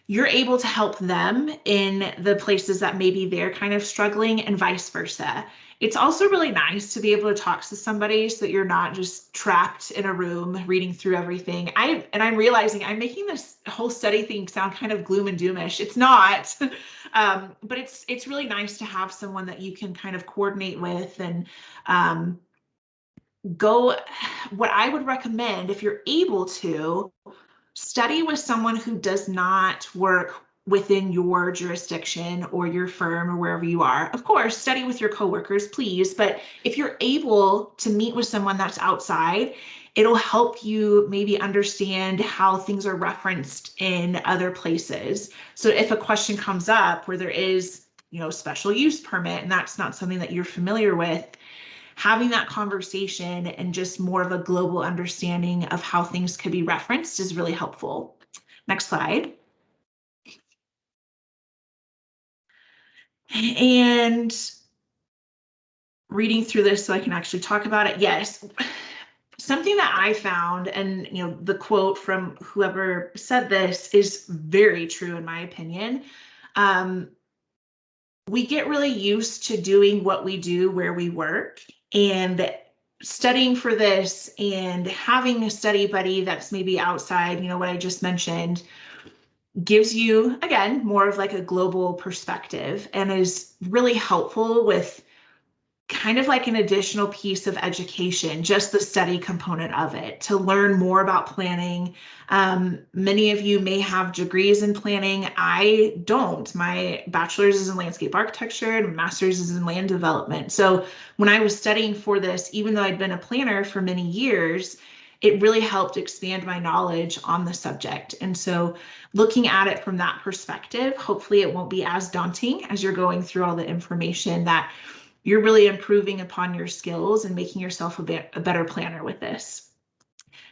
you're able to help them in the places that maybe they're kind of struggling and vice versa. It's also really nice to be able to talk to somebody so that you're not just trapped in a room reading through everything. I'm realizing I'm making this whole study thing sound kind of gloom and doomish. It's not, but it's really nice to have someone that you can kind of coordinate with and go. What I would recommend, if you're able to, study with someone who does not work within your jurisdiction or your firm or wherever you are. Of course, study with your coworkers, please. But if you're able to meet with someone that's outside, it'll help you maybe understand how things are referenced in other places. So if a question comes up where there is, special use permit, and that's not something that you're familiar with, having that conversation and just more of a global understanding of how things could be referenced is really helpful. Next slide. And reading through this so I can actually talk about it. Yes, something that I found, and the quote from whoever said this is very true in my opinion. We get really used to doing what we do where we work, and studying for this and having a study buddy that's maybe outside, what I just mentioned, gives you, again, more of like a global perspective and is really helpful with kind of like an additional piece of education, just the study component of it, to learn more about planning. Many of you may have degrees in planning. I don't. My bachelor's is in landscape architecture and master's is in land development. So when I was studying for this, even though I'd been a planner for many years, it really helped expand my knowledge on the subject. And so looking at it from that perspective, hopefully it won't be as daunting as you're going through all the information, that you're really improving upon your skills and making yourself a better planner with this.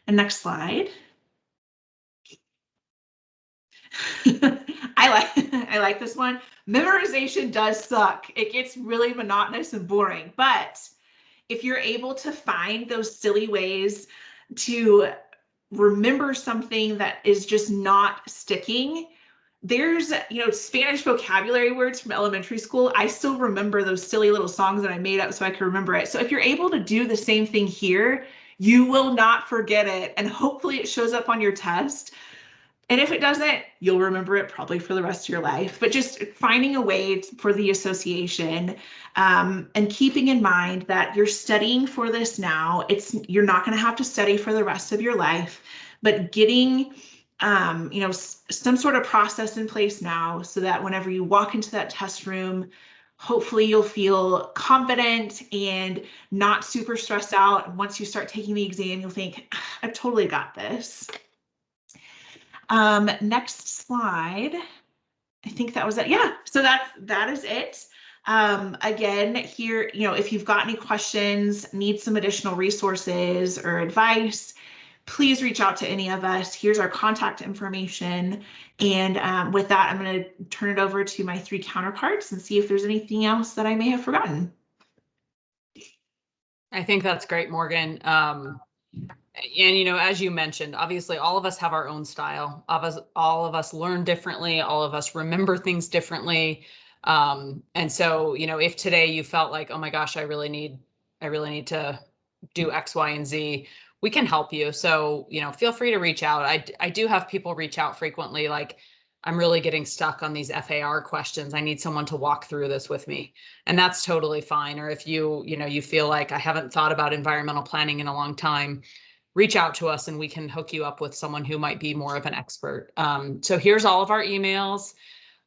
And next slide. I like this one. Memorization does suck. It gets really monotonous and boring, but if you're able to find those silly ways to remember something that is just not sticking, there's, Spanish vocabulary words from elementary school. I still remember those silly little songs that I made up so I could remember it. So if you're able to do the same thing here, you will not forget it. And hopefully it shows up on your test. And if it doesn't, you'll remember it probably for the rest of your life. But just finding a way for the association, and keeping in mind that you're studying for this now. You're not going to have to study for the rest of your life, but getting some sort of process in place now so that whenever you walk into that test room, hopefully you'll feel confident and not super stressed out. And once you start taking the exam, you'll think, I've totally got this. Next slide. I think that was it. Yeah, so that is it. Again, here, if you've got any questions, need some additional resources or advice, please reach out to any of us. Here's our contact information. And with that, I'm going to turn it over to my three counterparts and see if there's anything else that I may have forgotten. I think that's great, Morgan. And, as you mentioned, obviously all of us have our own style. All of us learn differently. All of us remember things differently. And so, if today you felt like, oh my gosh, I really need to do X, Y, and Z, we can help you. So, feel free to reach out. I do have people reach out frequently, like, I'm really getting stuck on these FAR questions. I need someone to walk through this with me. And that's totally fine. Or if you feel like I haven't thought about environmental planning in a long time, reach out to us and we can hook you up with someone who might be more of an expert. So here's all of our emails.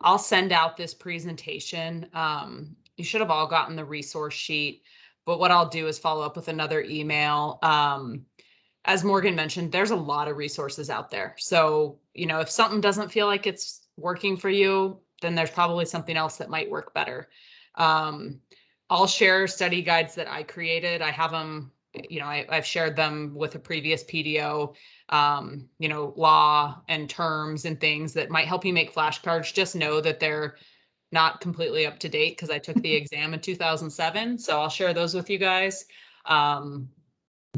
I'll send out this presentation. You should have all gotten the resource sheet, but what I'll do is follow up with another email. As Morgan mentioned, there's a lot of resources out there. So, if something doesn't feel like it's working for you, then there's probably something else that might work better. I'll share study guides that I created. I have them, I've shared them with a previous PDO, law and terms and things that might help you make flashcards. Just know that they're not completely up to date because I took the exam in 2007. So I'll share those with you guys.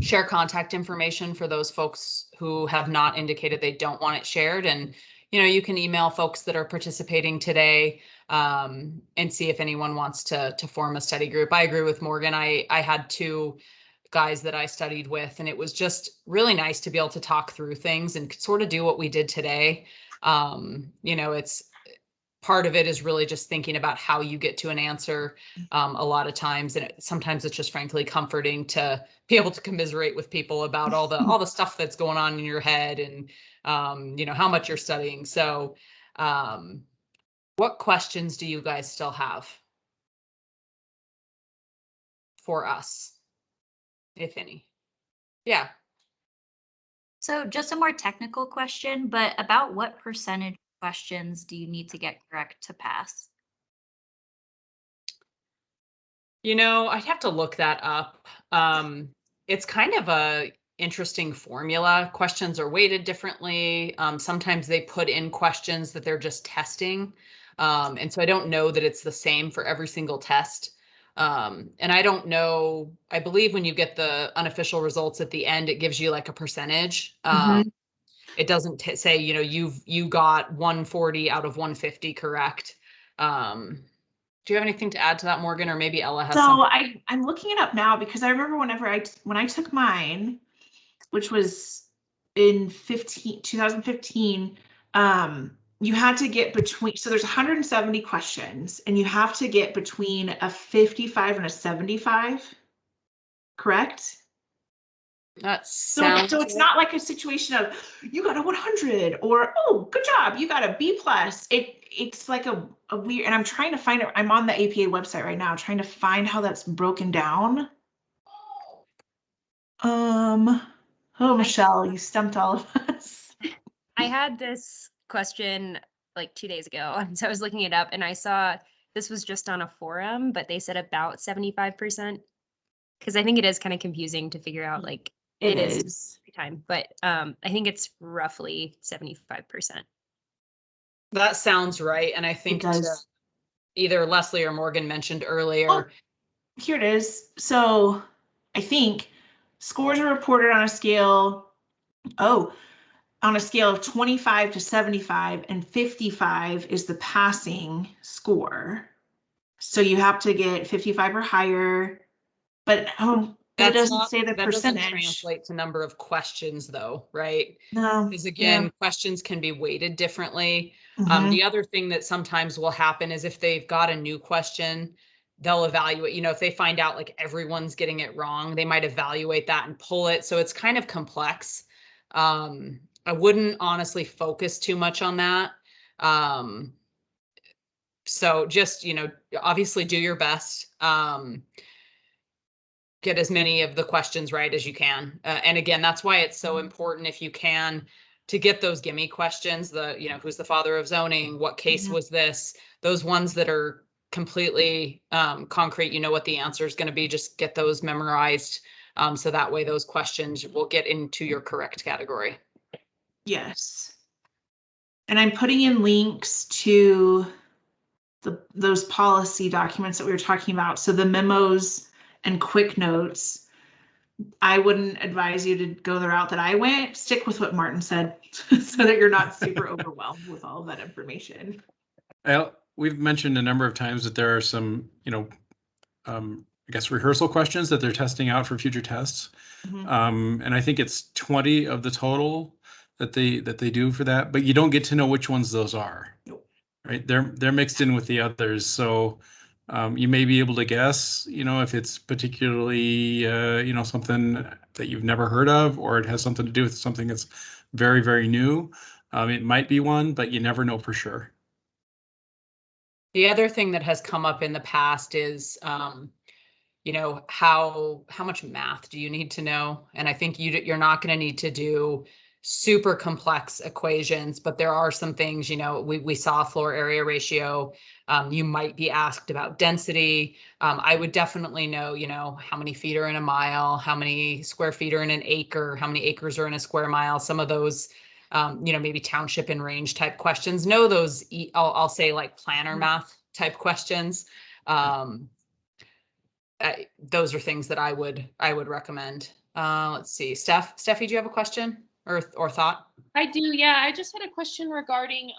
Share contact information for those folks who have not indicated they don't want it shared. And, you can email folks that are participating today and see if anyone wants to form a study group. I agree with Morgan. I had two guys that I studied with, and it was just really nice to be able to talk through things and sort of do what we did today. part of it is really just thinking about how you get to an answer a lot of times. And sometimes it's just frankly comforting to be able to commiserate with people about all the stuff that's going on in your head and, you know, how much you're studying. So what questions do you guys still have for us, if any? Yeah. So just a more technical question, but about what percentage of questions do you need to get correct to pass? You know, I'd have to look that up. It's kind of a interesting formula. Questions are weighted differently. Sometimes they put in questions that they're just testing. And so I don't know that it's the same for every single test. And I don't know, I believe when you get the unofficial results at the end, it gives you like a percentage. It doesn't say, you know, you got 140 out of 150 correct. Do you have anything to add to that, Morgan, or maybe Ella has So something? I'm looking it up now because I remember when I took mine, which was in 2015, you had to get between, so there's 170 questions and you have to get between a 55 and a 75, correct? That So sounds it's not like a situation of you got a 100 or, oh, good job, you got a B+. It's like a weird, and I'm trying to find it. I'm on the APA website right now, trying to find how that's broken down. Oh, Michelle, you stumped all of us. I had this question like 2 days ago, so I was looking it up and I saw this was just on a forum, but they said about 75%. Because I think it is kind of confusing to figure out, like it is every time, but I think it's roughly 75%. That sounds right. And I think either Leslie or Morgan mentioned earlier. Here it is. So I think scores are reported on a scale, on a scale of 25 to 75, and 55 is the passing score. So you have to get 55 or higher, but it doesn't say the percentage. Doesn't translate to number of questions though, right? No. Because again, questions can be weighted differently. Mhm. The other thing that sometimes will happen is if they've got a new question, they'll evaluate, you know, if they find out like everyone's getting it wrong, they might evaluate that and pull it. So it's kind of complex. I wouldn't honestly focus too much on that. So just, you know, obviously do your best. Get as many of the questions right as you can. And again, that's why it's so important if you can to get those gimme questions, you know, who's the father of zoning? What case was this? Those ones that are completely concrete, you know what the answer is going to be, just get those memorized. So that way those questions will get into your correct category. Yes. And I'm putting in links to those policy documents that we were talking about. So the memos and quick notes, I wouldn't advise you to go the route that I went. Stick with what Martin said so that you're not super overwhelmed with all of that information. We've mentioned a number of times that there are some, you know, I guess rehearsal questions that they're testing out for future tests. And I think it's 20 of the total that they do for that, but you don't get to know which ones those are. Nope. Right? They're mixed in with the others. So you may be able to guess, you know, if it's particularly, you know, something that you've never heard of, or it has something to do with something that's very, very new. It might be one, but you never know for sure. The other thing that has come up in the past is, you know, how much math do you need to know? And I think you're not going to need to do super complex equations, but there are some things, you know, we saw floor area ratio. You might be asked about density. I would definitely know, you know, how many feet are in a mile, how many square feet are in an acre, how many acres are in a square mile. Some of those, you know, maybe township and range type questions. Know those, I'll say like planner math type questions. Those are things that I would recommend. Let's see, Steffi, do you have a question or thought? I do, yeah. I just had a question regarding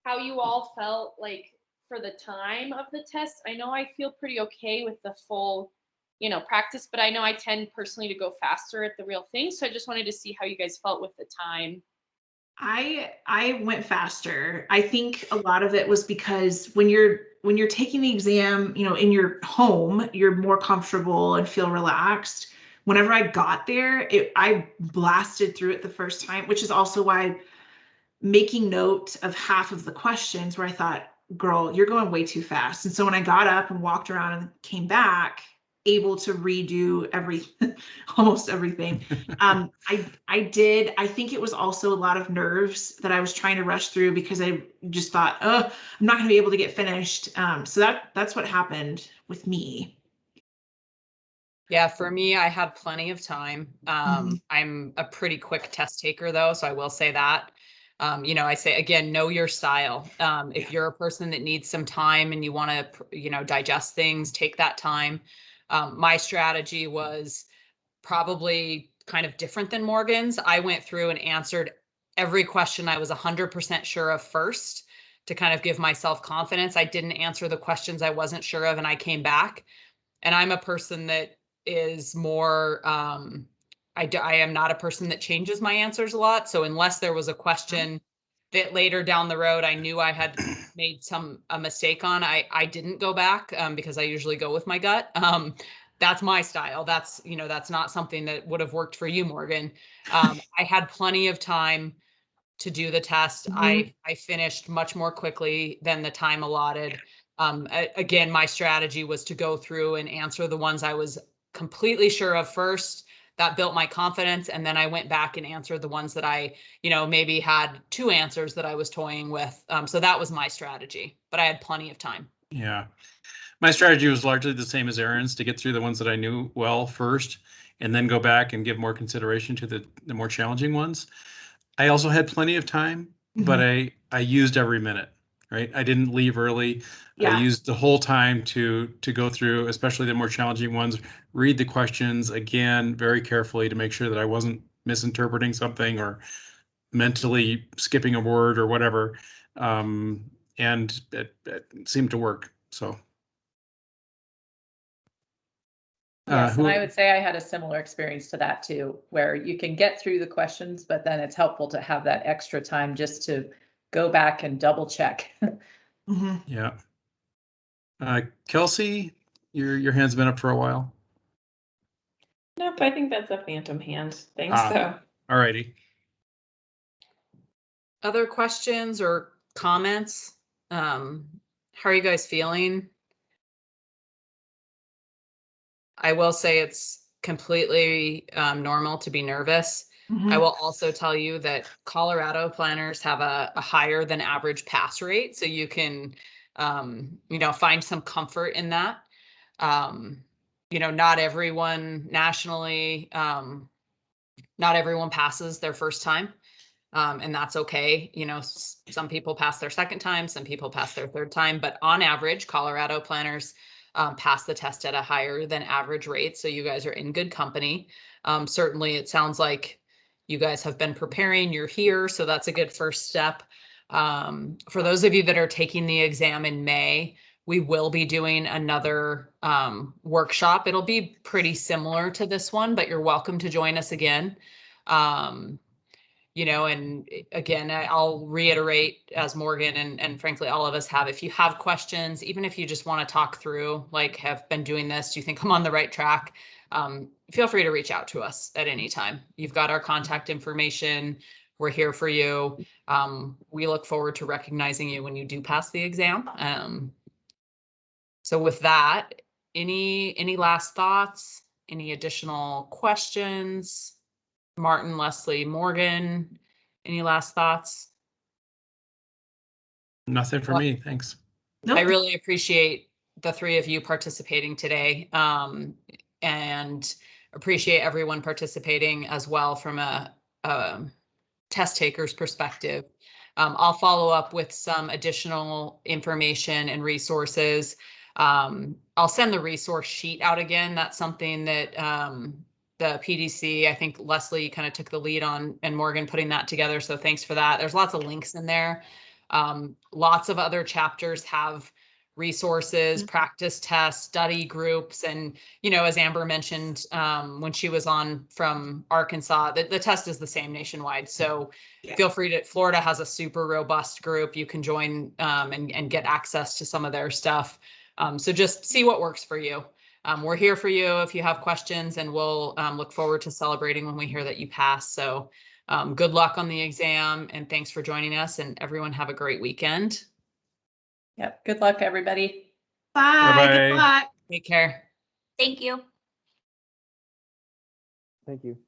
how you all felt like for the time of the test. I know I feel pretty okay with the full, you know, practice, but I know I tend personally to go faster at the real thing. So I just wanted to see how you guys felt with the time I went faster. I think a lot of it was because when you're taking the exam, in your home, you're more comfortable and feel relaxed. Whenever I got there, I blasted through it the first time, which is also why making note of half of the questions where I thought, girl, you're going way too fast. And so when I got up and walked around and came back, able to redo almost everything. I think it was also a lot of nerves that I was trying to rush through because I just thought, oh, I'm not going to be able to get finished. So that's what happened with me. Yeah, for me, I had plenty of time. I'm a pretty quick test taker though, so I will say that. I say again, know your style. If you're a person that needs some time and you want to, digest things, take that time. My strategy was probably kind of different than Morgan's. I went through and answered every question I was 100% sure of first to kind of give myself confidence. I didn't answer the questions I wasn't sure of, and I came back. And I'm a person that is more, I am not a person that changes my answers a lot. So unless there was a question that later down the road I knew I had made a mistake on, I didn't go back because I usually go with my gut. That's my style. That's not something that would have worked for you, Morgan. I had plenty of time to do the test. I finished much more quickly than the time allotted. Again, my strategy was to go through and answer the ones I was completely sure of first. That built my confidence. And then I went back and answered the ones that I, maybe had two answers that I was toying with. So that was my strategy, but I had plenty of time. Yeah. My strategy was largely the same as Erin's, to get through the ones that I knew well first, and then go back and give more consideration to the more challenging ones. I also had plenty of time, but I used every minute, right? I didn't leave early. Yeah. I used the whole time to go through, especially the more challenging ones, read the questions again very carefully to make sure that I wasn't misinterpreting something or mentally skipping a word or whatever. And it seemed to work. So. Yes, and I would say I had a similar experience to that too, where you can get through the questions, but then it's helpful to have that extra time just to go back and double check. Yeah. Kelsey, your hand's been up for a while. Nope, I think that's a phantom hand. Thanks, though. All righty. Other questions or comments? How are you guys feeling? I will say it's completely normal to be nervous. I will also tell you that Colorado planners have a higher than average pass rate, so you can, find some comfort in that. Not everyone nationally, not everyone passes their first time, and that's okay. Some people pass their second time, some people pass their third time, but on average, Colorado planners pass the test at a higher than average rate. So you guys are in good company. Certainly, it sounds like you guys have been preparing. You're here, so that's a good first step. For those of you that are taking the exam in May, we will be doing another workshop. It'll be pretty similar to this one, but you're welcome to join us again. And again, I'll reiterate, as Morgan and frankly, all of us have, if you have questions, even if you just want to talk through, like, have been doing this, do you think I'm on the right track? Feel free to reach out to us at any time. You've got our contact information. We're here for you. We look forward to recognizing you when you do pass the exam. So with that, any last thoughts? Any additional questions? Martin, Leslie, Morgan, any last thoughts? Nothing for me, thanks. I really appreciate the three of you participating today, and appreciate everyone participating as well from a test taker's perspective. I'll follow up with some additional information and resources. I'll send the resource sheet out again. That's something that the PDC, I think Leslie kind of took the lead on, and Morgan putting that together. So thanks for that. There's lots of links in there. Lots of other chapters have resources, practice tests, study groups. And, you know, as Amber mentioned, when she was on from Arkansas, the test is the same nationwide. So feel free to, Florida has a super robust group. You can join and get access to some of their stuff. So just see what works for you. We're here for you if you have questions, and we'll look forward to celebrating when we hear that you pass. So good luck on the exam, and thanks for joining us, and everyone have a great weekend. Yep. Good luck, everybody. Bye. Bye-bye. Good luck. Take care. Thank you. Thank you.